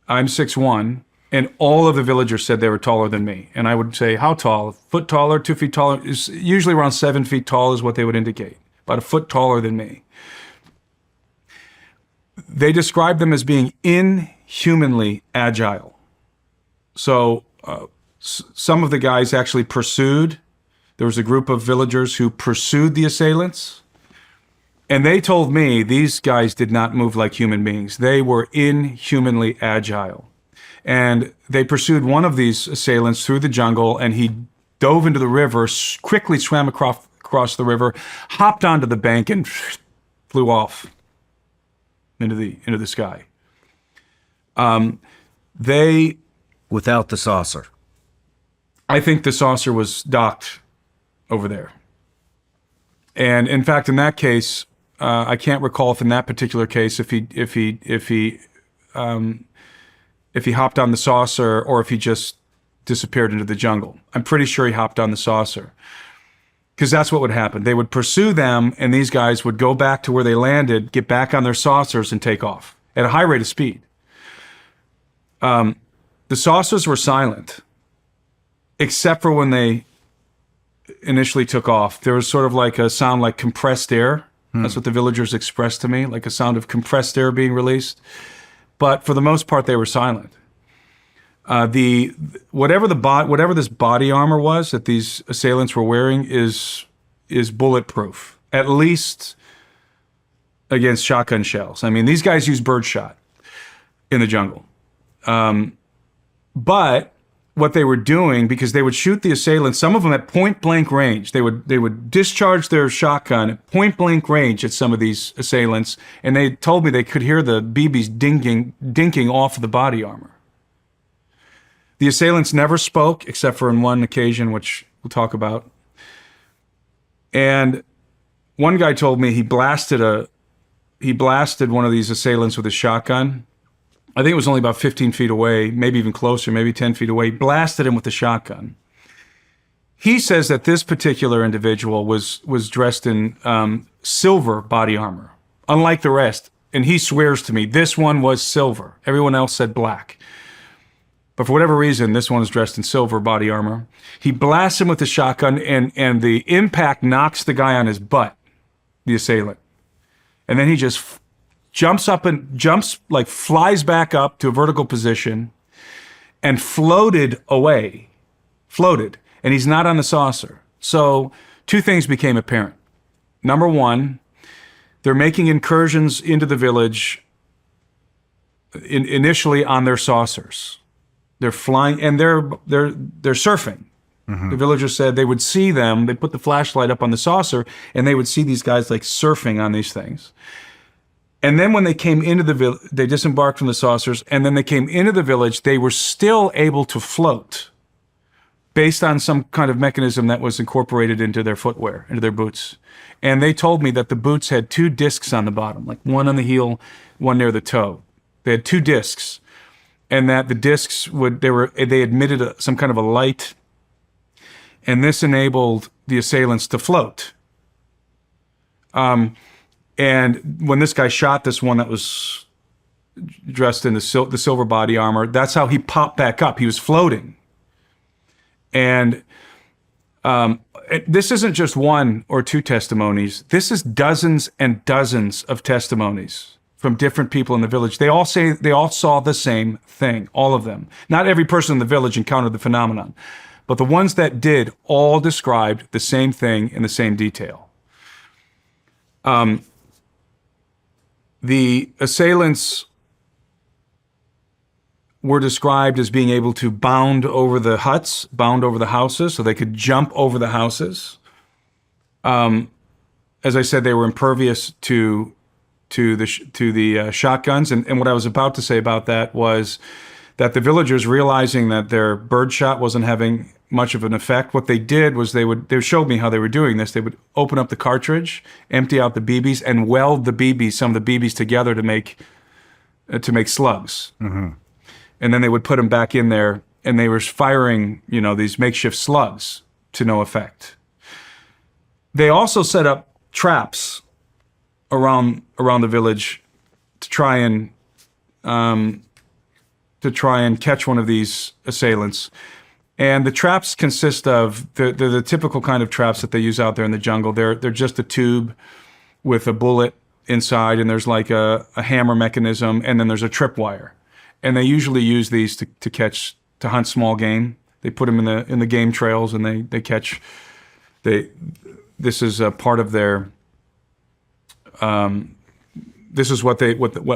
I'm 6'1", and all of the villagers said they were taller than me. And I would say, how tall? A foot taller, 2 feet taller? Is usually around 7 feet tall is what they would indicate, about a foot taller than me. They described them as being inhumanly agile. So some of the guys actually pursued. There was a group of villagers who pursued the assailants. And they told me these guys did not move like human beings. They were inhumanly agile. And they pursued one of these assailants through the jungle, and he dove into the river, quickly swam across the river, hopped onto the bank, and flew off into the sky. Without the saucer. I think the saucer was docked over there. And in fact, in that case, I can't recall if in that particular case if he hopped on the saucer or if he just disappeared into the jungle. I'm pretty sure he hopped on the saucer, because that's what would happen. They would pursue them, and these guys would go back to where they landed, get back on their saucers, and take off at a high rate of speed. The saucers were silent, except for when they initially took off. There was sort of like a sound like compressed air. That's what the villagers expressed to me, like a sound of compressed air being released. But for the most part, they were silent. Whatever this body armor was that these assailants were wearing is bulletproof, at least against shotgun shells. I mean, these guys use birdshot in the jungle. But what they were doing, because they would shoot the assailants, some of them at point blank range. They would discharge their shotgun at point blank range at some of these assailants, and they told me they could hear the BBs dinking off of the body armor. The assailants never spoke, except for on one occasion, which we'll talk about. And one guy told me he blasted one of these assailants with a shotgun. I think it was only about 15 feet away, maybe even closer, maybe 10 feet away. He blasted him with the shotgun. He says that this particular individual was dressed in silver body armor, unlike the rest. And he swears to me, this one was silver. Everyone else said black. But for whatever reason, this one is dressed in silver body armor. He blasts him with the shotgun, and the impact knocks the guy on his butt, the assailant. And then he just jumps, flies back up to a vertical position and floated away. Floated. And he's not on the saucer. So two things became apparent. Number one, they're making incursions into the village initially on their saucers. They're flying, and they're surfing. Mm-hmm. The villagers said they would see them. They put the flashlight up on the saucer, and they would see these guys like surfing on these things. And then when they came into the village, they disembarked from the saucers, and then they came into the village, they were still able to float based on some kind of mechanism that was incorporated into their footwear, into their boots. And they told me that the boots had two discs on the bottom, like one on the heel, one near the toe. They had two discs, and that the discs they emitted some kind of a light, and this enabled the assailants to float. And when this guy shot this one that was dressed in the silver body armor, that's how he popped back up. He was floating. And this isn't just one or two testimonies. This is dozens and dozens of testimonies from different people in the village. They all say they all saw the same thing, all of them. Not every person in the village encountered the phenomenon, but the ones that did all described the same thing in the same detail. The assailants were described as being able to bound over the huts, bound over the houses, so they could jump over the houses. As I said, they were impervious to the shotguns. And what I was about to say about that was that the villagers, realizing that their birdshot wasn't having much of an effect. What they did was they showed me how they were doing this. They would open up the cartridge, empty out the BBs, and weld some of the BBs together to make slugs. And then they would put them back in there, and they were firing, these makeshift slugs to no effect. They also set up traps around the village to try and catch one of these assailants. And the traps consist of the typical kind of traps that they use out there in the jungle. They're just a tube with a bullet inside, and there's like a hammer mechanism, and then there's a tripwire. And they usually use these to hunt small game. They put them in the game trails, and they catch. This is a part of their. This is what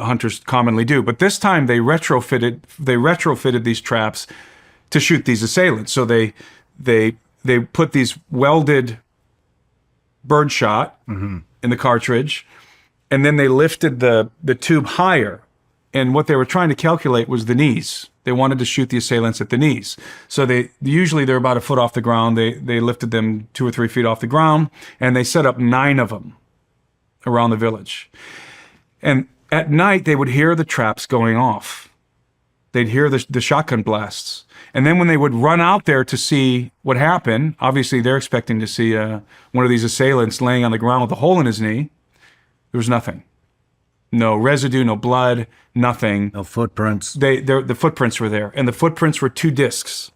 hunters commonly do. But this time they retrofitted these traps to shoot these assailants. So they put these welded birdshot in the cartridge, and then they lifted the tube higher. And what they were trying to calculate was the knees. They wanted to shoot the assailants at the knees. So usually they're about a foot off the ground. They lifted them 2 or 3 feet off the ground, and they set up 9 of them around the village. And at night, they would hear the traps going off. They'd hear the shotgun blasts. And then when they would run out there to see what happened, obviously they're expecting to see one of these assailants laying on the ground with a hole in his knee. There was nothing. No residue, no blood, nothing. No footprints. The footprints were there. And the footprints were 2 discs.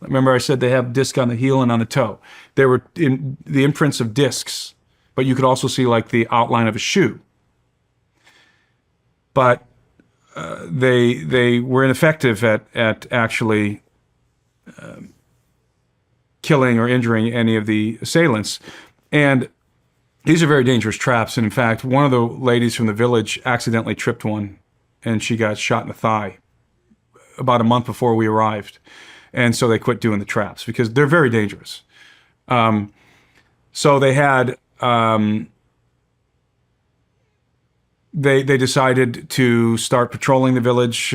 Remember I said they have disc on the heel and on the toe. They were the imprints of discs. But you could also see like the outline of a shoe. But they were ineffective at actually killing or injuring any of the assailants. And these are very dangerous traps. And in fact, one of the ladies from the village accidentally tripped one, and she got shot in the thigh about a month before we arrived. And so they quit doing the traps because they're very dangerous. So they had... They decided to start patrolling the village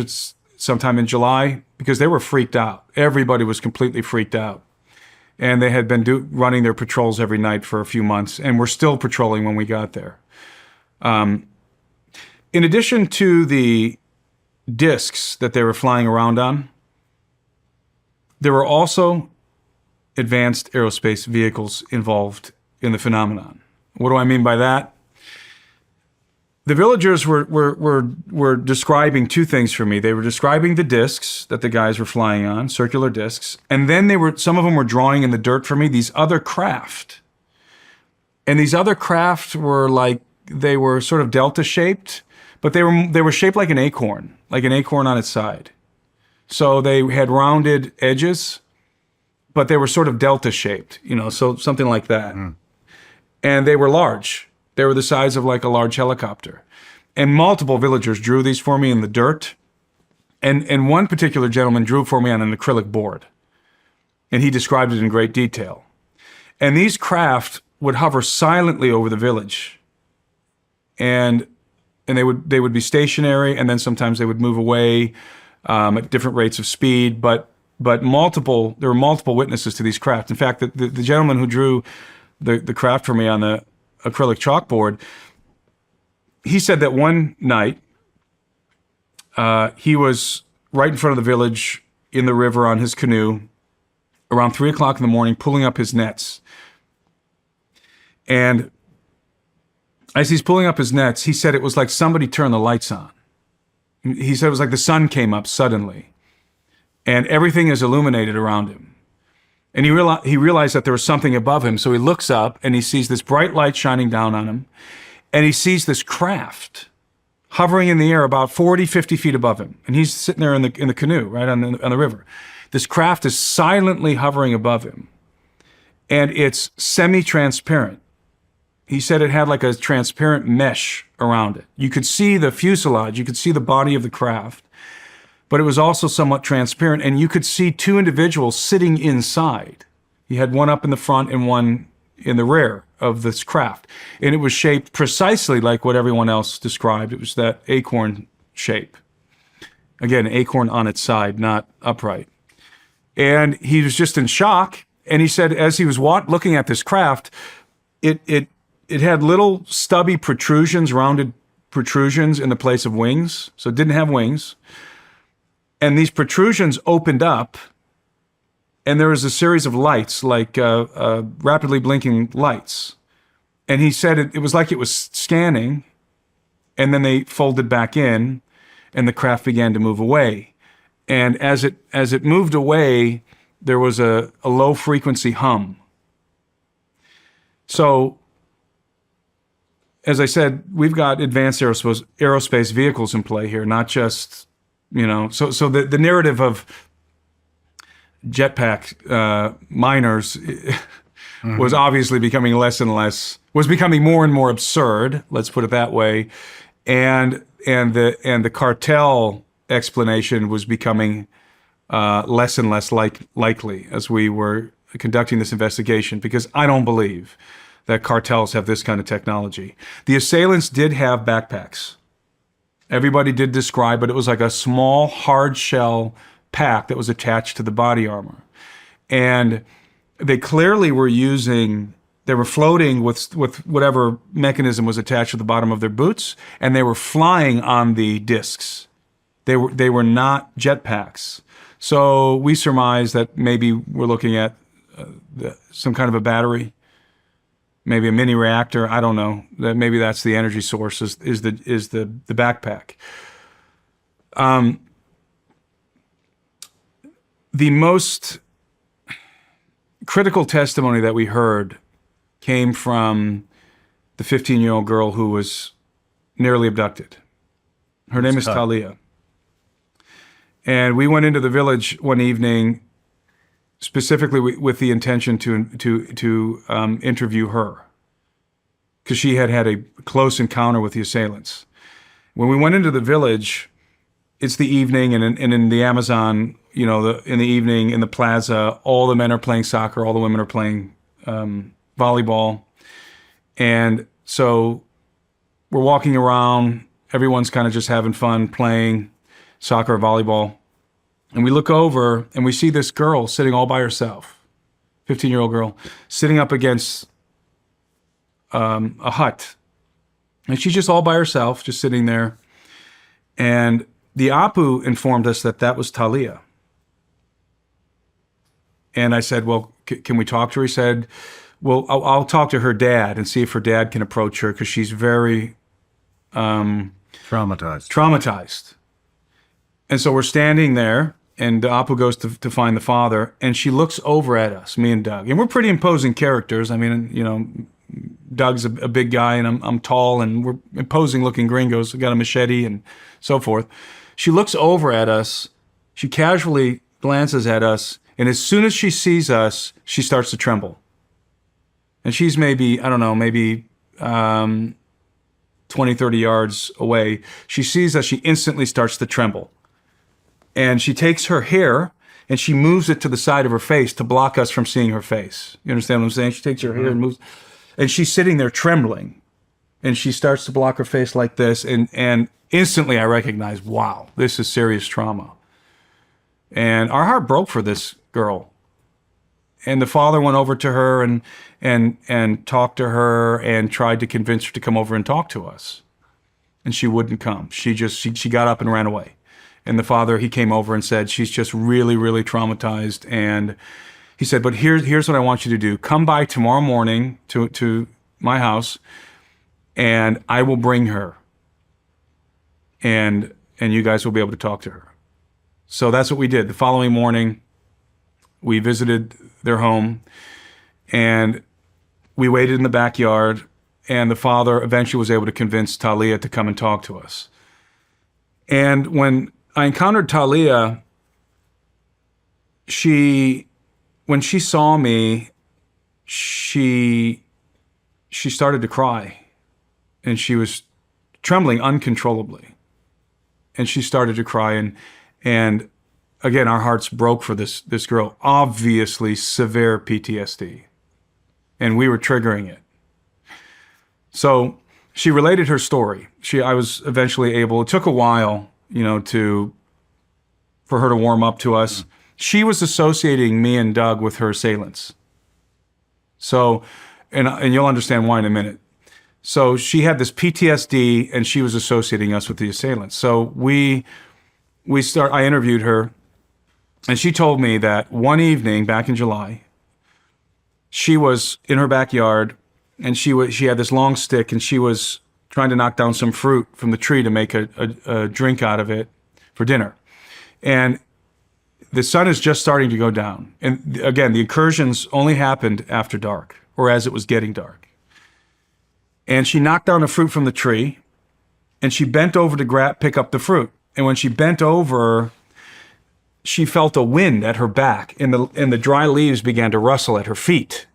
sometime in July because they were freaked out. Everybody was completely freaked out. And they had been running their patrols every night for a few months, and were still patrolling when we got there. In addition to the discs that they were flying around on, there were also advanced aerospace vehicles involved in the phenomenon. What do I mean by that? The villagers were describing 2 things for me. They were describing the discs that the guys were flying on, circular discs, and then some of them were drawing in the dirt for me these other craft. And these other craft were they were sort of delta shaped, but they were shaped like an acorn on its side. So they had rounded edges, but they were sort of delta shaped, so something like that. And they were large. They were the size of like a large helicopter. And multiple villagers drew these for me in the dirt. And one particular gentleman drew for me on an acrylic board. And he described it in great detail. And these craft would hover silently over the village. And they would be stationary, and then sometimes they would move away at different rates of speed. But there were multiple witnesses to these craft. In fact, the gentleman who drew the craft for me on the acrylic chalkboard, he said that one night he was right in front of the village in the river on his canoe around 3 o'clock in the morning, pulling up his nets. And as he's pulling up his nets, he said it was like somebody turned the lights on. He said it was like the sun came up suddenly and everything is illuminated around him. And he realized that there was something above him. So he looks up and he sees this bright light shining down on him. And he sees this craft hovering in the air about 40, 50 feet above him. And he's sitting there in the canoe, right on the river. This craft is silently hovering above him. And it's semi-transparent. He said it had like a transparent mesh around it. You could see the fuselage, you could see the body of the craft, but it was also somewhat transparent, and you could see 2 individuals sitting inside. You had one up in the front and one in the rear of this craft. And it was shaped precisely like what everyone else described. It was that acorn shape. Again, acorn on its side, not upright. And he was just in shock. And he said, as he was looking at this craft, it had little stubby protrusions, rounded protrusions in the place of wings. So it didn't have wings. And these protrusions opened up, and there was a series of lights, like rapidly blinking lights. And he said it was like it was scanning, and then they folded back in, and the craft began to move away. And as it moved away, there was a low frequency hum. So, as I said, we've got advanced aerospace vehicles in play here, not just, so the narrative of jetpack miners was obviously becoming was becoming more and more absurd, let's put it that way. And the cartel explanation was becoming less and less likely as we were conducting this investigation, because I don't believe that cartels have this kind of technology. The assailants did have backpacks. Everybody did describe, but it was like a small hard shell pack that was attached to the body armor. And they clearly were floating with whatever mechanism was attached to the bottom of their boots, and they were flying on the discs. They were not jetpacks. So we surmise that maybe we're looking at some kind of a battery, maybe a mini reactor. I don't know. That maybe that's the energy source is the backpack. The most critical testimony that we heard came from the 15-year-old girl who was nearly abducted. Her name is Talia. And we went into the village one evening specifically with the intention to interview her, because she had a close encounter with the assailants. When we went into the village, it's the evening, and in the Amazon, in the evening in the plaza, all the men are playing soccer, all the women are playing volleyball. And so we're walking around, everyone's kind of just having fun playing soccer or volleyball. And we look over and we see this girl sitting all by herself, 15-year-old girl, sitting up against a hut. And she's just all by herself, just sitting there. And the Apu informed us that was Talia. And I said, well, can we talk to her? He said, well, I'll talk to her dad and see if her dad can approach her, because she's very traumatized. And so we're standing there, and Apu goes to find the father, and she looks over at us, me and Doug. And we're pretty imposing characters. I mean, Doug's a big guy, and I'm tall, and we're imposing-looking gringos. We got a machete and so forth. She looks over at us. She casually glances at us, and as soon as she sees us, she starts to tremble. And she's maybe 20, 30 yards away. She sees us, she instantly starts to tremble. And she takes her hair and she moves it to the side of her face to block us from seeing her face. You understand what I'm saying? She takes her hair and moves, and she's sitting there trembling. And she starts to block her face like this. And instantly I recognize, wow, this is serious trauma. And our heart broke for this girl. And the father went over to her and talked to her and tried to convince her to come over and talk to us. And she wouldn't come. She got up and ran away. And the father, he came over and said, she's just really, really traumatized. And he said, but here's what I want you to do. Come by tomorrow morning to my house, and I will bring her. And you guys will be able to talk to her. So that's what we did. The following morning, we visited their home, and we waited in the backyard, and the father eventually was able to convince Talia to come and talk to us. And when I encountered Talia, when she saw me, she started to cry, and she was trembling uncontrollably. And she started to cry, and again, our hearts broke for this girl. Obviously severe PTSD, and we were triggering it. So she related her story. I was eventually able. It took a while, for her to warm up to us. she was associating me and Doug with her assailants. So, and you'll understand why in a minute. So she had this PTSD, and she was associating us with the assailants. So I interviewed her, and she told me that one evening back in July, she was in her backyard, and she had this long stick, and she was trying to knock down some fruit from the tree to make a drink out of it for dinner. And the sun is just starting to go down. And again, the incursions only happened after dark, or as it was getting dark. And she knocked down the fruit from the tree, and she bent over to pick up the fruit. And when she bent over, she felt a wind at her back, and the dry leaves began to rustle at her feet.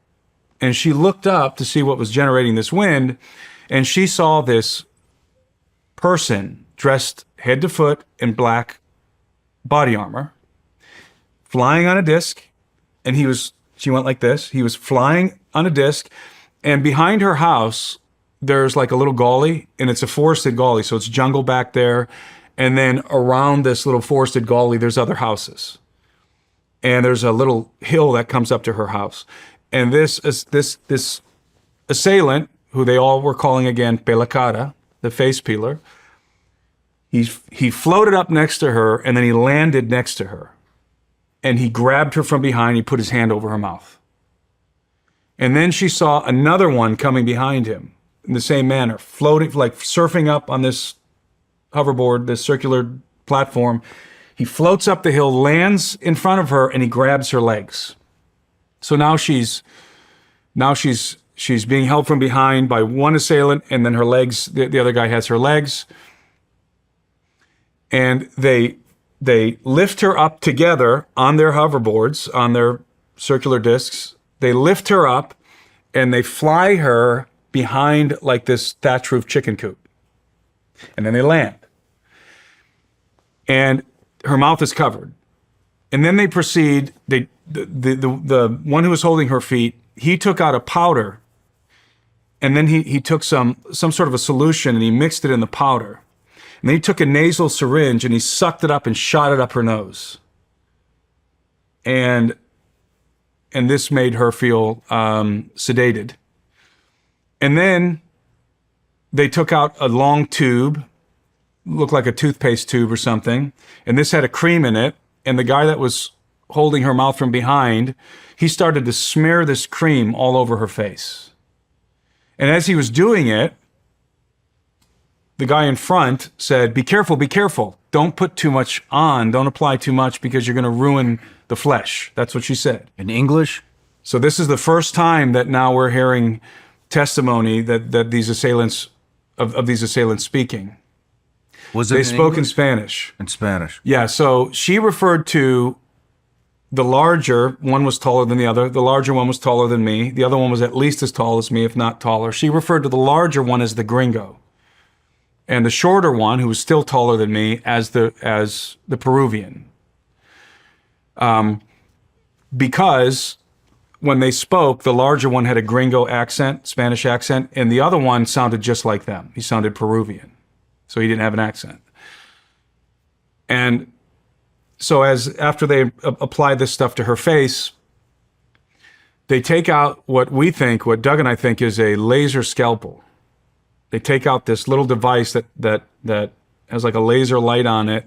And she looked up to see what was generating this wind, and she saw this person dressed head to foot in black body armor, flying on a disc, and she went like this. He was flying on a disc, and behind her house, there's like a little gully, and it's a forested gully, so it's jungle back there, and then around this little forested gully, there's other houses. And there's a little hill that comes up to her house. And this assailant, who they all were calling again Pelacada, the face peeler, he floated up next to her, and then he landed next to her. And he grabbed her from behind, he put his hand over her mouth. And then she saw another one coming behind him in the same manner, floating, like surfing up on this hoverboard, this circular platform. He floats up the hill, lands in front of her, and he grabs her legs. So now she's being held from behind by one assailant, and then her legs, the other guy has her legs. And they lift her up together on their hoverboards, on their circular discs. They lift her up, and they fly her behind like this thatch roof chicken coop. And then they land. And her mouth is covered. And then they proceed, the one who was holding her feet, he took out a powder, and then he took some sort of a solution, and he mixed it in the powder. And then he took a nasal syringe, and he sucked it up and shot it up her nose. And this made her feel sedated. And then they took out a long tube, looked like a toothpaste tube or something, and this had a cream in it, and the guy that was holding her mouth from behind, he started to smear this cream all over her face. And as he was doing it, the guy in front said, be careful, don't put too much on, don't apply too much, because you're going to ruin the flesh. That's what she said. In English? So this is the first time that now we're hearing testimony that these assailants, of these assailants speaking. Was it They in spoke in English? Spanish. In Spanish. Yeah, so she referred to the larger one was taller than the other. The larger one was taller than me. The other one was at least as tall as me, if not taller. She referred to the larger one as the gringo, and the shorter one, who was still taller than me, as the Peruvian. Because when they spoke, the larger one had a gringo accent, Spanish accent, and the other one sounded just like them. He sounded Peruvian, so he didn't have an accent. And so after they apply this stuff to her face, they take out what Doug and I think is a laser scalpel. They take out this little device that has like a laser light on it,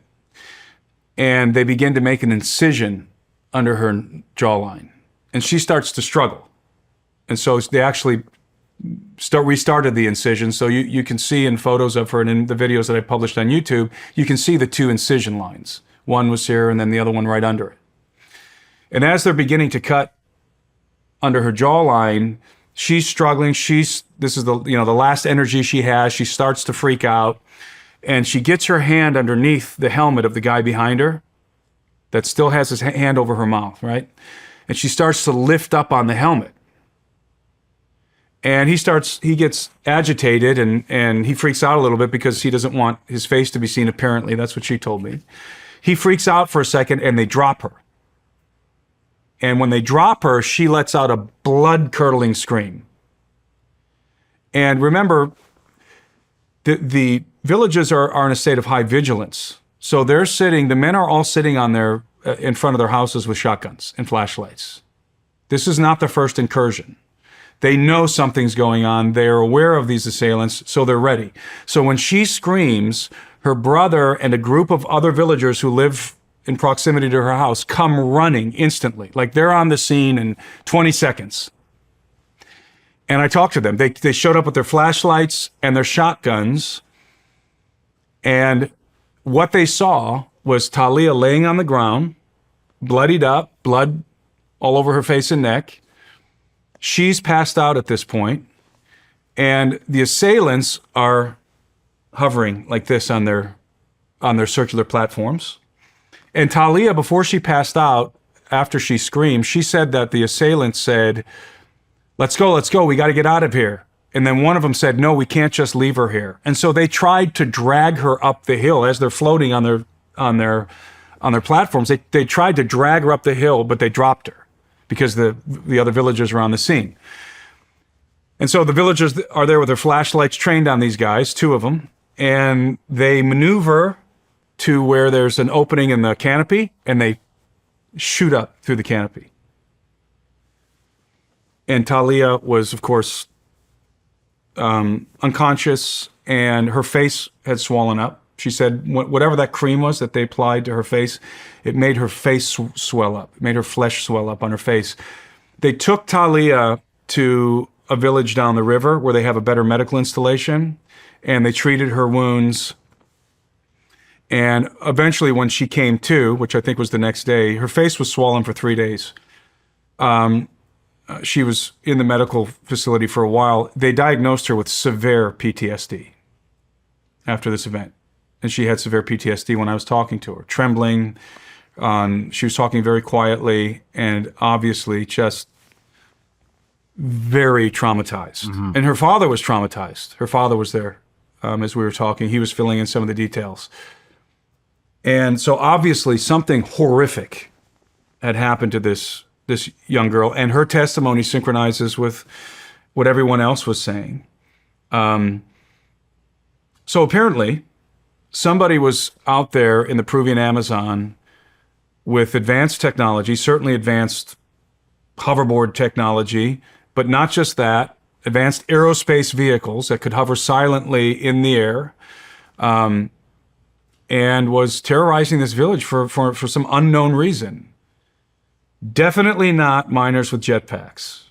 and they begin to make an incision under her jawline. And she starts to struggle. And so they actually restarted the incision. So you can see in photos of her and in the videos that I published on YouTube, you can see the two incision lines. One was here and then the other one right under it. And as they're beginning to cut under her jawline, she's struggling. This is the last energy she has. She starts to freak out, and she gets her hand underneath the helmet of the guy behind her that still has his hand over her mouth, right? And she starts to lift up on the helmet. And he gets agitated, and he freaks out a little bit because he doesn't want his face to be seen, apparently. That's what she told me. He freaks out for a second, and they drop her. And when they drop her, she lets out a blood-curdling scream. And remember, the villages are in a state of high vigilance. So the men are all sitting on their in front of their houses with shotguns and flashlights. This is not the first incursion. They know something's going on. They're aware of these assailants, so they're ready. So when she screams, her brother and a group of other villagers who live in proximity to her house come running instantly. Like they're on the scene in 20 seconds. And I talked to them. They showed up with their flashlights and their shotguns. And what they saw was Talia laying on the ground, bloodied up, blood all over her face and neck. She's passed out at this point, and the assailants are hovering like this on their circular platforms. And Talia, before she passed out, after she screamed, she said that the assailants said, let's go, we got to get out of here. And then one of them said, no, we can't just leave her here. And so they tried to drag her up the hill as they're floating on their platforms. They tried to drag her up the hill, but they dropped her, because the other villagers were on the scene. And so the villagers are there with their flashlights trained on these guys, 2 of them, and they maneuver to where there's an opening in the canopy, and they shoot up through the canopy. And Talia was, of course, unconscious, and her face had swollen up. She said whatever that cream was that they applied to her face, it made her face swell up. It made her flesh swell up on her face. They took Talia to a village down the river where they have a better medical installation, and they treated her wounds. And eventually when she came to, which I think was the next day, her face was swollen for 3 days. She was in the medical facility for a while. They diagnosed her with severe PTSD after this event. And she had severe PTSD when I was talking to her, trembling. She was talking very quietly and obviously just very traumatized. Mm-hmm. And her father was traumatized. Her father was there as we were talking. He was filling in some of the details. And so obviously something horrific had happened to this young girl, and her testimony synchronizes with what everyone else was saying. So apparently, somebody was out there in the Peruvian Amazon with advanced technology, certainly advanced hoverboard technology, but not just that, advanced aerospace vehicles that could hover silently in the air, and was terrorizing this village for some unknown reason. Definitely not miners with jetpacks.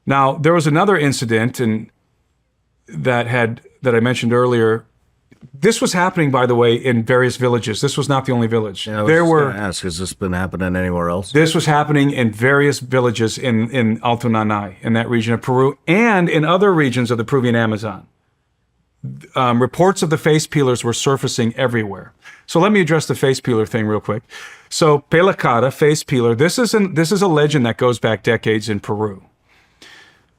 Now, there was another incident that I mentioned earlier. This was happening, by the way, in various villages. This was not the only village. Yeah, I was just gonna ask, has this been happening anywhere else? This was happening in various villages in Alto Nanay, in that region of Peru, and in other regions of the Peruvian Amazon. Reports of the face peelers were surfacing everywhere. So let me address the face peeler thing real quick. So pelacata, face peeler, this is a legend that goes back decades in Peru.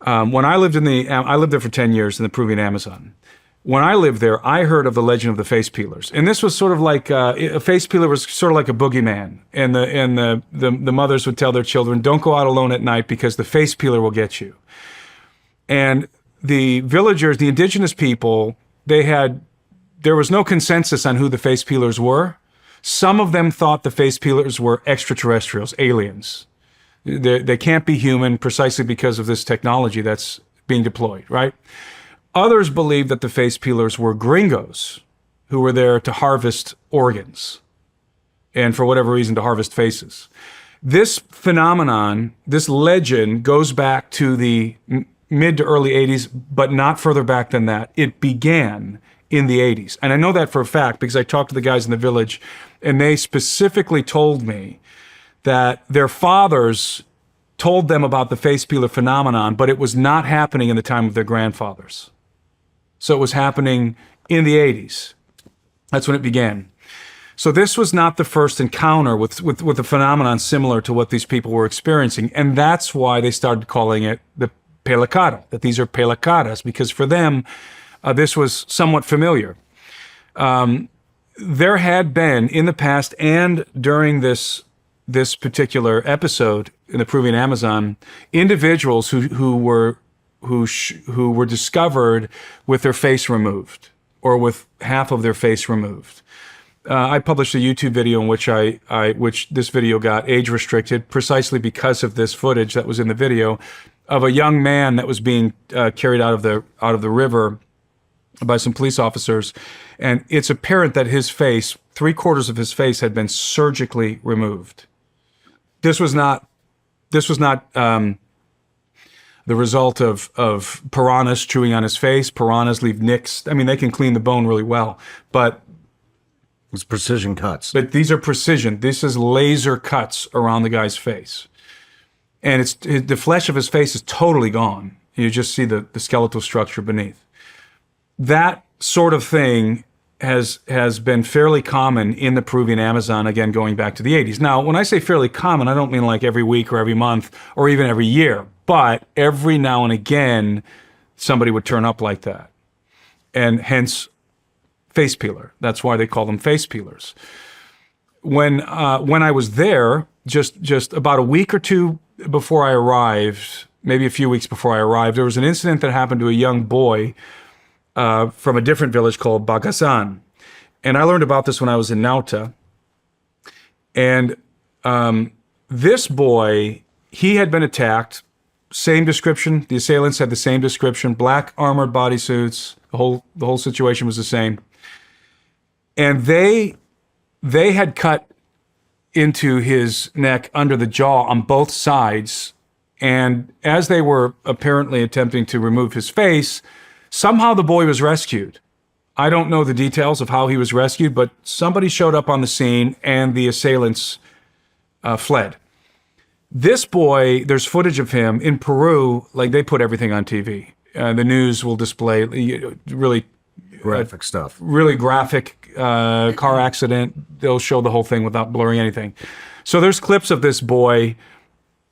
When I lived I lived there for 10 years in the Peruvian Amazon. When I lived there, I heard of the legend of the face peelers, and this was sort of like a face peeler was sort of like a boogeyman, and the mothers would tell their children, "Don't go out alone at night because the face peeler will get you." And the villagers, the indigenous people, there was no consensus on who the face peelers were. Some of them thought the face peelers were extraterrestrials, aliens. They can't be human precisely because of this technology that's being deployed, right? Others believed that the face peelers were gringos who were there to harvest organs and for whatever reason to harvest faces. This phenomenon, this legend goes back to the mid to early 80s, but not further back than that. It began in the 80s. And I know that for a fact because I talked to the guys in the village, and they specifically told me that their fathers told them about the face peeler phenomenon, but it was not happening in the time of their grandfathers. So it was happening in the 80s. That's when it began. So this was not the first encounter with a phenomenon similar to what these people were experiencing. And that's why they started calling it the pelacata, that these are pelacatas, because for them, this was somewhat familiar. There had been in the past and during this particular episode in the Peruvian Amazon, individuals who were discovered with their face removed or with half of their face removed. I published a YouTube video in which this video got age restricted precisely because of this footage that was in the video of a young man that was being carried out of the river by some police officers, and it's apparent that his face, 3/4 of his face, had been surgically removed. This was not the result of piranhas chewing on his face. Piranhas leave nicks. I mean, they can clean the bone really well, but It's precision cuts. But these are precision. This is laser cuts around the guy's face. And the flesh of his face is totally gone. You just see the skeletal structure beneath. That sort of thing has been fairly common in the Peruvian Amazon, again, going back to the 80s. Now, when I say fairly common, I don't mean like every week or every month or even every year. But every now and again, somebody would turn up like that. And hence, face peeler. That's why they call them face peelers. When I was there, just about a week or two before I arrived, maybe a few weeks before I arrived, there was an incident that happened to a young boy from a different village called Bagasan. And I learned about this when I was in Nauta. And this boy, he had been attacked. Same description. The assailants had the same description. Black armored bodysuits. The whole situation was the same. And they had cut into his neck under the jaw on both sides. And as they were apparently attempting to remove his face, somehow the boy was rescued. I don't know the details of how he was rescued, but somebody showed up on the scene and the assailants fled. This boy, there's footage of him in Peru, like they put everything on TV. The news will display really Graphic stuff. Really graphic car accident. They'll show the whole thing without blurring anything. So there's clips of this boy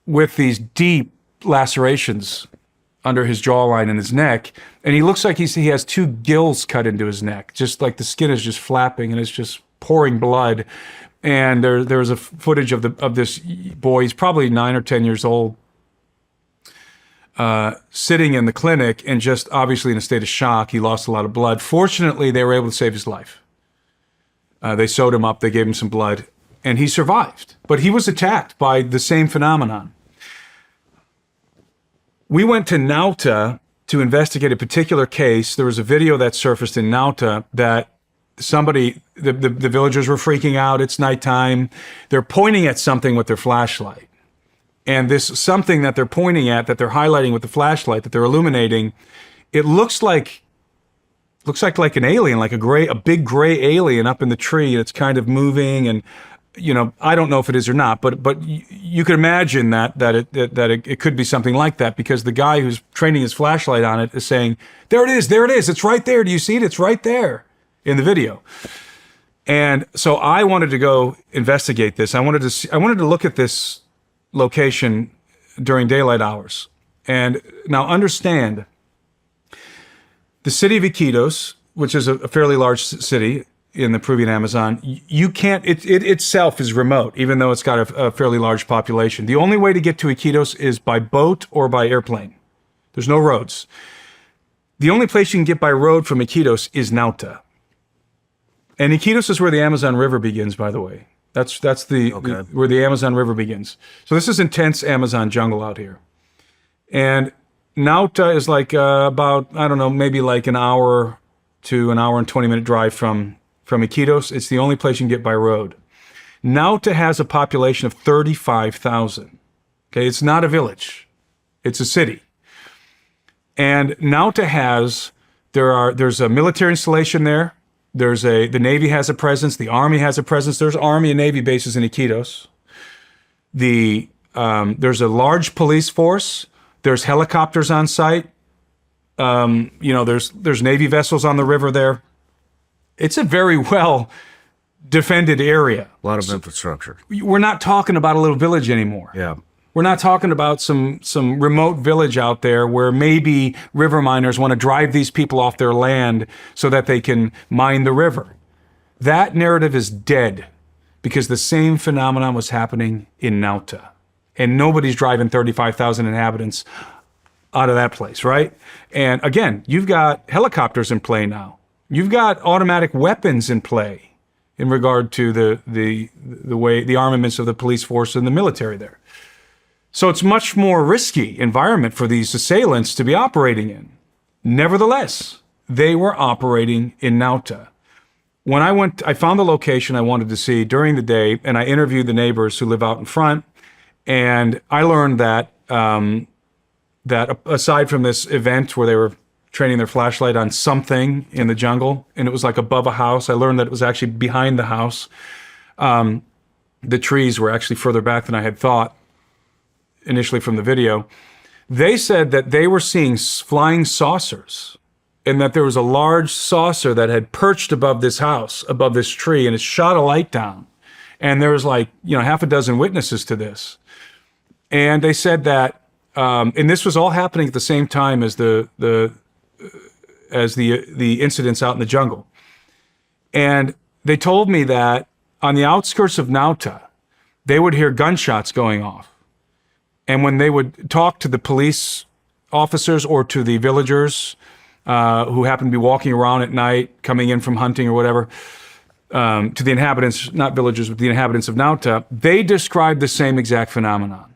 with these deep lacerations under his jawline and his neck, and he looks like he has two gills cut into his neck, just like the skin is just flapping and it's just pouring blood. And there's a footage of this boy. He's probably 9 or 10 years old, sitting in the clinic and just obviously in a state of shock. He lost a lot of blood. Fortunately, they were able to save his life. They sewed him up. They gave him some blood, and he survived. But he was attacked by the same phenomenon. We went to Nauta to investigate a particular case. There was a video that surfaced in Nauta that the villagers were freaking out. It's nighttime. They're pointing at something with their flashlight. And this something that they're pointing at, that they're highlighting with the flashlight, that they're illuminating, it looks like an alien, like a big gray alien up in the tree, and it's kind of moving. And I don't know if it is or not, but you could imagine that it could be something like that, because the guy who's training his flashlight on it is saying, there it is, it's right there. Do you see it? It's right there in the video. And so I wanted to go investigate this. I wanted to look at this location during daylight hours. And now understand, the city of Iquitos, which is a fairly large city in the Peruvian Amazon, you can't, it itself is remote, even though it's got a fairly large population. The only way to get to Iquitos is by boat or by airplane. There's no roads. The only place you can get by road from Iquitos is Nauta. And Iquitos is where the Amazon River begins, by the way. That's where the Amazon River begins. So this is intense Amazon jungle out here. And Nauta is like about, I don't know, maybe like an hour to an hour and 20-minute drive from Iquitos. It's the only place you can get by road. Nauta has a population of 35,000. Okay, it's not a village. It's a city. And Nauta there's a military installation there. The Navy has a presence. The Army has a presence. There's Army and Navy bases in Iquitos. There's a large police force. There's helicopters on site. There's Navy vessels on the river there. It's a very well defended area. A lot of infrastructure. We're not talking about a little village anymore. Yeah. We're not talking about some remote village out there where maybe river miners want to drive these people off their land so that they can mine the river. That narrative is dead, because the same phenomenon was happening in Nauta. And nobody's driving 35,000 inhabitants out of that place, right? And again, you've got helicopters in play now. You've got automatic weapons in play. in regard to the armaments of the police force and the military there. So it's much more risky environment for these assailants to be operating in. Nevertheless, they were operating in Nauta. When I found the location I wanted to see during the day, and I interviewed the neighbors who live out in front, and I learned that that aside from this event where they were training their flashlight on something in the jungle, and it was like above a house, I learned that it was actually behind the house. The trees were actually further back than I had thought initially from the video. They said that they were seeing flying saucers, and that there was a large saucer that had perched above this house, above this tree, and it shot a light down. And there was like, half a dozen witnesses to this. And they said that, and this was all happening at the same time as the incidents out in the jungle. And they told me that on the outskirts of Nauta, they would hear gunshots going off. And when they would talk to the police officers or to the villagers who happened to be walking around at night, coming in from hunting or whatever, to the inhabitants, not villagers, but the inhabitants of Nauta, they described the same exact phenomenon.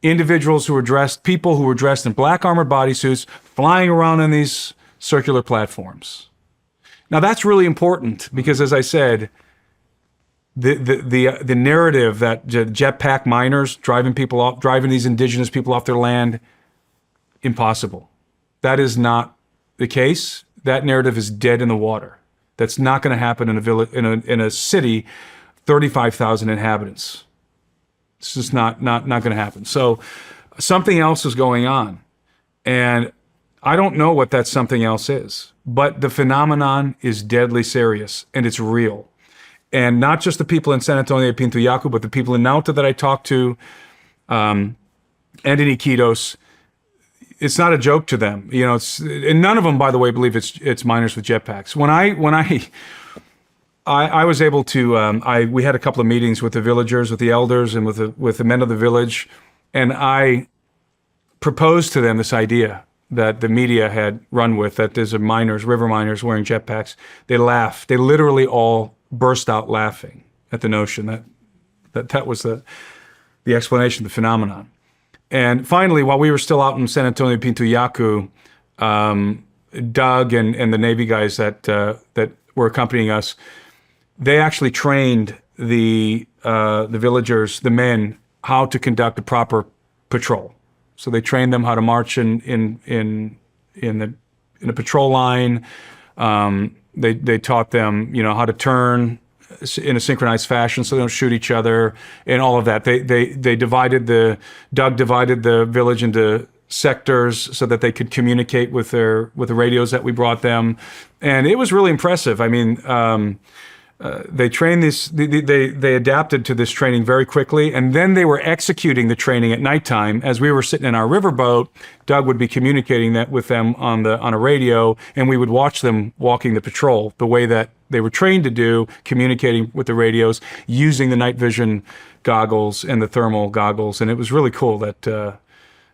Individuals who were dressed, people who were dressed in black armored bodysuits, flying around on these circular platforms. Now that's really important because, as I said, the narrative that jetpack miners driving these indigenous people off their land, impossible. That is not the case. That narrative is dead in the water. That's not going to happen in a village, in a city, 35,000 inhabitants. It's just not going to happen. So something else is going on, and I don't know what that something else is. But the phenomenon is deadly serious, and it's real. And not just the people in San Antonio de Pintuyacu, but the people in Nauta that I talked to, and in Iquitos. It's not a joke to them, and none of them, by the way, believe it's miners with jetpacks. When I was able to, we had a couple of meetings with the villagers, with the elders, and with the men of the village, and I proposed to them this idea that the media had run with, that there's river miners wearing jetpacks. They laughed. They literally all burst out laughing at the notion that was the explanation of the phenomenon. And finally, while we were still out in San Antonio de Pintuyacu, Doug and the Navy guys that were accompanying us, they actually trained the villagers, the men, how to conduct a proper patrol. So they trained them how to march in a patrol line. They taught them, how to turn in a synchronized fashion so they don't shoot each other and all of that. Doug divided the village into sectors so that they could communicate with the radios that we brought them. And it was really impressive. I mean, they trained they adapted to this training very quickly, and then they were executing the training at nighttime. As we were sitting in our riverboat, Doug would be communicating that with them on a radio, and we would watch them walking the patrol the way that they were trained to do, communicating with the radios, using the night vision goggles and the thermal goggles. And it was really cool that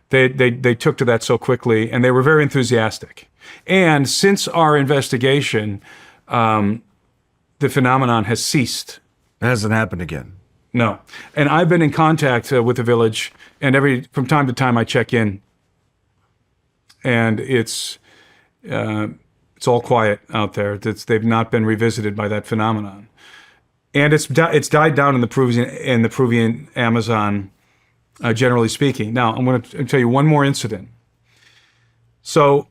they took to that so quickly, and they were very enthusiastic. And since our investigation, the phenomenon has ceased. It hasn't happened again. No. And I've been in contact with the village, and from time to time I check in, and it's all quiet out there. They've not been revisited by that phenomenon, and it's died down in the Peruvian Amazon, generally speaking. Now I'm going to tell you one more incident. So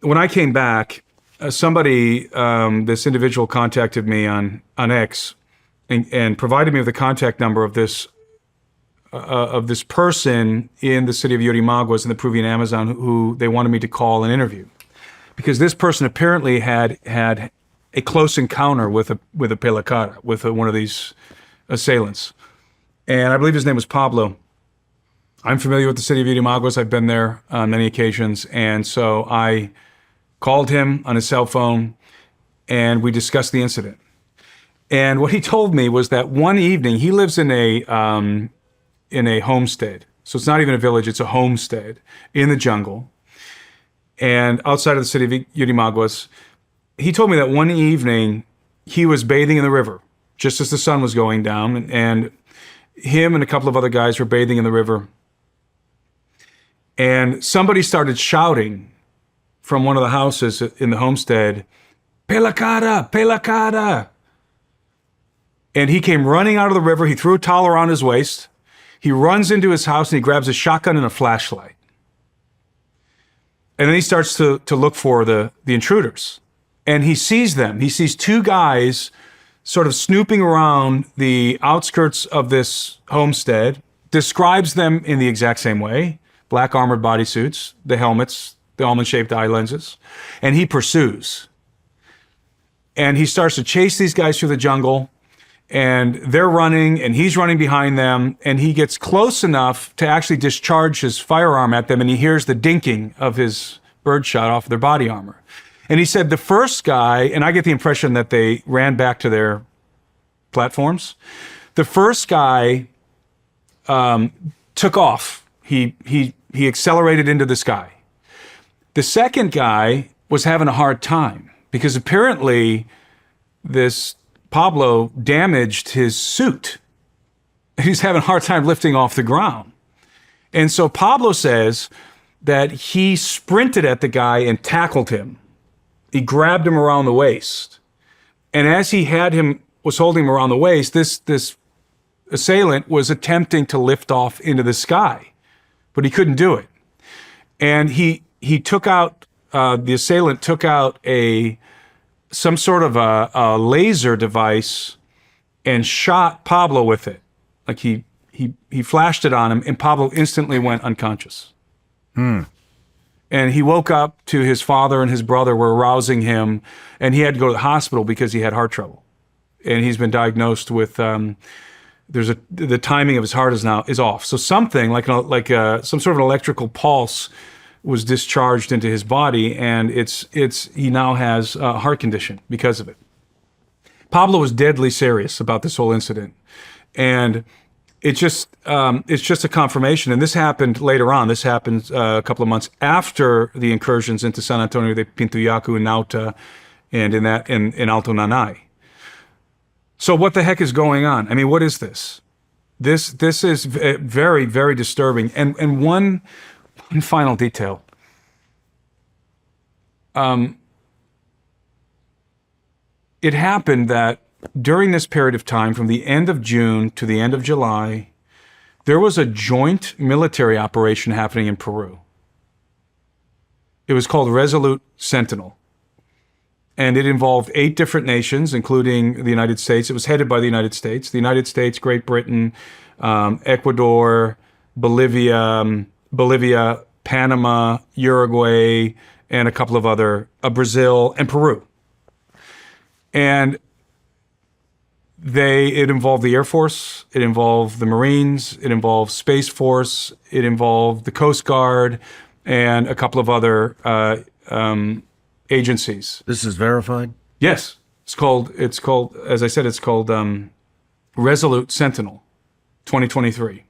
when I came back, this individual contacted me on X and provided me with the contact number of this person in the city of Yurimaguas in the Peruvian Amazon who they wanted me to call and interview, because this person apparently had a close encounter with a pelacara, with one of these assailants, and I believe his name was Pablo. I'm familiar with the city of Yurimaguas. I've been there on many occasions, and so I called him on his cell phone, and we discussed the incident. And what he told me was that one evening, he lives in a homestead. So it's not even a village, it's a homestead in the jungle. And outside of the city of Yurimaguas, he told me that one evening, he was bathing in the river just as the sun was going down, and him and a couple of other guys were bathing in the river. And somebody started shouting from one of the houses in the homestead, "Pelacada, pelacada." And he came running out of the river. He threw a towel around his waist. He runs into his house and he grabs a shotgun and a flashlight. And then he starts to look for the intruders. And he sees them. He sees two guys sort of snooping around the outskirts of this homestead, describes them in the exact same way: black armored bodysuits, the helmets, the almond-shaped eye lenses. And he pursues. And he starts to chase these guys through the jungle. And they're running, and he's running behind them, and he gets close enough to actually discharge his firearm at them, and he hears the dinking of his birdshot off their body armor. And he said the first guy, and I get the impression that they ran back to their platforms. The first guy took off. He accelerated into the sky. The second guy was having a hard time because apparently this Pablo damaged his suit. He's having a hard time lifting off the ground. And so Pablo says that he sprinted at the guy and tackled him. He grabbed him around the waist. And as he was holding him around the waist, this assailant was attempting to lift off into the sky, but he couldn't do it. And the assailant took out some sort of a laser device and shot Pablo with it. Like he flashed it on him, and Pablo instantly went unconscious. And he woke up to his father and his brother were arousing him, and he had to go to the hospital because he had heart trouble. And he's been diagnosed with the timing of his heart is off. So something like some sort of an electrical pulse was discharged into his body, and he now has a heart condition because of it. Pablo was deadly serious about this whole incident, and it's just a confirmation. And this happened later on. This happened a couple of months after the incursions into San Antonio de Pintuyacu and Nauta, and in Alto Nanay. So what the heck is going on? I mean, what is this? This is very, very disturbing. And one final detail. It happened that during this period of time, from the end of June to the end of July, there was a joint military operation happening in Peru. It was called Resolute Sentinel. And it involved 8 different nations, including the United States. It was headed by the United States, Great Britain, Ecuador, Bolivia, Panama, Uruguay, and a couple of other, Brazil, and Peru. And it involved the Air Force, it involved the Marines, it involved Space Force, it involved the Coast Guard, and a couple of other agencies. This is verified? Yes. It's called, as I said, it's called Resolute Sentinel 2023.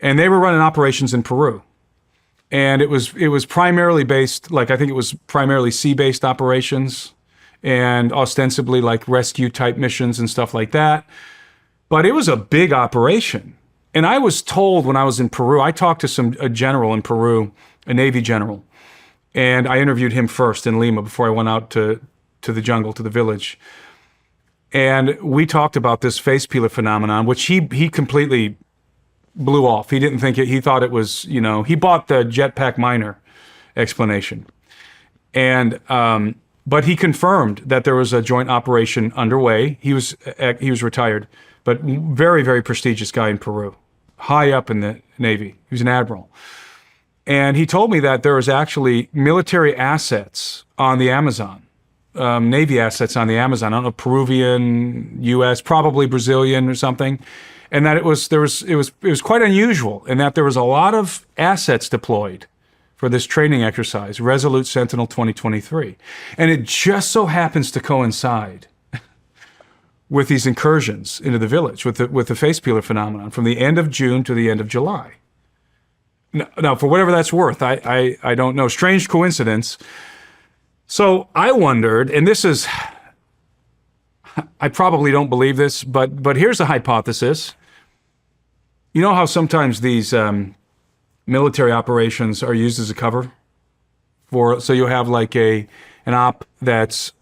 And they were running operations in Peru. And it was primarily based, I think it was primarily sea-based operations and ostensibly rescue type missions and stuff like that. But it was a big operation. And I was told when I was in Peru, I talked to a general in Peru, a Navy general, and I interviewed him first in Lima before I went out to the jungle, to the village. And we talked about this face peeler phenomenon, which he completely blew off. He didn't think it, he thought it was, he bought the jetpack miner explanation. And, but he confirmed that there was a joint operation underway. He was retired, but very, very prestigious guy in Peru, high up in the Navy. He was an admiral. And he told me that there was actually military assets on the Amazon, Navy assets on the Amazon. I don't know, Peruvian, U.S., probably Brazilian or something. And that it was quite unusual in that there was a lot of assets deployed for this training exercise, Resolute Sentinel 2023. And it just so happens to coincide with these incursions into the village, with the face peeler phenomenon from the end of June to the end of July. Now, for whatever that's worth, I don't know. Strange coincidence. So I wondered, and this is I probably don't believe this, but here's a hypothesis. You know how sometimes these military operations are used as a cover for, so you'll have like an op that's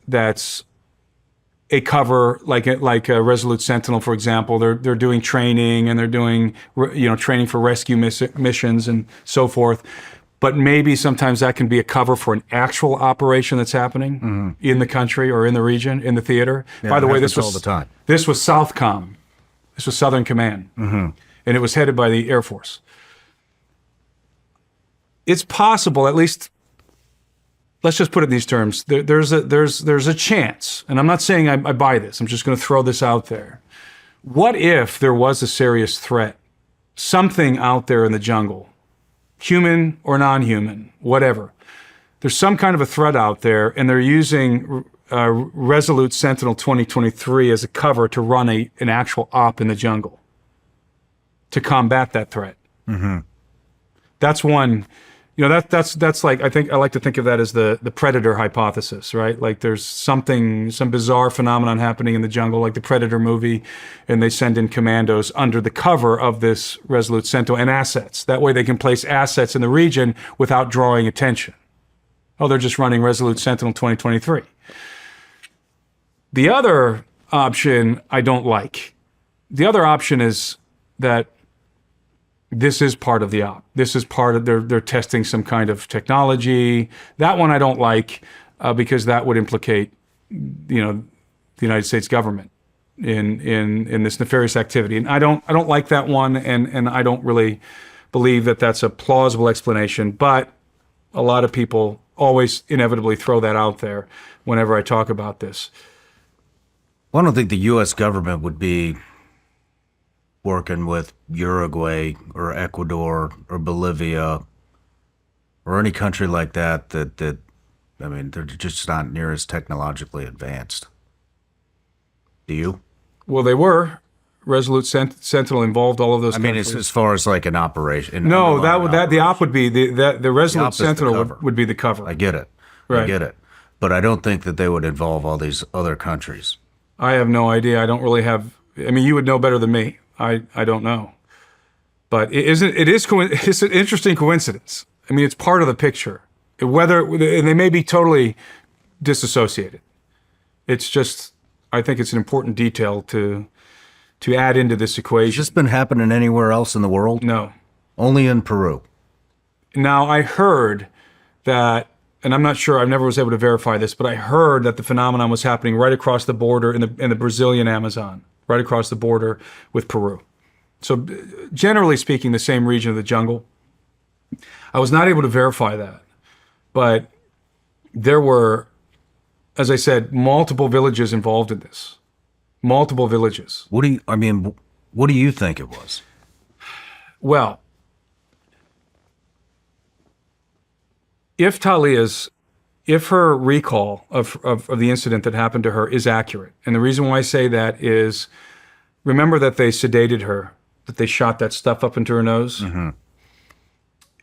a cover, like a Resolute Sentinel, for example. They're doing training and they're doing training for rescue missions and so forth. But maybe sometimes that can be a cover for an actual operation that's happening in the country or in the region, in the theater. Yeah, by the way, this all was the time. This was Southcom. This was Southern Command, and it was headed by the Air Force. It's possible, at least. Let's just put it in these terms. There's a chance, and I'm not saying I buy this. I'm just going to throw this out there. What if there was a serious threat, something out there in the jungle, human or non-human, whatever? There's some kind of a threat out there, and they're using Resolute Sentinel 2023 as a cover to run an actual op in the jungle to combat that threat. That's one. That's like, I like to think of that as the predator hypothesis, right? Like there's some bizarre phenomenon happening in the jungle, like the Predator movie, and they send in commandos under the cover of this Resolute Sentinel and assets. That way they can place assets in the region without drawing attention. Oh, they're just running Resolute Sentinel 2023. The other option I don't like. The other option is that this is part of the op. This is part of they're testing some kind of technology. That one I don't like because that would implicate, the United States government in this nefarious activity. And I don't like that one, and I don't really believe that that's a plausible explanation. But a lot of people always inevitably throw that out there whenever I talk about this. Well, I don't think the U.S. government would be working with Uruguay or Ecuador or Bolivia or any country like that I mean, they're just not near as technologically advanced. Do you? Well, they were. Resolute Sentinel involved all of those countries. As far as like an operation. No, the op would be the Resolute Sentinel would be the cover. I get it. Right. I get it. But I don't think that they would involve all these other countries. I have no idea. I don't really have. I mean, you would know better than me. I don't know. But it's an interesting coincidence. I mean, it's part of the picture. And they may be totally disassociated. It's just, I think it's an important detail to add into this equation. Has this been happening anywhere else in the world? No. Only in Peru. Now, I heard that, and I'm not sure, I never was able to verify this, but I heard that the phenomenon was happening right across the border in the Brazilian Amazon, right across the border with Peru. So generally speaking, the same region of the jungle. I was not able to verify that, but there were, as I said, multiple villages involved in this. Multiple villages. What do you think it was? Well, if her recall of the incident that happened to her is accurate, and the reason why I say that is, remember that they sedated her, that they shot that stuff up into her nose,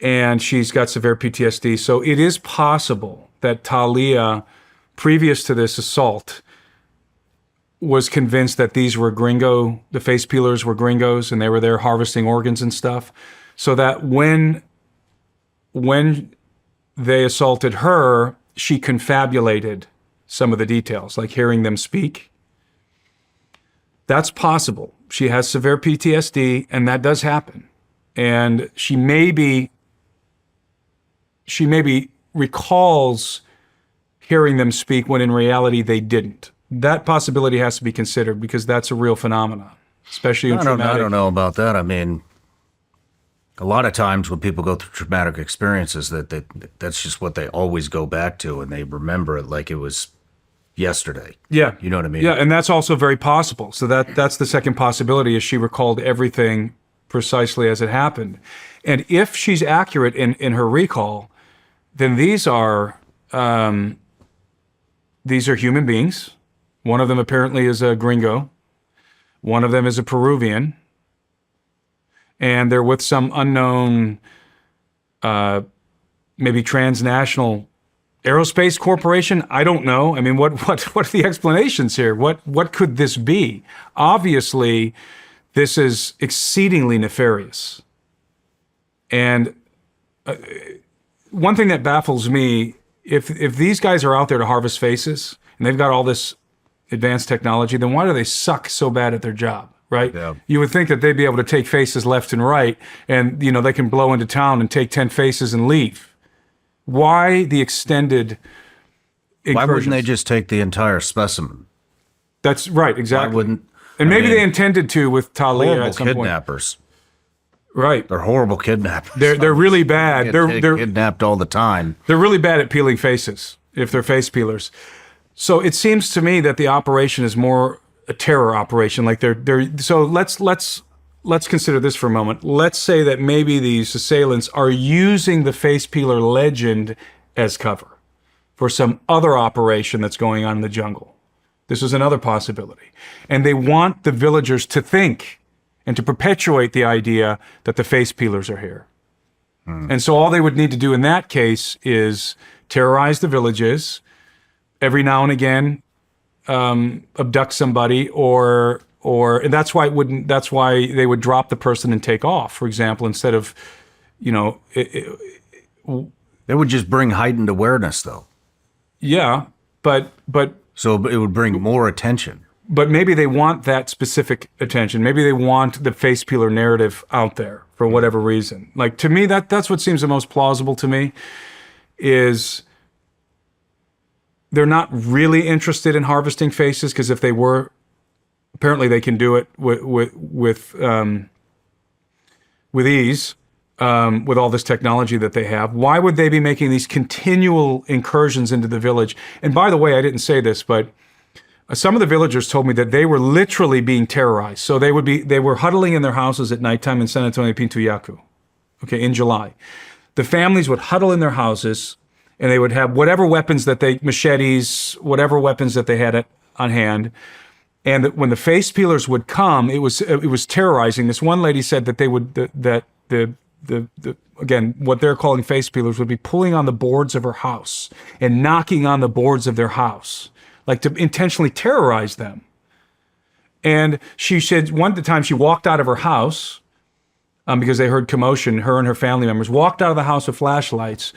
and she's got severe PTSD. So it is possible that Talia, previous to this assault, was convinced that these were the face peelers were gringos, and they were there harvesting organs and stuff. So that when they assaulted her, she confabulated some of the details, like hearing them speak. That's possible. She has severe PTSD, and that does happen. And she maybe recalls hearing them speak when in reality they didn't. That possibility has to be considered because that's a real phenomenon, especially in traumatic. I don't know about that. I mean, a lot of times when people go through traumatic experiences, that's just what they always go back to, and they remember it like it was yesterday. Yeah. You know what I mean? Yeah, and that's also very possible. So that's the second possibility, is she recalled everything precisely as it happened. And if she's accurate in her recall, then these are human beings. One of them apparently is a gringo. One of them is a Peruvian. And they're with some unknown, maybe transnational Aerospace Corporation? I don't know. I mean, what are the explanations here? What could this be? Obviously, this is exceedingly nefarious. And one thing that baffles me, if these guys are out there to harvest faces and they've got all this advanced technology, then why do they suck so bad at their job, right? Yeah. You would think that they'd be able to take faces left and right, and they can blow into town and take 10 faces and leave. Why the extended incursions? Why wouldn't they just take the entire specimen? That's right, exactly. Why wouldn't? And maybe I mean, they intended to with Talia horrible at some point. kidnappers. Right. They're horrible kidnappers. They're really bad. They're kidnapped all the time. They're really bad at peeling faces if they're face peelers. So it seems to me that the operation is more a terror operation. Like so let's consider this for a moment. Let's say that maybe these assailants are using the face peeler legend as cover for some other operation that's going on in the jungle. This is another possibility. And they want the villagers to think and to perpetuate the idea that the face peelers are here. And so all they would need to do in that case is terrorize the villages, every now and again abduct somebody, and that's why they would drop the person and take off, for example, instead of, It would just bring heightened awareness, though. yeah, but So it would bring more attention. But maybe they want that specific attention. Maybe they want the face peeler narrative out there for whatever reason. Like, to me, that's what seems the most plausible to me, is they're not really interested in harvesting faces, because if they were, apparently they can do it with ease, with all this technology that they have. Why would they be making these continual incursions into the village? And by the way, I didn't say this, but some of the villagers told me that they were literally being terrorized. So they were huddling in their houses at nighttime in San Antonio Pintuyacu, okay, in July. The families would huddle in their houses, and they would have whatever weapons machetes, whatever weapons that they had on hand. And when the face peelers would come, it was terrorizing. This one lady said that they would again, what they're calling face peelers would be pulling on the boards of her house and knocking on the boards of their house, like to intentionally terrorize them. And she said one time she walked out of her house because they heard commotion. Her and her family members walked out of the house with flashlights,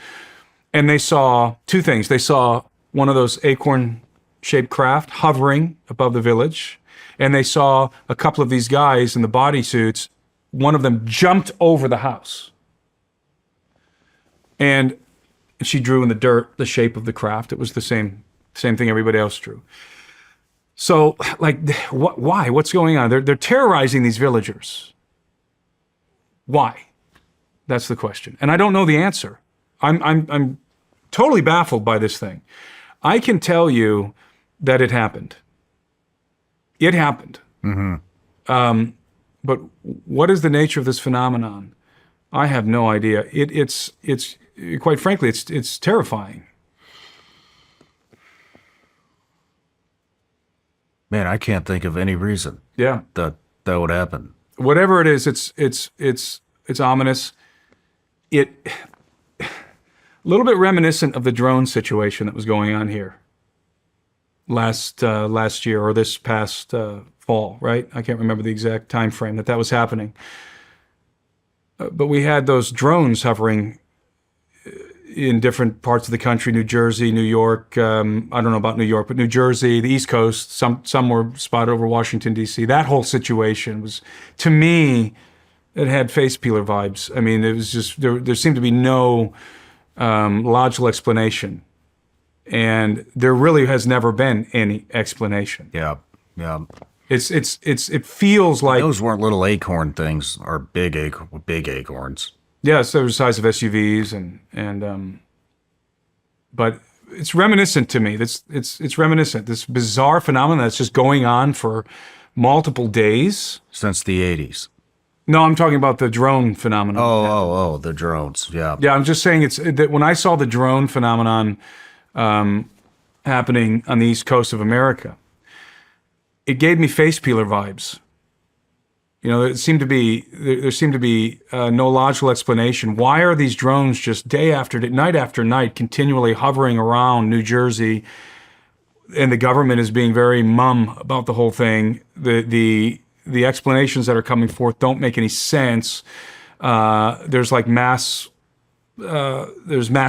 and they saw two things. They saw one of those acorn-shaped craft hovering above the village, and they saw a couple of these guys in the bodysuits. One of them jumped over the house, and she drew in the dirt the shape of the craft. It was the same thing everybody else drew. So, like, why? What's going on? They're terrorizing these villagers. Why? That's the question, and I don't know the answer. I'm totally baffled by this thing. I can tell you that it happened. It happened. Mm-hmm. But what is the nature of this phenomenon? I have no idea. It's quite frankly, it's terrifying. Man, I can't think of any reason. Yeah, that would happen. Whatever it is, it's ominous. A little bit reminiscent of the drone situation that was going on here last year, or this past fall, right? I can't remember the exact time frame that was happening. But we had those drones hovering in different parts of the country: New Jersey, New York. I don't know about New York, but New Jersey, the East Coast. Some were spotted over Washington, D.C. That whole situation was, to me, it had face peeler vibes. I mean, it was just there seemed to be no logical explanation, and there really has never been any explanation. Yeah. It feels like those weren't little acorn things, or big acorns. Yes, they're the size of SUVs, and but it's reminiscent to me. It's reminiscent. This bizarre phenomenon that's just going on for multiple days Since the 80s. No, I'm talking about the drone phenomenon. Oh, the drones. Yeah. Yeah, I'm just saying that when I saw the drone phenomenon happening on the East Coast of America, it gave me face peeler vibes. There seemed to be no logical explanation. Why are these drones just day after day, night after night, continually hovering around New Jersey? And the government is being very mum about the whole thing. The explanations that are coming forth don't make any sense. There's mass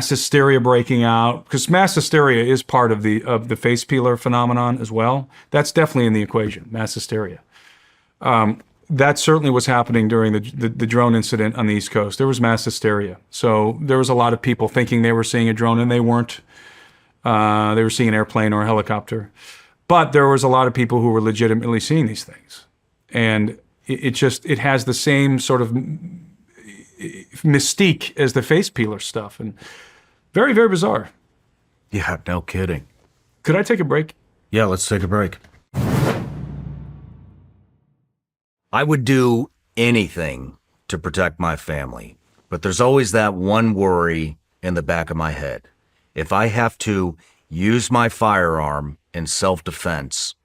hysteria breaking out, because mass hysteria is part of the face peeler phenomenon as well. That's definitely in the equation, mass hysteria. That certainly was happening during the drone incident on the East Coast. There was mass hysteria. So there was a lot of people thinking they were seeing a drone, and they weren't. They were seeing an airplane or a helicopter. But there was a lot of people who were legitimately seeing these things. And it has the same sort of mystique as the face peeler stuff. And very, very bizarre. Yeah, no kidding. Could I take a break? Yeah, let's take a break. I would do anything to protect my family, but there's always that one worry in the back of my head. If I have to use my firearm in self-defense,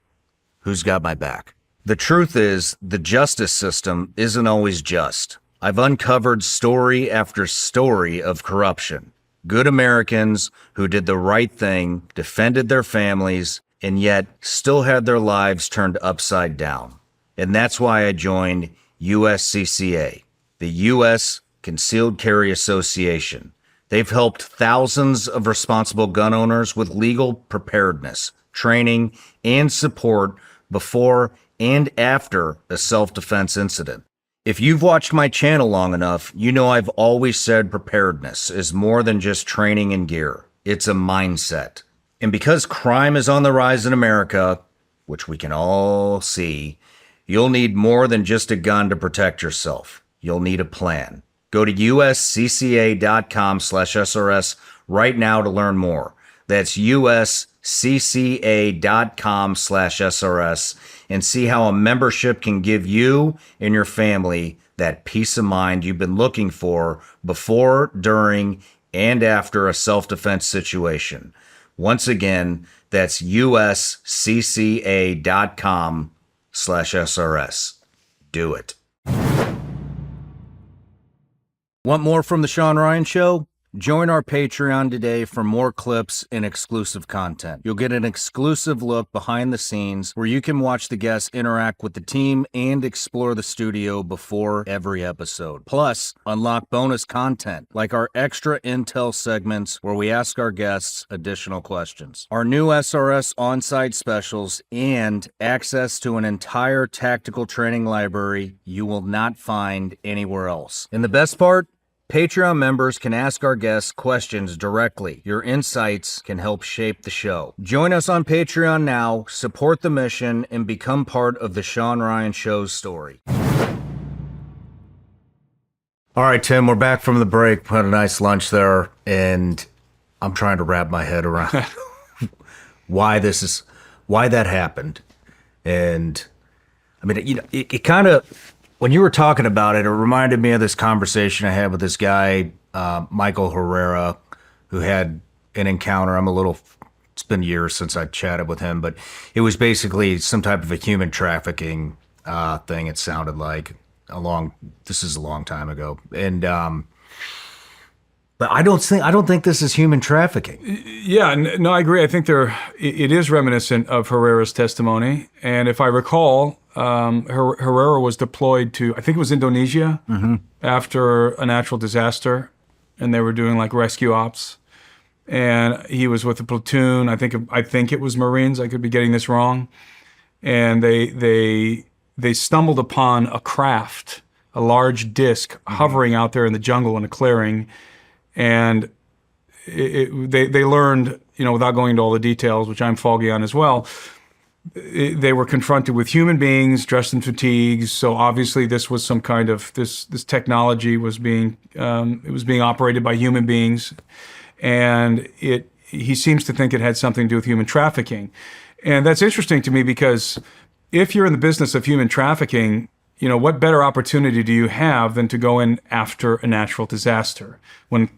who's got my back? The truth is, the justice system isn't always just. I've uncovered story after story of corruption. Good Americans who did the right thing, defended their families, and yet still had their lives turned upside down. And that's why I joined USCCA, the U.S. Concealed Carry Association. They've helped thousands of responsible gun owners with legal preparedness, training, and support before and after a self-defense incident. If you've watched my channel long enough, you know I've always said preparedness is more than just training and gear. It's a mindset. And because crime is on the rise in America, which we can all see, you'll need more than just a gun to protect yourself. You'll need a plan. Go to uscca.com/SRS right now to learn more. That's uscca.com/SRS and see how a membership can give you and your family that peace of mind you've been looking for before, during, and after a self-defense situation. Once again, that's uscca.com/SRS. Do it. Want more from The Sean Ryan Show? Join our Patreon today for more clips and exclusive content. You'll get an exclusive look behind the scenes where you can watch the guests interact with the team and explore the studio before every episode. Plus, unlock bonus content like our extra intel segments where we ask our guests additional questions, our new SRS on-site specials, and access to an entire tactical training library you will not find anywhere else. And the best part? Patreon members can ask our guests questions directly. Your insights can help shape the show. Join us on Patreon now, support the mission, and become part of the Sean Ryan Show's story. All right, Tim, we're back from the break. We had a nice lunch there, and I'm trying to wrap my head around why that happened. And I mean, it kind of, when you were talking about it, it reminded me of this conversation I had with this guy, Michael Herrera, who had an encounter. It's been years since I chatted with him, but it was basically some type of a human trafficking thing. It sounded like this is a long time ago. And, but I don't think this is human trafficking. Yeah, no, I agree. I think it is reminiscent of Herrera's testimony. And if I recall, Herrera was deployed to, I think it was Indonesia, after a natural disaster, and they were doing like rescue ops. And he was with a platoon. I think it was Marines. I could be getting this wrong. And they stumbled upon a craft, a large disc hovering out there in the jungle in a clearing. And they learned, without going into all the details, which I'm foggy on as well, they were confronted with human beings dressed in fatigues. So obviously this was some kind of, this technology was being operated by human beings. And he seems to think it had something to do with human trafficking. And that's interesting to me because if you're in the business of human trafficking, what better opportunity do you have than to go in after a natural disaster when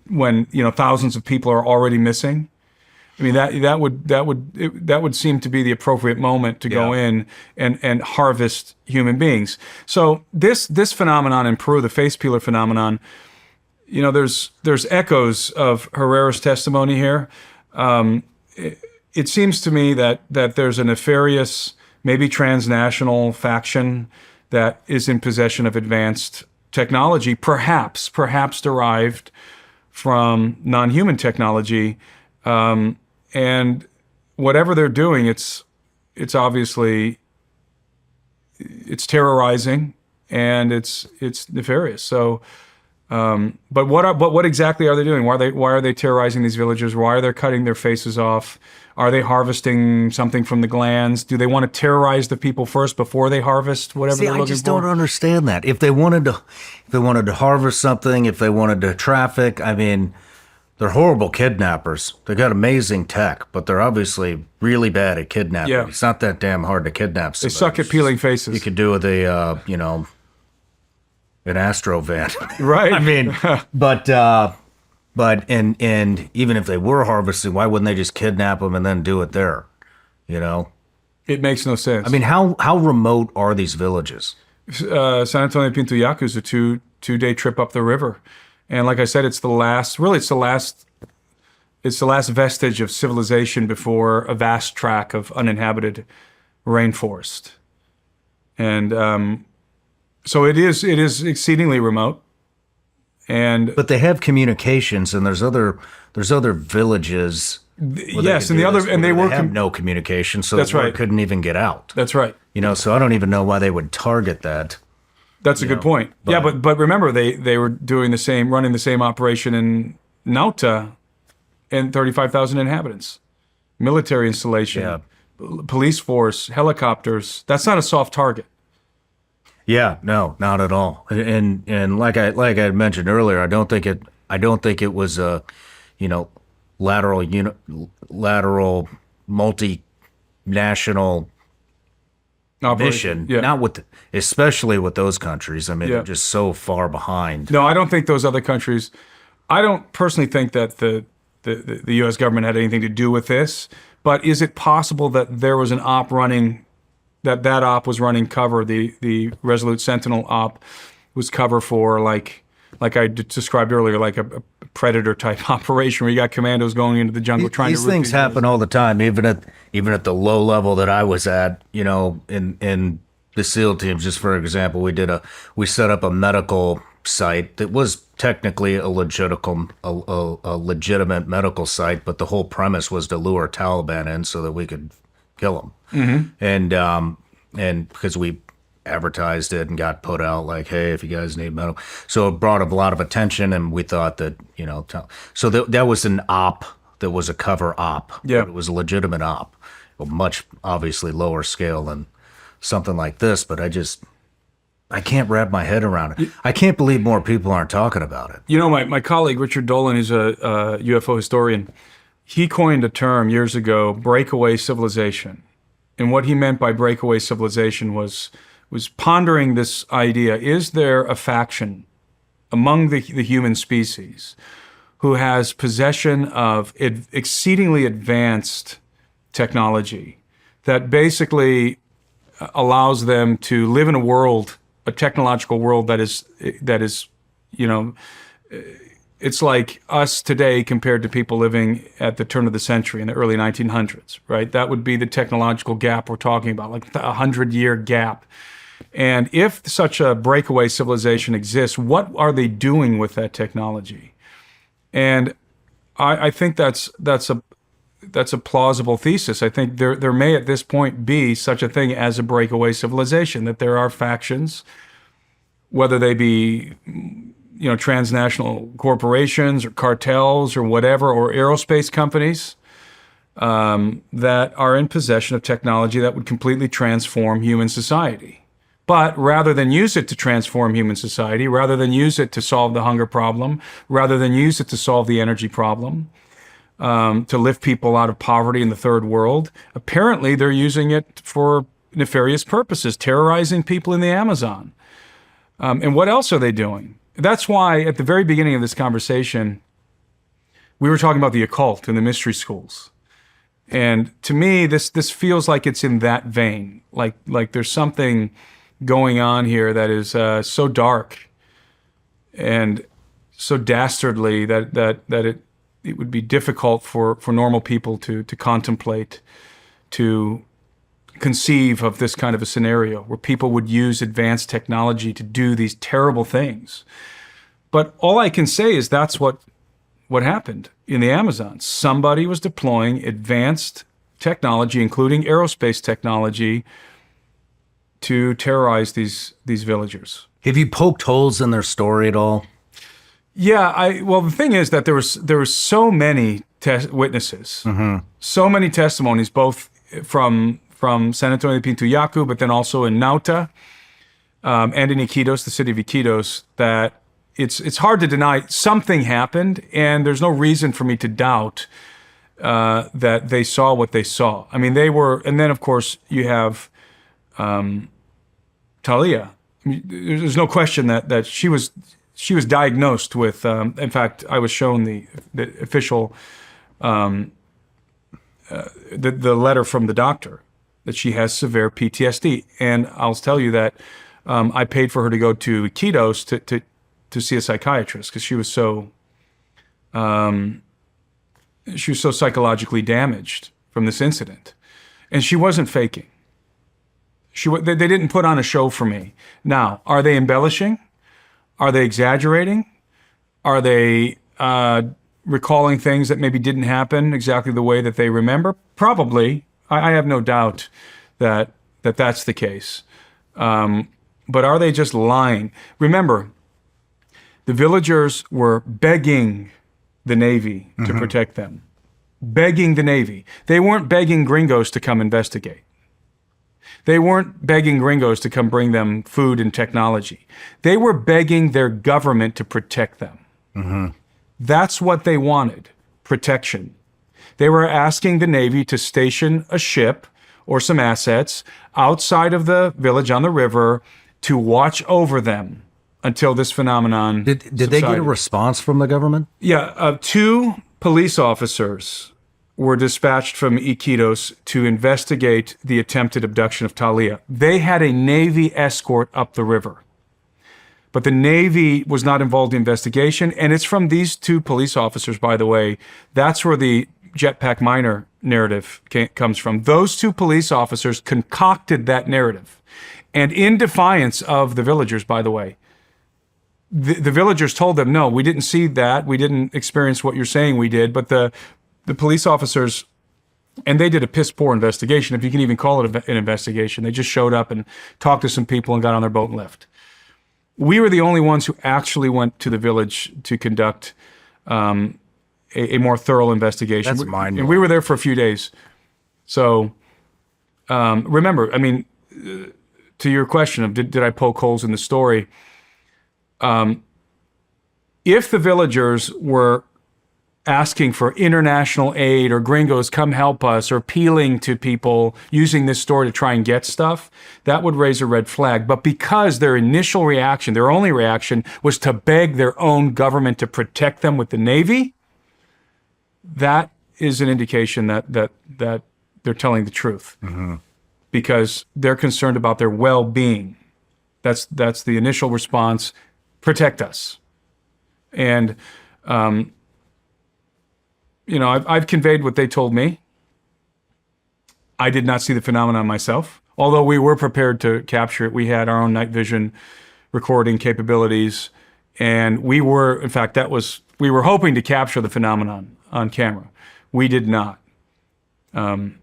thousands of people are already missing? I mean, that would seem to be the appropriate moment to go in and harvest human beings. So this phenomenon in Peru, the face peeler phenomenon, you know, there's echoes of Herrera's testimony here. It seems to me that there's a nefarious, maybe transnational faction that is in possession of advanced technology, perhaps derived from non-human technology. And whatever they're doing, it's obviously terrorizing and it's nefarious. So, but what exactly are they doing? Why are they terrorizing these villagers? Why are they cutting their faces off? Are they harvesting something from the glands? Do they want to terrorize the people first before they harvest whatever they're looking for? I just don't understand that. If they wanted to harvest something, if they wanted to traffic, I mean, they're horrible kidnappers. They got amazing tech, but they're obviously really bad at kidnapping. Yeah. It's not that damn hard to kidnap somebody. They suck at peeling faces. You could do with an Astro van. Right. I mean, but even if they were harvesting, why wouldn't they just kidnap them and then do it there? You know? It makes no sense. I mean, how remote are these villages? San Antonio de Pintuyacu is a two-day trip up the river. And like I said, it's the last vestige of civilization before a vast tract of uninhabited rainforest. And so it is exceedingly remote. But they have communications, and there's other villages. Yes, and they have no communication, so that's right. Couldn't even get out. That's right. You know, so I don't even know why they would target that. That's a good point. But remember, they were running the same operation in Nauta, and 35,000 inhabitants, military installation, police force, helicopters. That's not a soft target. Yeah, no, not at all. And like I had mentioned earlier, I don't think it was a, lateral multinational mission. Yeah. Not especially with those countries. I mean, they're just so far behind. No, I don't think those other countries. I don't personally think that the U.S. government had anything to do with this. But is it possible that there was an op running? That op was running cover, the Resolute Sentinel op was cover for like I described earlier, like a predator type operation where you got commandos going into the jungle trying to. These things happen all the time, even at the low level that I was at. In the SEAL teams, just for example, we set up a medical site that was technically a legitimate medical site, but the whole premise was to lure Taliban in so that we could kill them. Mm-hmm. And because we advertised it and got put out like, hey, if you guys need medical, so it brought up a lot of attention, and we thought that so that was an op that was a cover op. Yeah, it was a legitimate op, a much obviously lower scale than something like this. But I can't wrap my head around it. I can't believe more people aren't talking about it. My colleague Richard Dolan, who's a UFO historian, he coined a term years ago, breakaway civilization. And what he meant by breakaway civilization was pondering this idea: is there a faction among the human species who has possession of exceedingly advanced technology that basically allows them to live in a technological world that is it's like us today compared to people living at the turn of the century in the early 1900s, right? That would be the technological gap we're talking about, like a 100-year gap. And if such a breakaway civilization exists, what are they doing with that technology? And I think that's a plausible thesis. I think there may at this point be such a thing as a breakaway civilization, that there are factions, whether they be transnational corporations or cartels or whatever, or aerospace companies that are in possession of technology that would completely transform human society. But rather than use it to transform human society, rather than use it to solve the hunger problem, rather than use it to solve the energy problem, to lift people out of poverty in the third world, apparently they're using it for nefarious purposes, terrorizing people in the Amazon. And what else are they doing? That's why at the very beginning of this conversation, we were talking about the occult and the mystery schools. And to me, this feels like it's in that vein. Like there's something going on here that is so dark and so dastardly that it would be difficult for normal people to contemplate, to conceive of this kind of a scenario where people would use advanced technology to do these terrible things. But all I can say is that's what happened in the Amazon. Somebody was deploying advanced technology, including aerospace technology, to terrorize these villagers. Have you poked holes in their story at all? Yeah, well, the thing is that there was so many witnesses, so many testimonies, both from San Antonio de Pintuyacu, but then also in Nauta and in Iquitos, the city of Iquitos, that it's hard to deny something happened, and there's no reason for me to doubt that they saw what they saw. I mean, they were, and then of course you have Talia. I mean, there's no question that she was diagnosed with. In fact, I was shown the official the letter from the doctor that she has severe PTSD, and I'll tell you that I paid for her to go to Iquitos to see a psychiatrist because she was so psychologically damaged from this incident, and she wasn't faking. They didn't put on a show for me. Now, are they embellishing? Are they exaggerating? Are they recalling things that maybe didn't happen exactly the way that they remember? Probably. I have no doubt that that's the case. But are they just lying? Remember, the villagers were begging the Navy to protect them. Begging the Navy. They weren't begging gringos to come investigate. They weren't begging gringos to come bring them food and technology. They were begging their government to protect them. That's what they wanted, protection. They were asking the Navy to station a ship or some assets outside of the village on the river to watch over them until this phenomenon Did they get a response from the government? Yeah, 2 police officers were dispatched from Iquitos to investigate the attempted abduction of Talia. They had a Navy escort up the river. But the Navy was not involved in the investigation, and it's from these 2 police officers, by the way, that's where the jetpack miner narrative comes from. Those 2 police officers concocted that narrative. And in defiance of the villagers, by the way, the villagers told them, no, we didn't see that. We didn't experience what you're saying we did. But the police officers, and they did a piss poor investigation, if you can even call it an investigation. They just showed up and talked to some people and got on their boat and left. We were the only ones who actually went to the village to conduct a more thorough investigation. That's mind-blowing. And we were there for a few days. So remember, I mean, to your question of did I poke holes in the story, if the villagers were asking for international aid or gringos come help us or appealing to people using this story to try and get stuff, that would raise a red flag. But because their initial reaction, their only reaction, was to beg their own government to protect them with the Navy, that is an indication that they're telling the truth. Because they're concerned about their well-being. That's the initial response. Protect us. And I've conveyed what they told me. I did not see the phenomenon myself, although we were prepared to capture it. We had our own night vision recording capabilities, and we were, in fact, we were hoping to capture the phenomenon on camera. We did not. And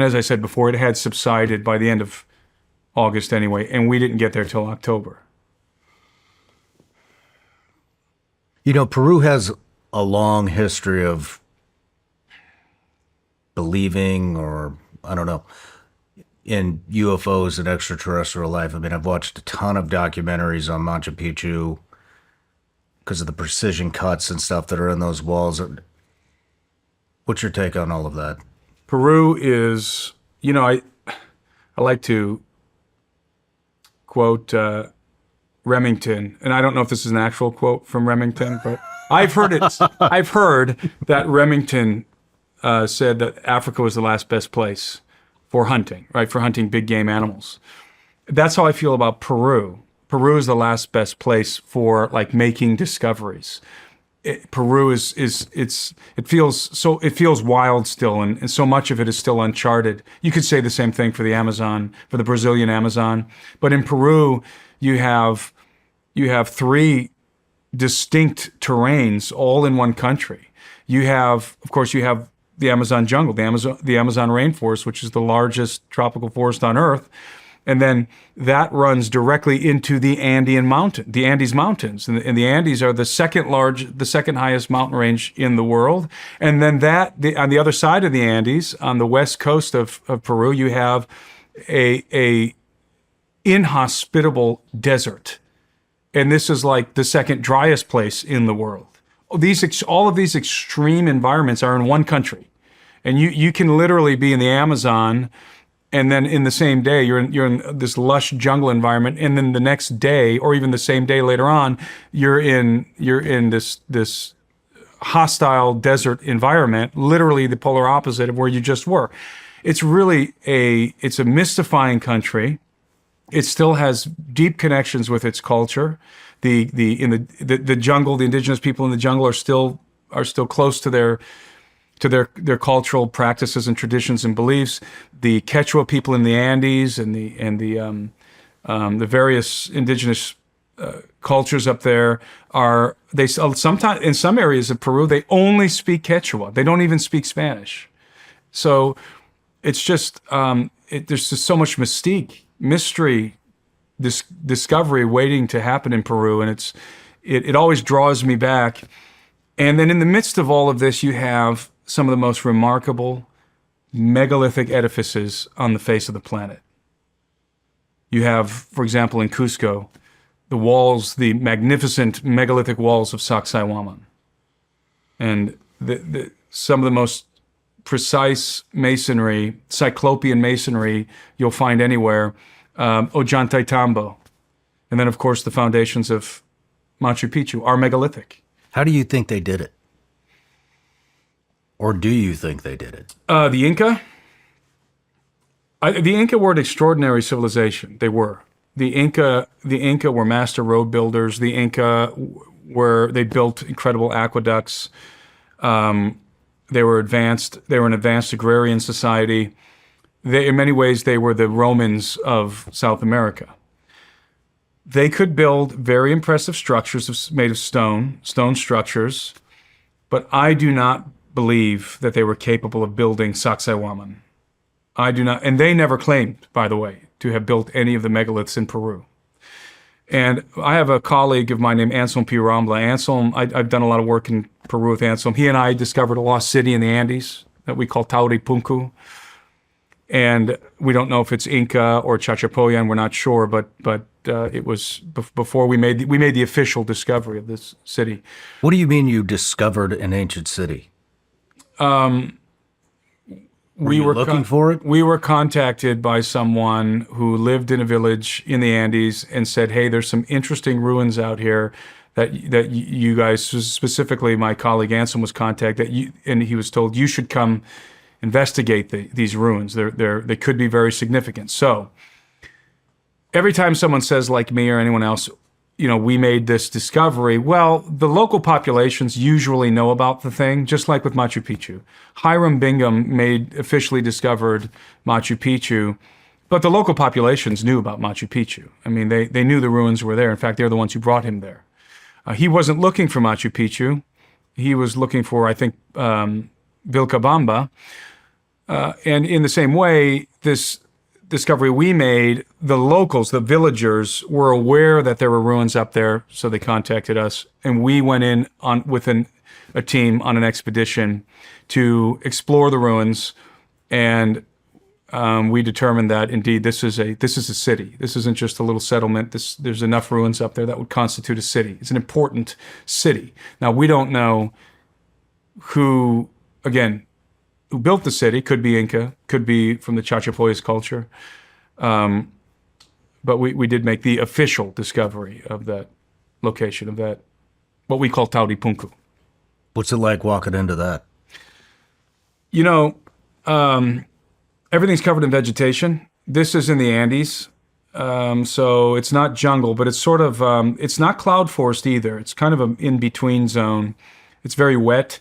as I said before, it had subsided by the end of August anyway, and we didn't get there till October. You know, Peru has a long history of believing, or I don't know, in UFOs and extraterrestrial life. I mean, I've watched a ton of documentaries on Machu Picchu because of the precision cuts and stuff that are in those walls. What's your take on all of that? Peru is, I like to quote Remington, and I don't know if this is an actual quote from Remington, but I've heard that Remington said that Africa was the last best place for hunting, right? For hunting big game animals. That's how I feel about Peru. Peru is the last best place for like making discoveries. Peru it feels wild still, and so much of it is still uncharted. You could say the same thing for the Amazon, for the Brazilian Amazon, but in Peru you have three distinct terrains all in one country. You have the Amazon jungle, the Amazon rainforest, which is the largest tropical forest on Earth. And then that runs directly into the Andes Mountains. And the Andes are the second highest mountain range in the world. And then on the other side of the Andes, on the west coast of Peru, you have a inhospitable desert. And this is like the second driest place in the world. All of these extreme environments are in one country. And you can literally be in the Amazon, and then in the same day, you're in this lush jungle environment, and then the next day, or even the same day later on, you're in this hostile desert environment, literally the polar opposite of where you just were. It's really it's a mystifying country. It still has deep connections with its culture. The jungle, the indigenous people in the jungle are still close to their cultural practices and traditions and beliefs. The Quechua people in the Andes and the various indigenous cultures up there sometimes in some areas of Peru they only speak Quechua. They don't even speak Spanish. So it's just there's just so much mystery, this discovery waiting to happen in Peru, and it always draws me back. And then in the midst of all of this, you have some of the most remarkable megalithic edifices on the face of the planet. You have, for example, in Cusco, the magnificent megalithic walls of Sacsayhuaman. And some of the most precise masonry, cyclopean masonry you'll find anywhere, Ollantaytambo. And then, of course, the foundations of Machu Picchu are megalithic. How do you think they did it? Or do you think they did it? The Inca? The Inca were an extraordinary civilization. They were. The Inca were master road builders. The Inca they built incredible aqueducts. They were advanced. They were an advanced agrarian society. In many ways, they were the Romans of South America. They could build very impressive structures made of stone structures, but I do not believe that they were capable of building Sacsayhuaman. I do not, and they never claimed, by the way, to have built any of the megaliths in Peru. And I have a colleague of mine named Anselm P. Rambla. Anselm, I've done a lot of work in Peru with Anselm. He and I discovered a lost city in the Andes that we call Tauripunku. And we don't know if it's Inca or Chachapoyan, we're not sure, but it was before we made the official discovery of this city. What do you mean you discovered an ancient city? We were looking for it? We were contacted by someone who lived in a village in the Andes and said, "Hey, there's some interesting ruins out here that you guys, specifically my colleague Anselm was contacted, and he was told you should come investigate these ruins. They could be very significant." So every time someone says, like me or anyone else, we made this discovery, well, the local populations usually know about the thing, just like with Machu Picchu. Hiram Bingham officially discovered Machu Picchu, but the local populations knew about Machu Picchu. I mean, they knew the ruins were there. In fact, they're the ones who brought him there. He wasn't looking for Machu Picchu. He was looking for, I think, Vilcabamba. And in the same way, this discovery we made, the locals, the villagers, were aware that there were ruins up there, so they contacted us, and we went in with a team on an expedition to explore the ruins, and we determined that indeed this is a city. This isn't just a little settlement. There's enough ruins up there that would constitute a city. It's an important city. Now, we don't know who built the city. Could be Inca, could be from the Chachapoyas culture. But we did make the official discovery of that location, of that, what we call Tauripunku. What's it like walking into that? You know, everything's covered in vegetation. This is in the Andes. So it's not jungle, but it's sort of, it's not cloud forest either. It's kind of an in-between zone. It's very wet.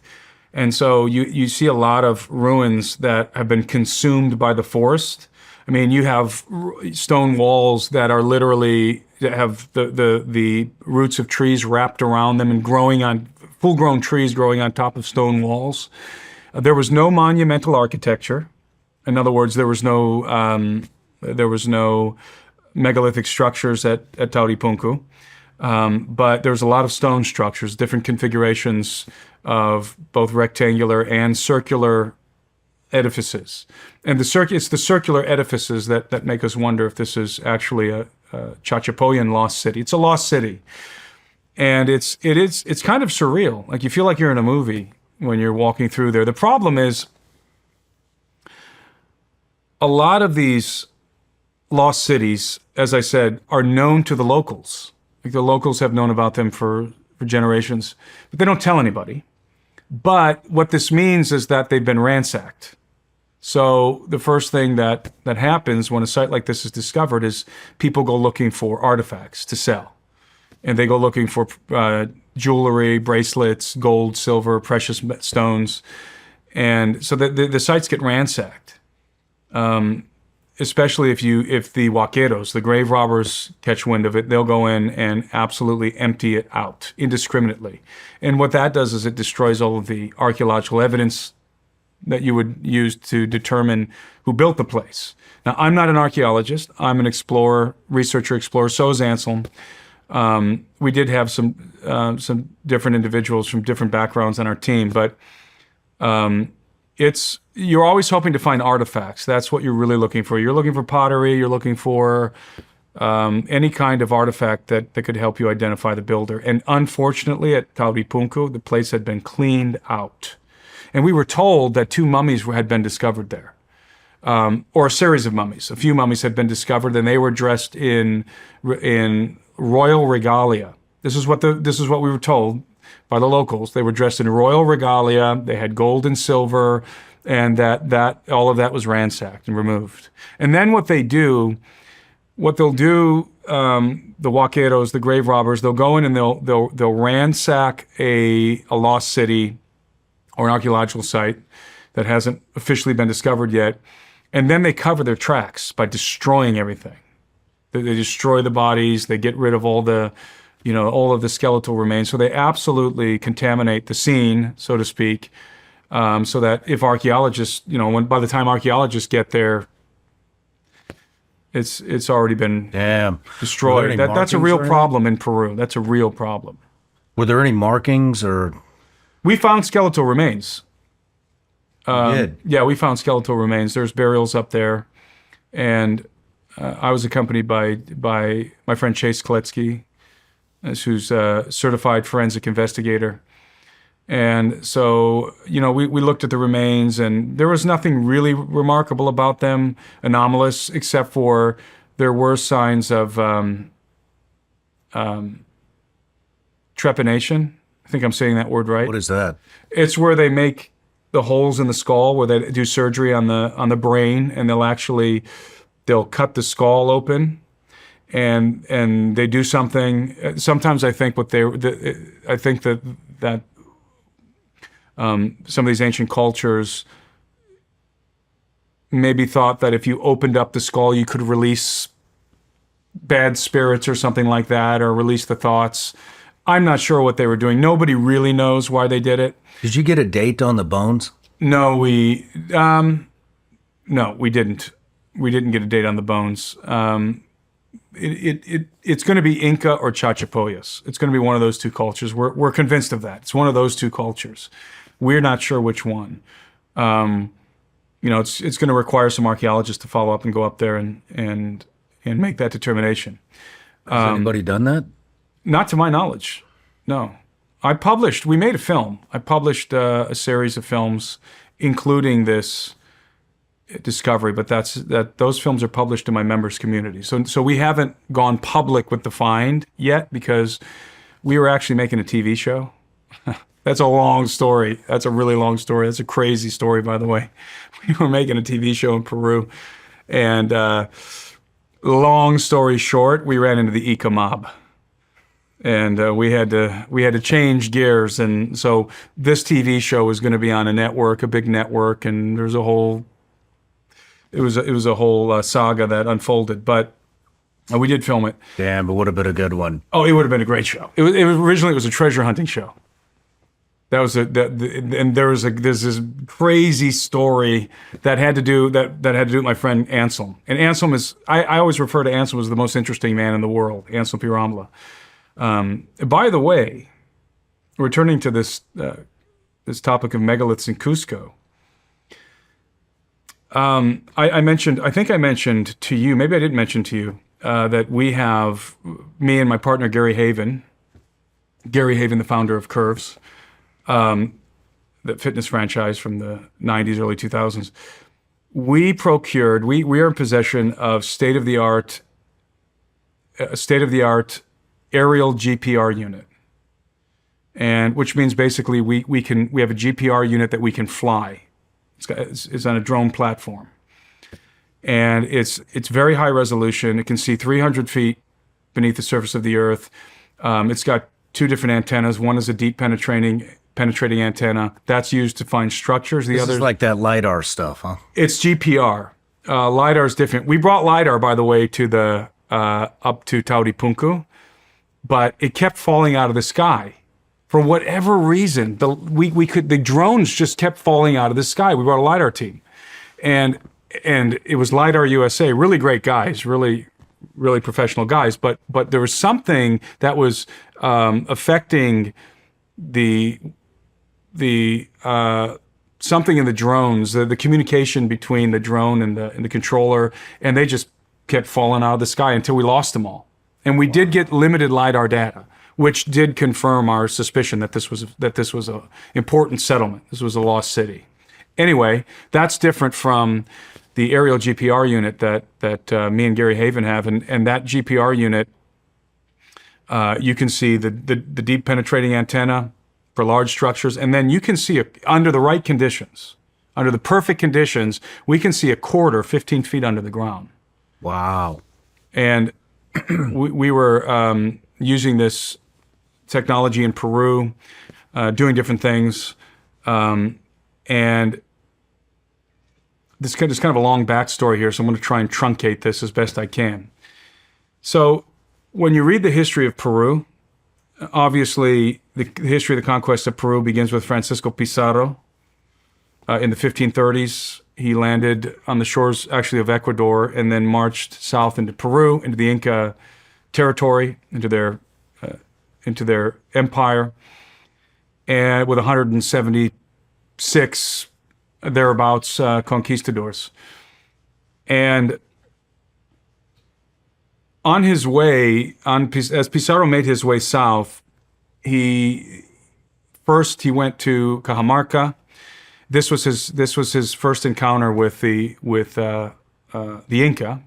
And so you see a lot of ruins that have been consumed by the forest. I mean, you have stone walls that are literally, that have the roots of trees wrapped around them and growing on, full-grown trees growing on top of stone walls. There was no monumental architecture. In other words, there was no megalithic structures at Tauripunku, but there was a lot of stone structures, different configurations of both rectangular and circular edifices. And it's the circular edifices that make us wonder if this is actually a Chachapoyan lost city. It's a lost city, and it's kind of surreal. Like you feel like you're in a movie when you're walking through there. The problem is a lot of these lost cities, as I said, are known to the locals. Like the locals have known about them for generations, but they don't tell anybody. But what this means is that they've been ransacked. So the first thing that happens when a site like this is discovered is people go looking for artifacts to sell. And they go looking for jewelry, bracelets, gold, silver, precious stones. And so the sites get ransacked. Especially if the huaqueros, the grave robbers, catch wind of it, they'll go in and absolutely empty it out indiscriminately. And what that does is it destroys all of the archaeological evidence that you would use to determine who built the place. Now, I'm not an archaeologist. I'm an explorer, researcher, explorer. So is Anselm. We did have some different individuals from different backgrounds on our team, but you're always hoping to find artifacts. That's what you're really looking for. You're looking for pottery. You're looking for any kind of artifact that could help you identify the builder. And unfortunately, at Tauripunku, the place had been cleaned out. And we were told that 2 mummies had been discovered there, or a series of mummies. A few mummies had been discovered, and they were dressed in royal regalia. This is what we were told by the locals. They were dressed in royal regalia. They had gold and silver, and that all of that was ransacked and removed. And then what they'll do, the huaqueros, the grave robbers, they'll go in and they'll ransack a lost city or an archaeological site that hasn't officially been discovered yet, and then they cover their tracks by destroying everything. They destroy the bodies. They get rid of all of the skeletal remains. So they absolutely contaminate the scene, so to speak, so that if archaeologists, by the time archaeologists get there, it's already been destroyed. That's a real problem in Peru. That's a real problem. Were there any markings or? We found skeletal remains. You did? Yeah, we found skeletal remains. There's burials up there, and I was accompanied by my friend Chase Kletsky, who's a certified forensic investigator. And so, we looked at the remains, and there was nothing really remarkable about them, anomalous, except for there were signs of trepanation. I think I'm saying that word right. What is that? It's where they make the holes in the skull, where they do surgery on the brain, and they'll cut the skull open, and they do something. Sometimes I think that some of these ancient cultures maybe thought that if you opened up the skull, you could release bad spirits or something like that, or release the thoughts. I'm not sure what they were doing. Nobody really knows why they did it. Did you get a date on the bones? No, we didn't. We didn't get a date on the bones. It's going to be Inca or Chachapoyas. It's going to be one of those two cultures. We're convinced of that. It's one of those two cultures. We're not sure which one. It's going to require some archaeologists to follow up and go up there and make that determination. Has anybody done that? Not to my knowledge, no. We made a film. I published a series of films, including this discovery, but those films are published in my members community. So we haven't gone public with the find yet, because we were actually making a TV show. That's a long story. That's a really long story. That's a crazy story, by the way. We were making a TV show in Peru, and long story short, we ran into the Ica mob, and we had to change gears. And so this TV show was going to be on a network, a big network, and there's a whole it was a whole saga that unfolded, but. We did film it. Damn, it would have been a good one. Oh, it would have been a great show. Originally it was a treasure hunting show. That was and there's this crazy story that had to do with my friend Anselm. And Anselm is I always refer to Anselm as the most interesting man in the world, Anselm Pirambla. By the way, returning to this topic of megaliths in Cusco. I think I mentioned to you, maybe I didn't mention to you, that we have, me and my partner Gary Haven, the founder of Curves, the fitness franchise from the 90s, early 2000s, we are in possession of state-of-the-art aerial GPR unit. And which means basically we have a GPR unit that we can fly. It's on a drone platform. And it's very high resolution. It can see 300 feet beneath the surface of the earth. It's got two different antennas. One is a deep penetrating antenna that's used to find structures. The other is like that LiDAR stuff, huh? It's GPR. LiDAR is different. We brought LiDAR, by the way, to the up to Tauripunku, but it kept falling out of the sky. For whatever reason, the drones just kept falling out of the sky. We brought a LiDAR team. And it was LiDAR USA, really great guys, really, really professional guys. But there was something that was affecting the something in the drones, the communication between the drone and the controller, and they just kept falling out of the sky until we lost them all. And we did get limited LiDAR data, which did confirm our suspicion that this was a important settlement. This was a lost city. Anyway, that's different from the aerial GPR unit that me and Gary Haven have, and that GPR unit, you can see the deep penetrating antenna for large structures, and then you can see under the right conditions, under the perfect conditions, we can see a corridor 15 feet under the ground. Wow! And we were using this technology in Peru, doing different things, and this is kind of a long backstory here, so I'm going to try and truncate this as best I can. So when you read the history of Peru, obviously the history of the conquest of Peru begins with Francisco Pizarro. In the 1530s, he landed on the shores actually of Ecuador and then marched south into Peru, into the Inca territory, into their empire, and with 176 thereabouts conquistadors. And on his way, as Pizarro made his way south, he went to Cajamarca. This was his first encounter with the Inca,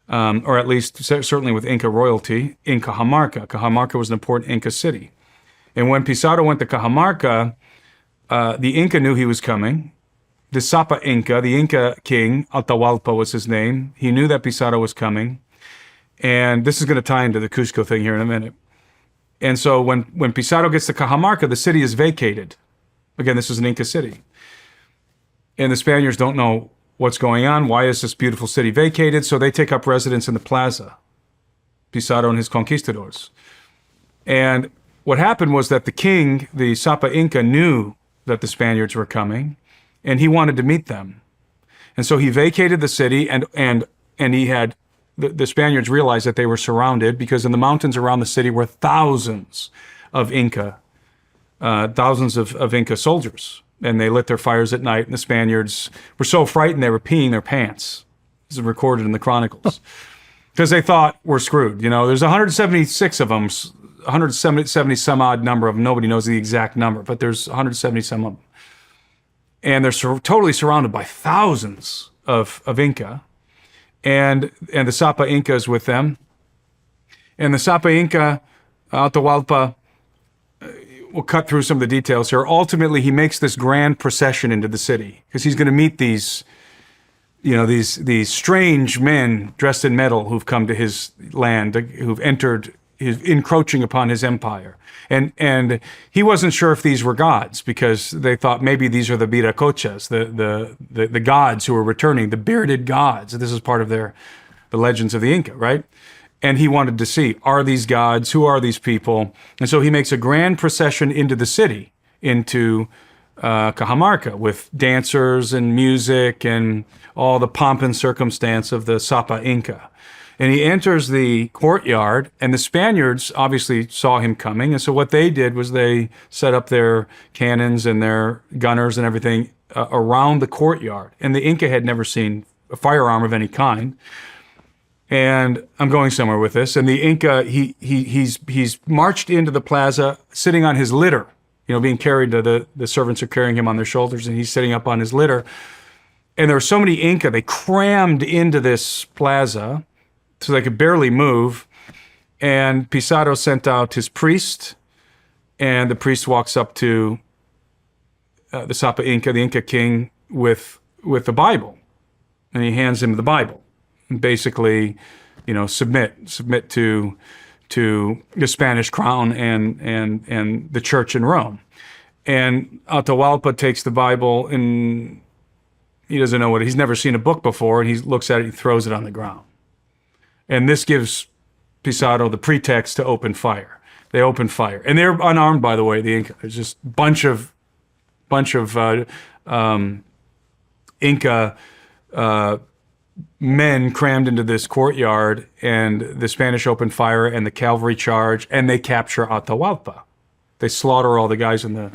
or at least certainly with Inca royalty in Cajamarca. Cajamarca was an important Inca city. And when Pizarro went to Cajamarca, the Inca knew he was coming. The Sapa Inca, the Inca king, Atahualpa was his name. He knew that Pizarro was coming. And this is going to tie into the Cusco thing here in a minute. And so when Pizarro gets to Cajamarca, the city is vacated. Again, this is an Inca city. And the Spaniards don't know what's going on. Why is this beautiful city vacated? So they take up residence in the plaza, Pizarro and his conquistadors. And what happened was that the king, the Sapa Inca, knew that the Spaniards were coming, and he wanted to meet them. And so he vacated the city, and he had, the Spaniards realized that they were surrounded because in the mountains around the city were thousands of Inca soldiers. And they lit their fires at night, and the Spaniards were so frightened they were peeing their pants. This is recorded in the chronicles. Because they thought, we're screwed. You know, there's 176 of them, 170 some odd number of them. Nobody knows the exact number, but there's 170 some of them. And they're totally surrounded by thousands of Inca. And the Sapa Inca is with them. And the Sapa Inca, Atahualpa, we'll cut through some of the details here. Ultimately, he makes this grand procession into the city because he's going to meet these, these strange men dressed in metal who've come to his land, who've entered, encroaching upon his empire. And he wasn't sure if these were gods because they thought maybe these are the viracochas, the gods who are returning, the bearded gods. This is part of the legends of the Inca, right? And he wanted to see, are these gods? Who are these people? And so he makes a grand procession into the city, into Cajamarca, with dancers and music and all the pomp and circumstance of the Sapa Inca. And he enters the courtyard, and the Spaniards obviously saw him coming. And so what they did was they set up their cannons and their gunners and everything around the courtyard. And the Inca had never seen a firearm of any kind. And I'm going somewhere with this. And the Inca, he's marched into the plaza, sitting on his litter, being carried to the servants are carrying him on their shoulders, and he's sitting up on his litter. And there were so many Inca, they crammed into this plaza, so they could barely move. And Pizarro sent out his priest, and the priest walks up to the Sapa Inca, the Inca king, with the Bible, and he hands him the Bible. Basically, submit to the Spanish crown and the church in Rome. And Atahualpa takes the Bible, and he doesn't know he's never seen a book before, and he looks at it, he throws it on the ground. And this gives Pizarro the pretext to open fire. They open fire, and they're unarmed, by the way. The Inca, there's just bunch of Inca men crammed into this courtyard, and the Spanish open fire and the cavalry charge, and they capture Atahualpa. They slaughter all the guys in the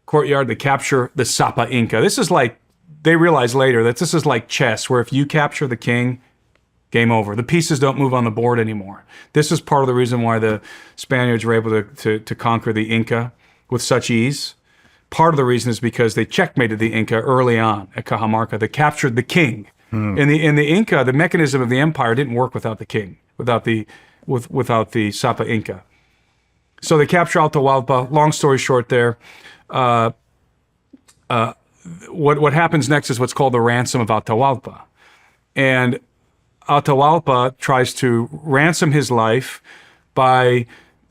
courtyard. They capture the Sapa Inca. This is like, they realize later that this is like chess, where if you capture the king, game over. The pieces don't move on the board anymore. This is part of the reason why the Spaniards were able to conquer the Inca with such ease. Part of the reason is because they checkmated the Inca early on at Cajamarca. They captured the king. In the Inca, the mechanism of the empire didn't work without the king, without the Sapa Inca. So they capture Atahualpa. Long story short there, what happens next is what's called the ransom of Atahualpa. And Atahualpa tries to ransom his life by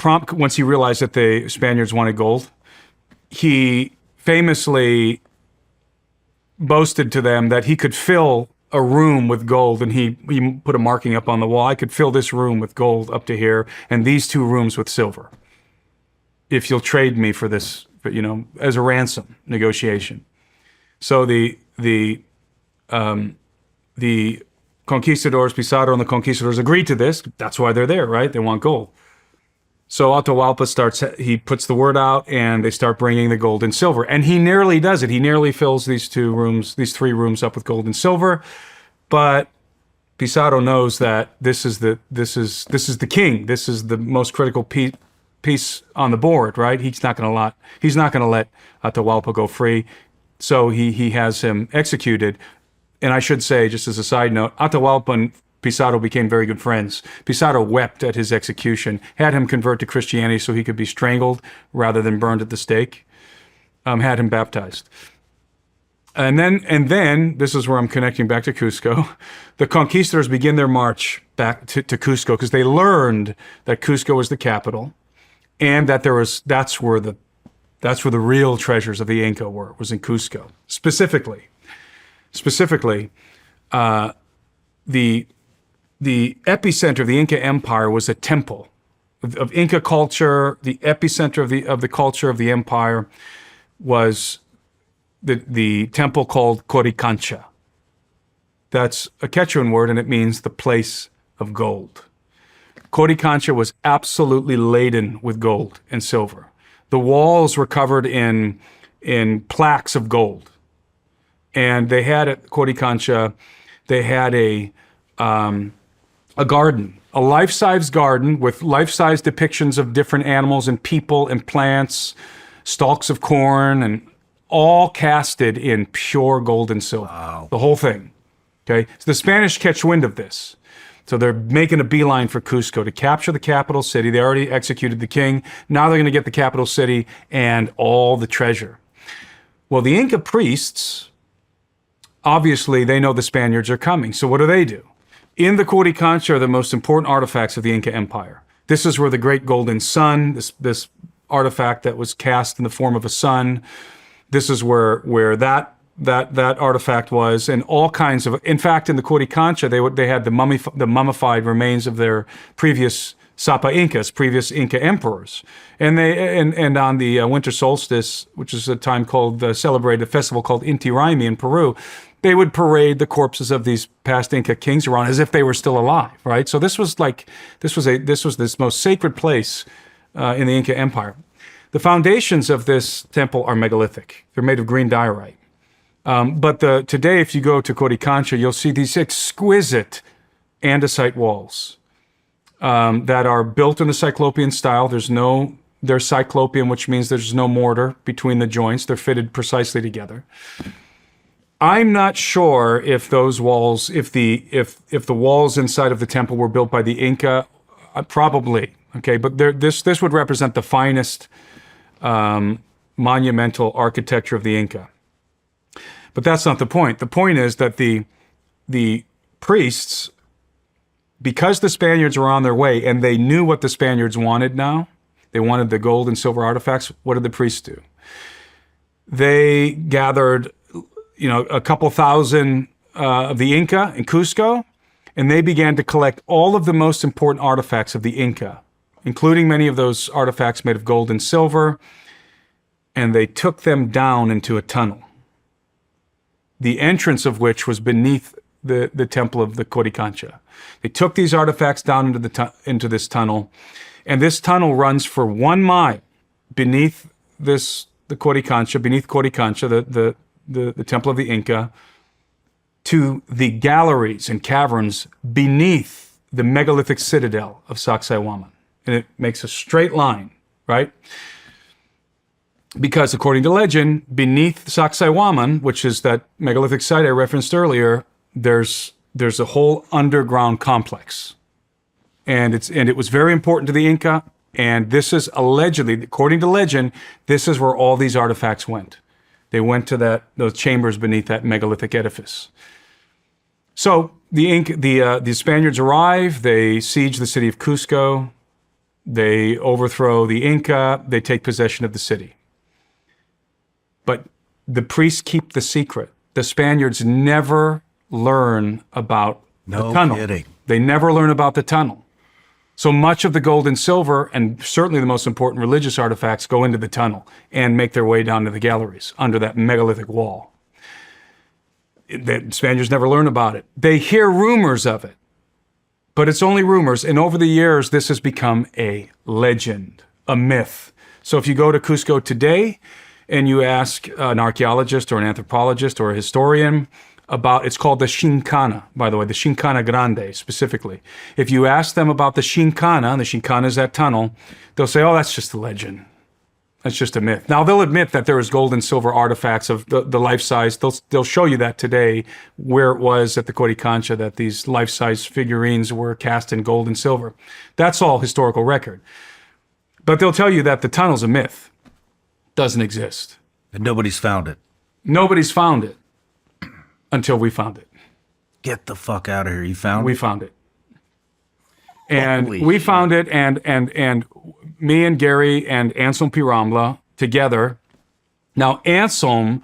once he realized that the Spaniards wanted gold, he famously boasted to them that he could fill a room with gold, and he put a marking up on the wall. I could fill this room with gold up to here, and these 2 rooms with silver, if you'll trade me for this, as a ransom negotiation. So the conquistadors, Pizarro and the conquistadors, agreed to this. That's why they're there, right? They want gold. So Atahualpa he puts the word out, and they start bringing the gold and silver. And he nearly does it. He nearly fills these 3 rooms up with gold and silver. But Pizarro knows that this is the king. This is the most critical piece on the board, right? He's not going to let Atahualpa go free. So he has him executed. And I should say, just as a side note, Atahualpa and Pizarro became very good friends. Pizarro wept at his execution, had him convert to Christianity so he could be strangled rather than burned at the stake, had him baptized. And then, this is where I'm connecting back to Cusco, the conquistadors begin their march back to Cusco because they learned that Cusco was the capital, and that that's where the real treasures of the Inca was in Cusco. Specifically, the epicenter of the Inca Empire was a temple of Inca culture. The epicenter of the culture of the empire was the temple called Coricancha. That's a Quechuan word, and it means the place of gold. Coricancha was absolutely laden with gold and silver. The walls were covered in plaques of gold. And they had at Coricancha, they had a garden, a life-size garden with life-size depictions of different animals and people and plants, stalks of corn, and all casted in pure gold and silver. Wow. The whole thing. Okay, so the Spanish catch wind of this, So they're making a beeline for Cusco to capture the capital city. They already executed the king. Now they're going to get the capital city and all the treasure. Well, the Inca priests, obviously, they know the Spaniards are coming. So what do? In the Coricancha are the most important artifacts of the Inca Empire. This is where the great golden sun, this artifact that was cast in the form of a sun, this is where that artifact was, and all kinds of. In fact, in the Coricancha, they had the mummified remains of their previous Sapa Incas, previous Inca emperors, and on the winter solstice, which is a time called celebrated a festival called Inti Raymi in Peru, they would parade the corpses of these past Inca kings around as if they were still alive, right? So this was this most sacred place in the Inca Empire. The foundations of this temple are megalithic. They're made of green diorite. But today, if you go to Coricancha, you'll see these exquisite andesite walls that are built in the Cyclopean style. They're Cyclopean, which means there's no mortar between the joints. They're fitted precisely together. I'm not sure if those walls, if the walls inside of the temple were built by the Inca, probably. Okay, but this would represent the finest monumental architecture of the Inca. But that's not the point. The point is that the priests, because the Spaniards were on their way and they knew what the Spaniards wanted now, they wanted the gold and silver artifacts, what did the priests do? They gathered, a couple thousand of the Inca in Cusco, and they began to collect all of the most important artifacts of the Inca, including many of those artifacts made of gold and silver, and they took them down into a tunnel, the entrance of which was beneath the temple of the Coricancha. They took these artifacts down into this tunnel, and this tunnel runs for 1 mile beneath the Coricancha, the temple of the Inca, to the galleries and caverns beneath the megalithic citadel of Sacsayhuaman. And it makes a straight line, right? Because according to legend, beneath Sacsayhuaman, which is that megalithic site I referenced earlier, there's a whole underground complex. And it was very important to the Inca, and this is allegedly, according to legend, this is where all these artifacts went. They went to those chambers beneath that megalithic edifice. So the Spaniards arrive, they siege the city of Cusco, they overthrow the Inca, they take possession of the city. But the priests keep the secret. The Spaniards never learn about the tunnel. No kidding. They never learn about the tunnel. So much of the gold and silver, and certainly the most important religious artifacts, go into the tunnel and make their way down to the galleries under that megalithic wall. The Spaniards never learn about it. They hear rumors of it, but it's only rumors. And over the years, this has become a legend, a myth. So if you go to Cusco today and you ask an archaeologist or an anthropologist or a historian about, it's called the Chinkana, by the way, the Chinkana Grande specifically. If you ask them about the Chinkana is that tunnel, they'll say, oh, that's just a legend. That's just a myth. Now, they'll admit that there was gold and silver artifacts of the life-size. They'll show you that today, where it was at the Coricancha, that these life-size figurines were cast in gold and silver. That's all historical record. But they'll tell you that the tunnel's a myth. Doesn't exist. And nobody's found it. Nobody's found it until we found it. Get the fuck out of here. You found We it? found it. And Holy we shit. found it, and me and Gary and Anselm Piramla together. Now, Anselm,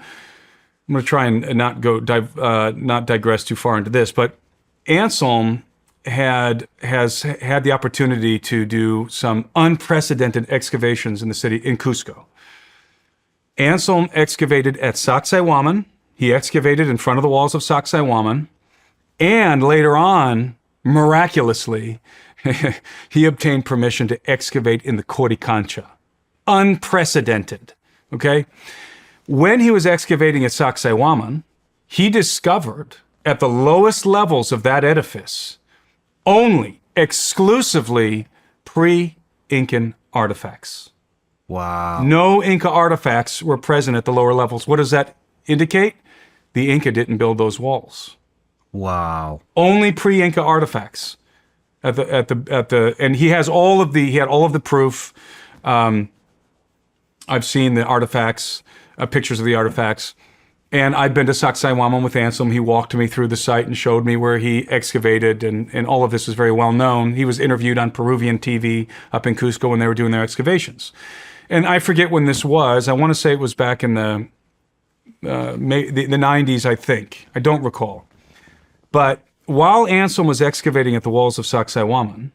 I'm going to try and not digress too far into this, but Anselm has had the opportunity to do some unprecedented excavations in the city, in Cusco. Anselm excavated at Sacsayhuaman. He excavated in front of the walls of Sacsayhuaman, and later on, miraculously, he obtained permission to excavate in the Coricancha. Unprecedented, okay? When he was excavating at Sacsayhuaman, he discovered at the lowest levels of that edifice only, exclusively, pre-Incan artifacts. Wow. No Inca artifacts were present at the lower levels. What does that indicate? The Inca didn't build those walls. Wow. Only pre-Inca artifacts. and he had all of the proof. I've seen the artifacts, pictures of the artifacts. And I've been to Sacsayhuaman with Anselm. He walked me through the site and showed me where he excavated, and all of this is very well known. He was interviewed on Peruvian TV up in Cusco when they were doing their excavations. And I forget when this was. I want to say it was back in the 90s, I think. I don't recall. But while Anselm was excavating at the walls of Sacsayhuaman,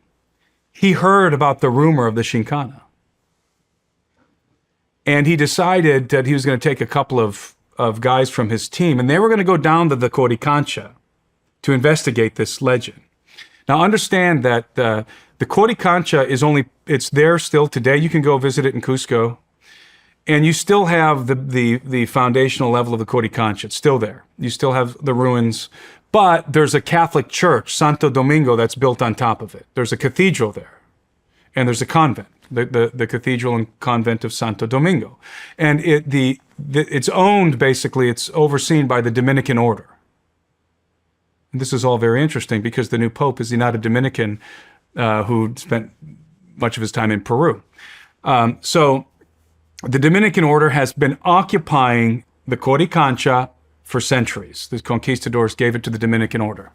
he heard about the rumor of the Chinkana. And he decided that he was going to take a couple of guys from his team, and they were going to go down to the Coricancha to investigate this legend. Now, understand that the Coricancha it's there still today. You can go visit it in Cusco, and you still have the foundational level of the Coricancha. It's still there. You still have the ruins, but there's a Catholic church, Santo Domingo, that's built on top of it. There's a cathedral there, and there's a convent. The cathedral and convent of Santo Domingo. And it's owned, basically, it's overseen by the Dominican order. And this is all very interesting because the new pope is not a Dominican who spent much of his time in Peru. So the Dominican order has been occupying the Coricancha for centuries. The conquistadors gave it to the Dominican order.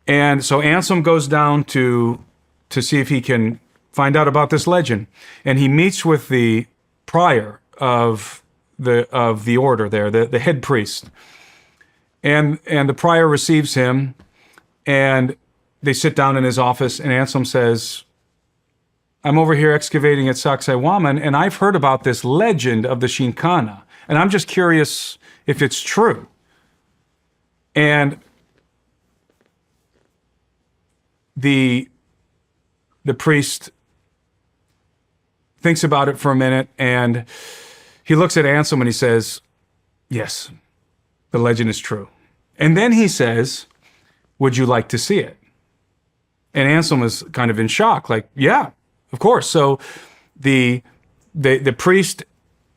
And so Anselm goes down to see if he can find out about this legend, and he meets with the prior of the order there, the head priest, and the prior receives him, and they sit down in his office, and Anselm says, "I'm over here excavating at Sacsayhuaman, and I've heard about this legend of the Chinkana, and I'm just curious if it's true." And the priest thinks about it for a minute, and he looks at Anselm and he says, "Yes, the legend is true." And then he says, "Would you like to see it?" And Anselm is kind of in shock, like, "Yeah, of course." So the priest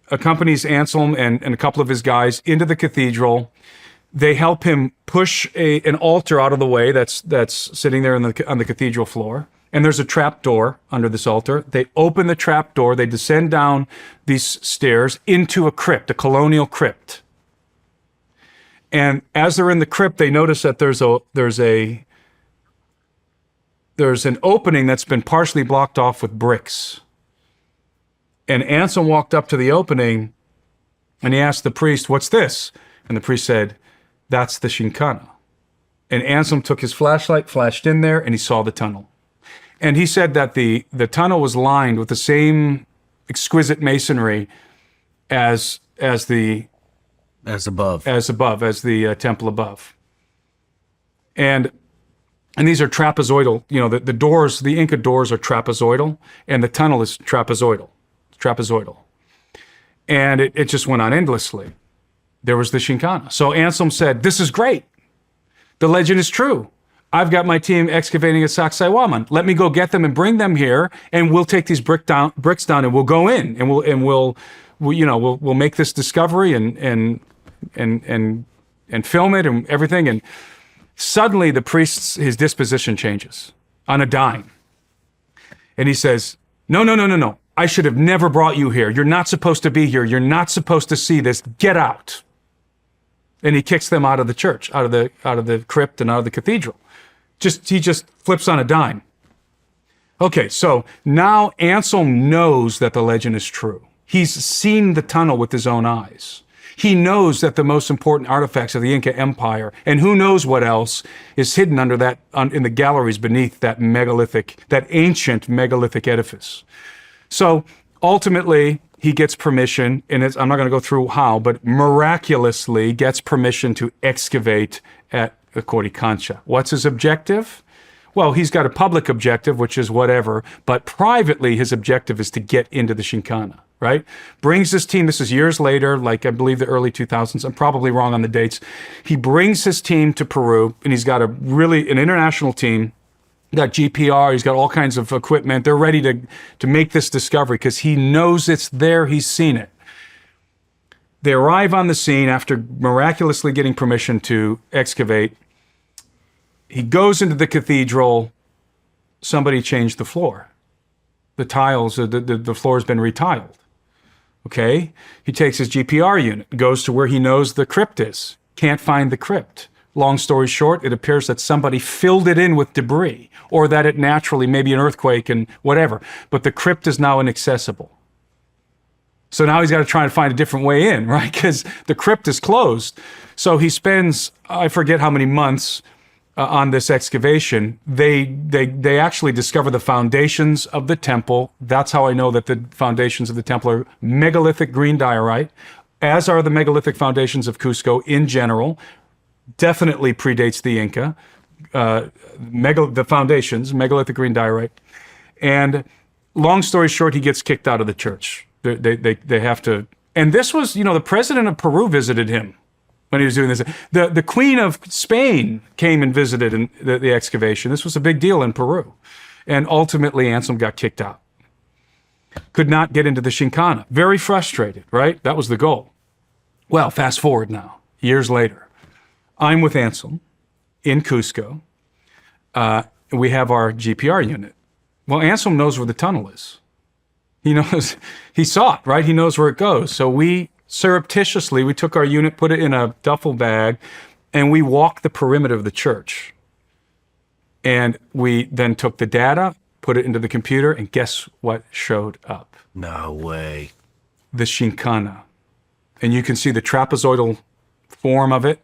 accompanies Anselm and a couple of his guys into the cathedral. They help him push an altar out of the way that's sitting there on the cathedral floor. And there's a trap door under this altar. They open the trap door. They descend down these stairs into a crypt, a colonial crypt. And as they're in the crypt, they notice that there's an opening that's been partially blocked off with bricks. And Anselm walked up to the opening, and he asked the priest, "What's this?" And the priest said, "That's the Chinkana." And Anselm took his flashlight, flashed in there, and he saw the tunnel. And he said that the tunnel was lined with the same exquisite masonry as the temple above. And these are trapezoidal. You know, the doors, the Inca doors are trapezoidal, and the tunnel is trapezoidal. And it just went on endlessly. There was the Chinkana. So Anselm said, "This is great. The legend is true. I've got my team excavating at Sacsayhuaman. Let me go get them and bring them here, and we'll take these bricks down, and we'll go in, and we'll make this discovery and film it and everything." And suddenly the his disposition changes on a dime, and he says, "No. I should have never brought you here. You're not supposed to be here. You're not supposed to see this. Get out." And he kicks them out of the church, out of the crypt, and out of the cathedral. He just flips on a dime. Okay, so now Anselm knows that the legend is true. He's seen the tunnel with his own eyes. He knows that the most important artifacts of the Inca Empire, and who knows what else, is hidden under in the galleries beneath that ancient megalithic edifice. So ultimately, he gets permission, and I'm not going to go through how, but miraculously gets permission to excavate at the Coricancha. What's his objective? Well, he's got a public objective, which is whatever, but privately his objective is to get into the Chinkana, right? Brings his team, this is years later, like I believe the early 2000s, I'm probably wrong on the dates. He brings his team to Peru, and he's got an international team. He's got GPR, he's got all kinds of equipment. They're ready to make this discovery because he knows it's there, he's seen it. They arrive on the scene after miraculously getting permission to excavate. He goes into the cathedral, somebody changed the floor. The tiles, the floor has been retiled. Okay? He takes his GPR unit, goes to where he knows the crypt is. Can't find the crypt. Long story short, it appears that somebody filled it in with debris, or that it naturally, maybe an earthquake and whatever, but the crypt is now inaccessible. So now he's got to try and find a different way in, right? Because the crypt is closed. So he spends, I forget how many months on this excavation. They actually discover the foundations of the temple. That's how I know that the foundations of the temple are megalithic green diorite, as are the megalithic foundations of Cusco in general. Definitely predates the Inca. The foundations, megalithic green diorite. And long story short, he gets kicked out of the church. They have to, and this was, the president of Peru visited him when he was doing this. The Queen of Spain came and visited in the excavation. This was a big deal in Peru. And ultimately, Anselm got kicked out. Could not get into the Chinkana. Very frustrated, right? That was the goal. Well, fast forward now, years later. I'm with Anselm in Cusco. We have our GPR unit. Well, Anselm knows where the tunnel is. He knows, he saw it, right? He knows where it goes. So we surreptitiously, we took our unit, put it in a duffel bag, and we walked the perimeter of the church. And we then took the data, put it into the computer, and guess what showed up? No way. The Chinkana. And you can see the trapezoidal form of it,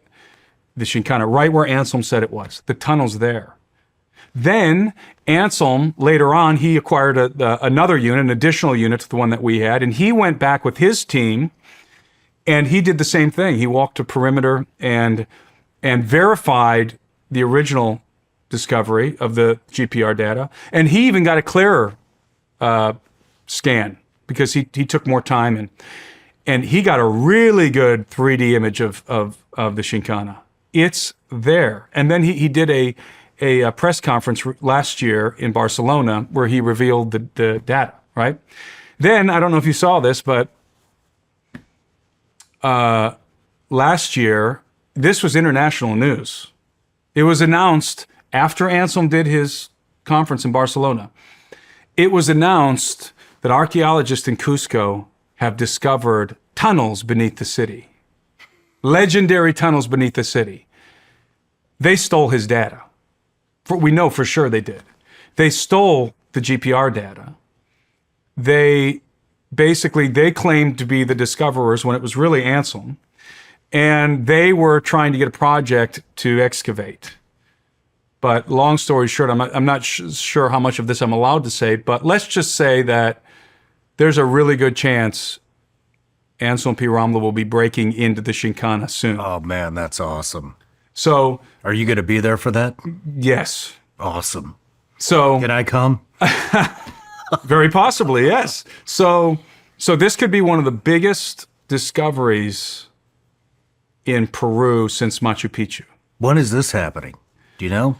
the Chinkana, right where Anselm said it was. The tunnel's there. Then Anselm, later on, he acquired another unit, an additional unit to the one that we had, and he went back with his team, and he did the same thing. He walked to perimeter and verified the original discovery of the GPR data, and he even got a clearer scan because he took more time, and he got a really good 3D image of the Chinkana. It's there. And then he did a press conference last year in Barcelona where he revealed the data, right? Then, I don't know if you saw this, but last year, this was international news. It was announced after Anselm did his conference in Barcelona. It was announced that archaeologists in Cusco have discovered tunnels beneath the city. Legendary tunnels beneath the city. They stole his data. We know for sure they did. They stole the GPR data. They claimed to be the discoverers when it was really Anselm. And they were trying to get a project to excavate. But long story short, I'm not sure how much of this I'm allowed to say, but let's just say that there's a really good chance Anselm P. Ramla will be breaking into the Chinkana soon. Oh man, that's awesome. So, are you going to be there for that? Yes. Awesome. So, can I come? Very possibly, yes. So this could be one of the biggest discoveries in Peru since Machu Picchu. When is this happening? Do you know?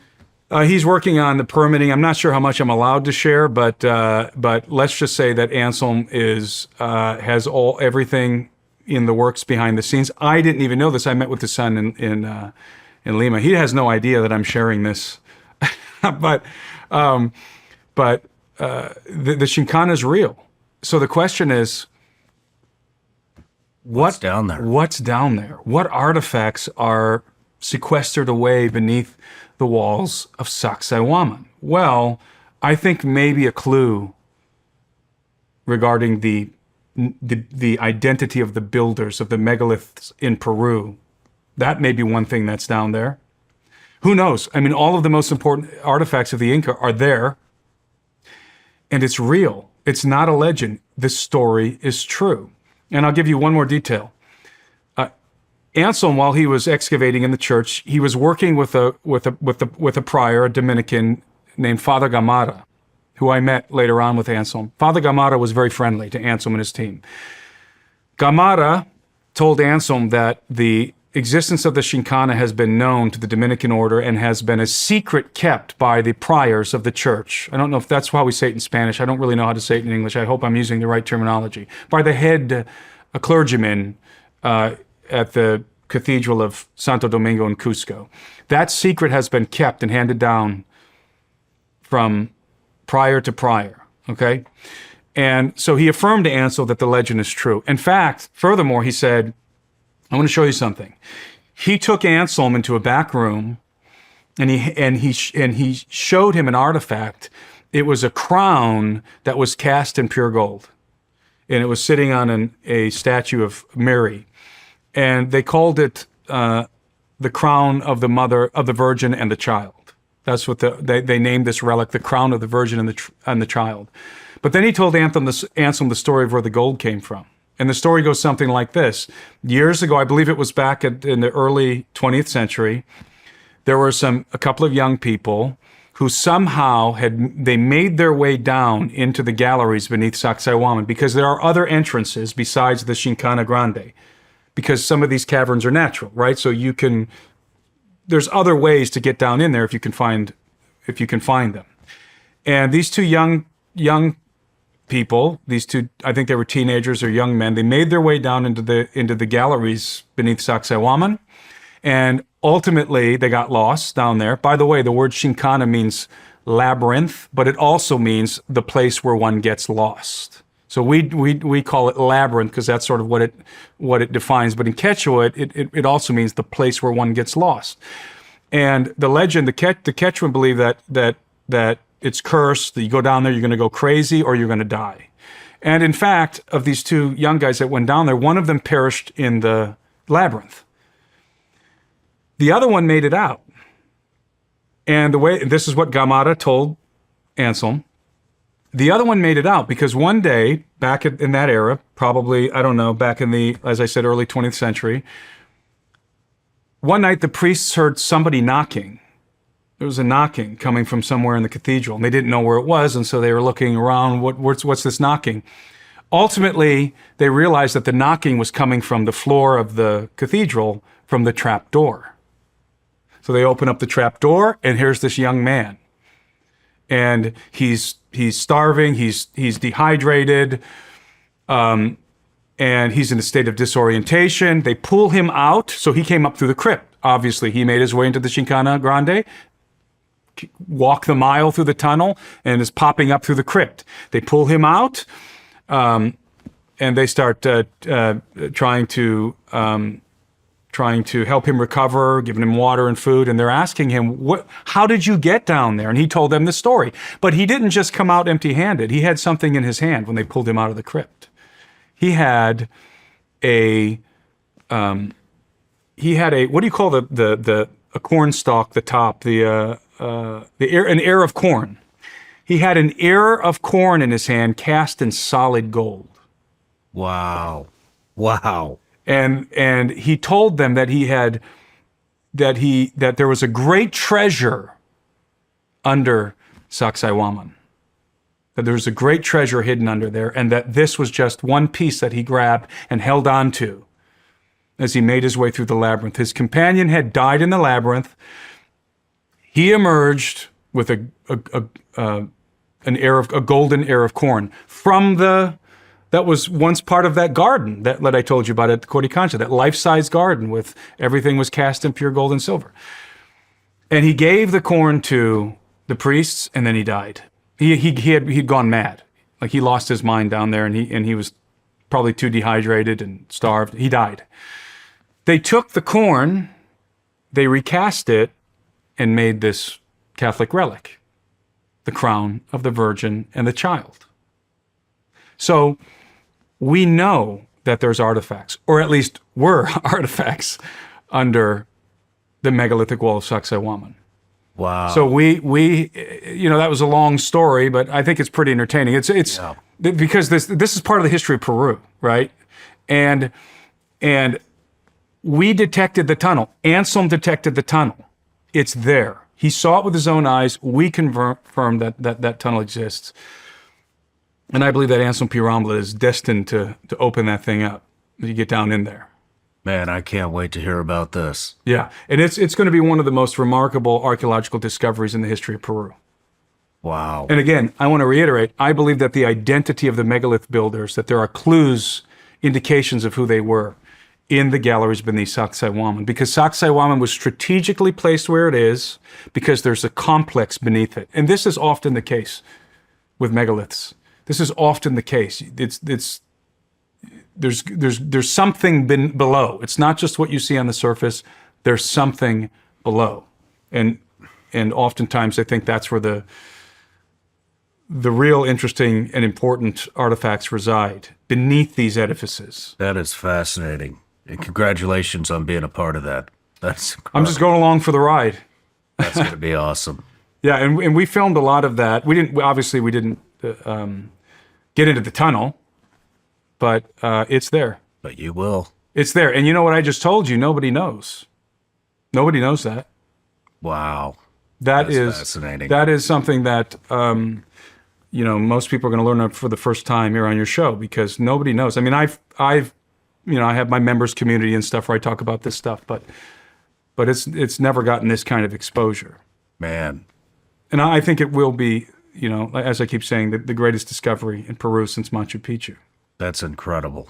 He's working on the permitting. I'm not sure how much I'm allowed to share, but let's just say that Anselm has everything in the works behind the scenes. I didn't even know this. I met with his son in Lima. He has no idea that I'm sharing this, but the Chinkana is real. So the question is, what's down there? What's down there? What artifacts are sequestered away beneath the walls of Sacsayhuaman? Well, I think maybe a clue regarding the identity of the builders of the megaliths in Peru. That may be one thing that's down there. Who knows? I mean, all of the most important artifacts of the Inca are there, and it's real. It's not a legend. This story is true. And I'll give you one more detail. Anselm, while he was excavating in the church, he was working with a prior, a Dominican named Father Gamara, who I met later on with Anselm. Father Gamara was very friendly to Anselm and his team. Gamara told Anselm that the existence of the Chinkana has been known to the Dominican order and has been a secret kept by the priors of the church. I don't know if that's how we say it in Spanish. I don't really know how to say it in English. I hope I'm using the right terminology. By the head clergyman at the Cathedral of Santo Domingo in Cusco. That secret has been kept and handed down from prior to prior, okay? And so he affirmed to Ansel that the legend is true. In fact, furthermore, he said, I want to show you something. He took Anselm into a back room and he showed him an artifact. It was a crown that was cast in pure gold. And it was sitting on a statue of Mary. And they called it the crown of the mother, of the Virgin and the child. That's what they named this relic, the crown of the Virgin and the child. But then he told Anselm the story of where the gold came from. And the story goes something like this. Years ago, I believe it was back in the early 20th century, there were a couple of young people who somehow they made their way down into the galleries beneath Sacsayhuaman, because there are other entrances besides the Chinkana Grande, because some of these caverns are natural, right? So there's other ways to get down in there if you can find them. And these two young people, I think they were teenagers or young men, they made their way down into the galleries beneath Sacsayhuaman, and ultimately they got lost down there. By the way, the word Chinkana means labyrinth, but it also means the place where one gets lost. So we call it labyrinth because that's sort of what it defines. But in Quechua, it also means the place where one gets lost. And the legend, the Quechuan believe that it's cursed, that you go down there, you're going to go crazy or you're going to die. And in fact, of these two young guys that went down there, one of them perished in the labyrinth. The other one made it out. And this is what Gamara told Anselm. The other one made it out because one day, back in that era, probably, I don't know, back in the, as I said, early 20th century, one night the priests heard somebody knocking. There was a knocking coming from somewhere in the cathedral, and they didn't know where it was, and so they were looking around, what's this knocking? Ultimately, they realized that the knocking was coming from the floor of the cathedral, from the trap door. So they open up the trap door, and here's this young man. And he's starving, he's dehydrated, and he's in a state of disorientation. They pull him out, so he came up through the crypt. Obviously, he made his way into the Chinkana Grande, walked the mile through the tunnel, and is popping up through the crypt. They pull him out, and they start trying to help him recover, giving him water and food, and they're asking him, how did you get down there? And he told them the story. But he didn't just come out empty-handed. He had something in his hand when they pulled him out of the crypt. He had a what do you call a corn stalk, the top, an ear of corn. He had an ear of corn in his hand cast in solid gold. Wow. And he told them that that there was a great treasure under Sacsayhuaman. That there was a great treasure hidden under there, and that this was just one piece that he grabbed and held on to as he made his way through the labyrinth. His companion had died in the labyrinth. He emerged with a golden ear of corn from that was once part of that garden that I told you about at Coricancha, that life-size garden with everything was cast in pure gold and silver. And he gave the corn to the priests, and then he died. He'd gone mad. Like he lost his mind down there, and he was probably too dehydrated and starved. He died. They took the corn, they recast it, and made this Catholic relic, the crown of the Virgin and the child. So we know that there's artifacts, or at least were artifacts, under the megalithic wall of Sacsayhuaman. Wow. So we that was a long story, but I think it's pretty entertaining. It's because this is part of the history of Peru, right? And we detected the tunnel. Anselm detected the tunnel. It's there. He saw it with his own eyes. We confirmed that tunnel exists. And I believe that Anselm P. Rambla is destined to open that thing up. You get down in there. Man, I can't wait to hear about this. Yeah, and it's going to be one of the most remarkable archaeological discoveries in the history of Peru. Wow. And again, I want to reiterate, I believe that the identity of the megalith builders, that there are clues, indications of who they were in the galleries beneath Sacsayhuaman, because Sacsayhuaman was strategically placed where it is because there's a complex beneath it. And this is often the case with megaliths. This is often the case. There's something below. It's not just what you see on the surface. There's something below, and oftentimes I think that's where the real interesting and important artifacts reside, beneath these edifices. That is fascinating. And congratulations on being a part of that. That's I'm just going along for the ride. That's going to be awesome. Yeah, and we filmed a lot of that. We didn't get into the tunnel, but it's there. But you will. It's there. And you know what I just told you? Nobody knows. Nobody knows that. Wow. That's fascinating. That is something that most people are going to learn for the first time here on your show, because nobody knows. I mean, I have my members community and stuff where I talk about this stuff, but it's never gotten this kind of exposure. Man. And I think it will be, as I keep saying, the greatest discovery in Peru since Machu Picchu. That's incredible.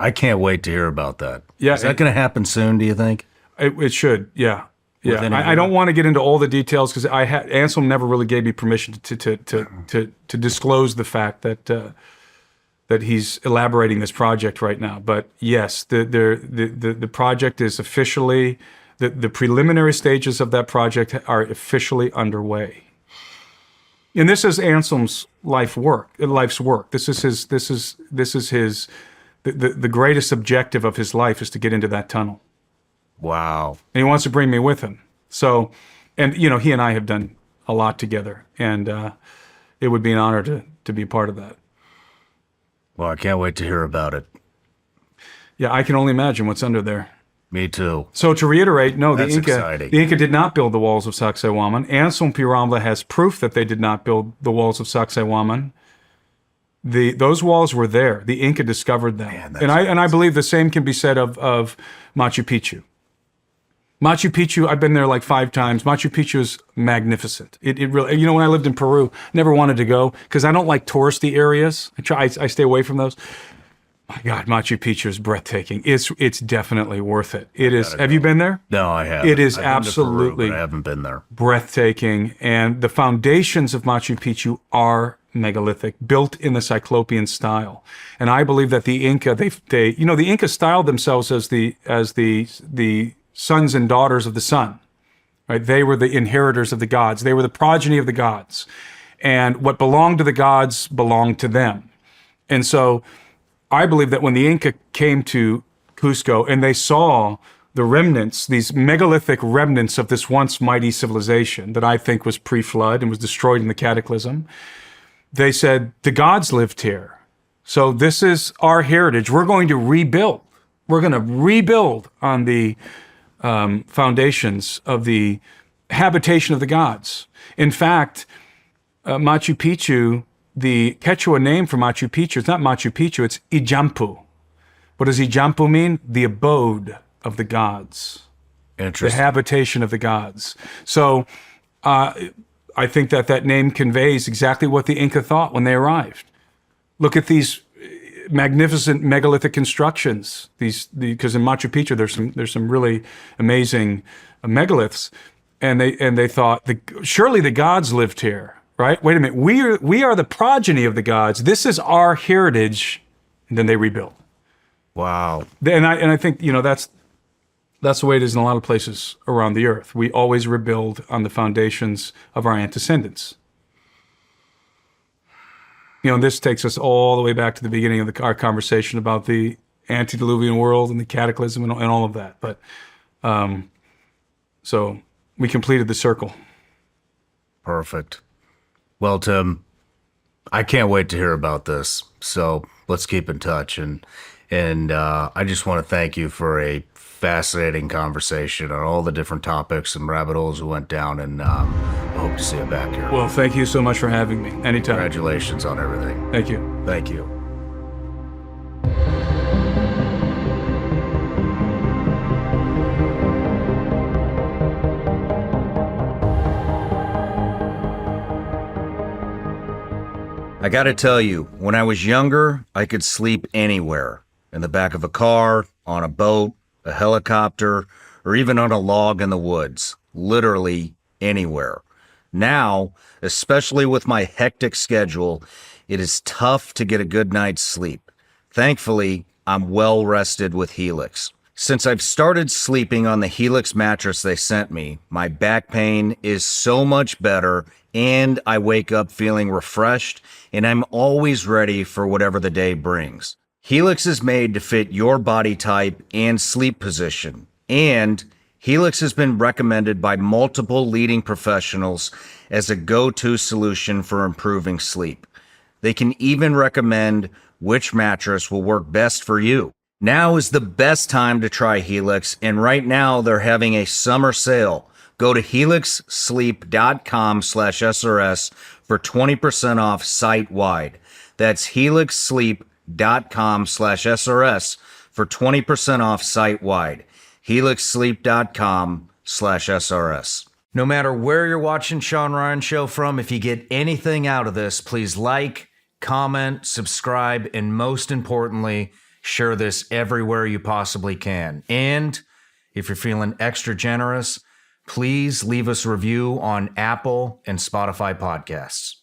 I can't wait to hear about that. Yeah, Is that going to happen soon, do you think? It should, yeah. Yeah, Within a I year? don't want to get into all the details because Anselm never really gave me permission to disclose the fact that he's elaborating this project right now. But yes, the project is officially, the preliminary stages of that project are officially underway. And this is Anselm's life's work. This is his the greatest objective of his life is to get into that tunnel. Wow. And he wants to bring me with him. So, and he and I have done a lot together, and it would be an honor to be a part of that. Well, I can't wait to hear about it. Yeah, I can only imagine what's under there. Me too. So to reiterate, no, That's the exciting. Inca did not build the walls of Sacsayhuaman. Anselm Pirambla has proof that they did not build the walls of Sacsayhuaman. Those walls were there. The Inca discovered them. Man, that's and I believe the same can be said of Machu Picchu. Machu Picchu, I've been there like 5 times. Machu Picchu is magnificent. It really, when I lived in Peru, never wanted to go because I don't like touristy areas. I stay away from those. My God, Machu Picchu is breathtaking. It's definitely worth it. It is. Have you been there? No, I haven't. It is I've been to absolutely Peru, but I haven't been there. breathtaking. And the foundations of Machu Picchu are megalithic, built in the Cyclopean style. And I believe that the Inca, the Inca styled themselves as the sons and daughters of the sun, right? They were the inheritors of the gods. They were the progeny of the gods. And what belonged to the gods belonged to them. And so I believe that when the Inca came to Cusco and they saw the remnants, these megalithic remnants of this once mighty civilization that I think was pre-flood and was destroyed in the cataclysm, they said, the gods lived here. So this is our heritage. We're going to rebuild. We're going to rebuild on the foundations of the habitation of the gods. In fact, Machu Picchu, the Quechua name for Machu Picchu, it's not Machu Picchu, it's Ijampu. What does Ijampu mean? The abode of the gods. The Interesting. habitation of the gods. So I think that name conveys exactly what the Inca thought when they arrived. Look at these magnificent megalithic constructions. Because in Machu Picchu there's some really amazing megaliths, and they thought surely the gods lived here, right? Wait a minute, we are the progeny of the gods. This is our heritage, and then they rebuilt. Wow. And I think that's the way it is in a lot of places around the earth. We always rebuild on the foundations of our antecedents. This takes us all the way back to the beginning of our conversation about the antediluvian world and the cataclysm and all of that. But so we completed the circle. Perfect. Well, Tim, I can't wait to hear about this. So let's keep in touch. And I just want to thank you for a fascinating conversation on all the different topics and rabbit holes we went down. And I hope to see you back here. Well, thank you so much for having me. Anytime. Congratulations on everything. Thank you. Thank you. I gotta tell you, when I was younger, I could sleep anywhere. In the back of a car, on a boat, a helicopter, or even on a log in the woods. Literally anywhere. Now, especially with my hectic schedule, it is tough to get a good night's sleep. Thankfully, I'm well rested with Helix. Since I've started sleeping on the Helix mattress they sent me, my back pain is so much better and I wake up feeling refreshed and I'm always ready for whatever the day brings. Helix is made to fit your body type and sleep position, and Helix has been recommended by multiple leading professionals as a go-to solution for improving sleep. They can even recommend which mattress will work best for you. Now is the best time to try Helix, and right now they're having a summer sale. Go to helixsleep.com/SRS for 20% off site-wide. That's helixsleep.com/SRS for 20% off site-wide. helixsleep.com/SRS. No matter where you're watching Sean Ryan Show from, if you get anything out of this, please like, comment, subscribe, and most importantly, share this everywhere you possibly can. And if you're feeling extra generous, please leave us a review on Apple and Spotify podcasts.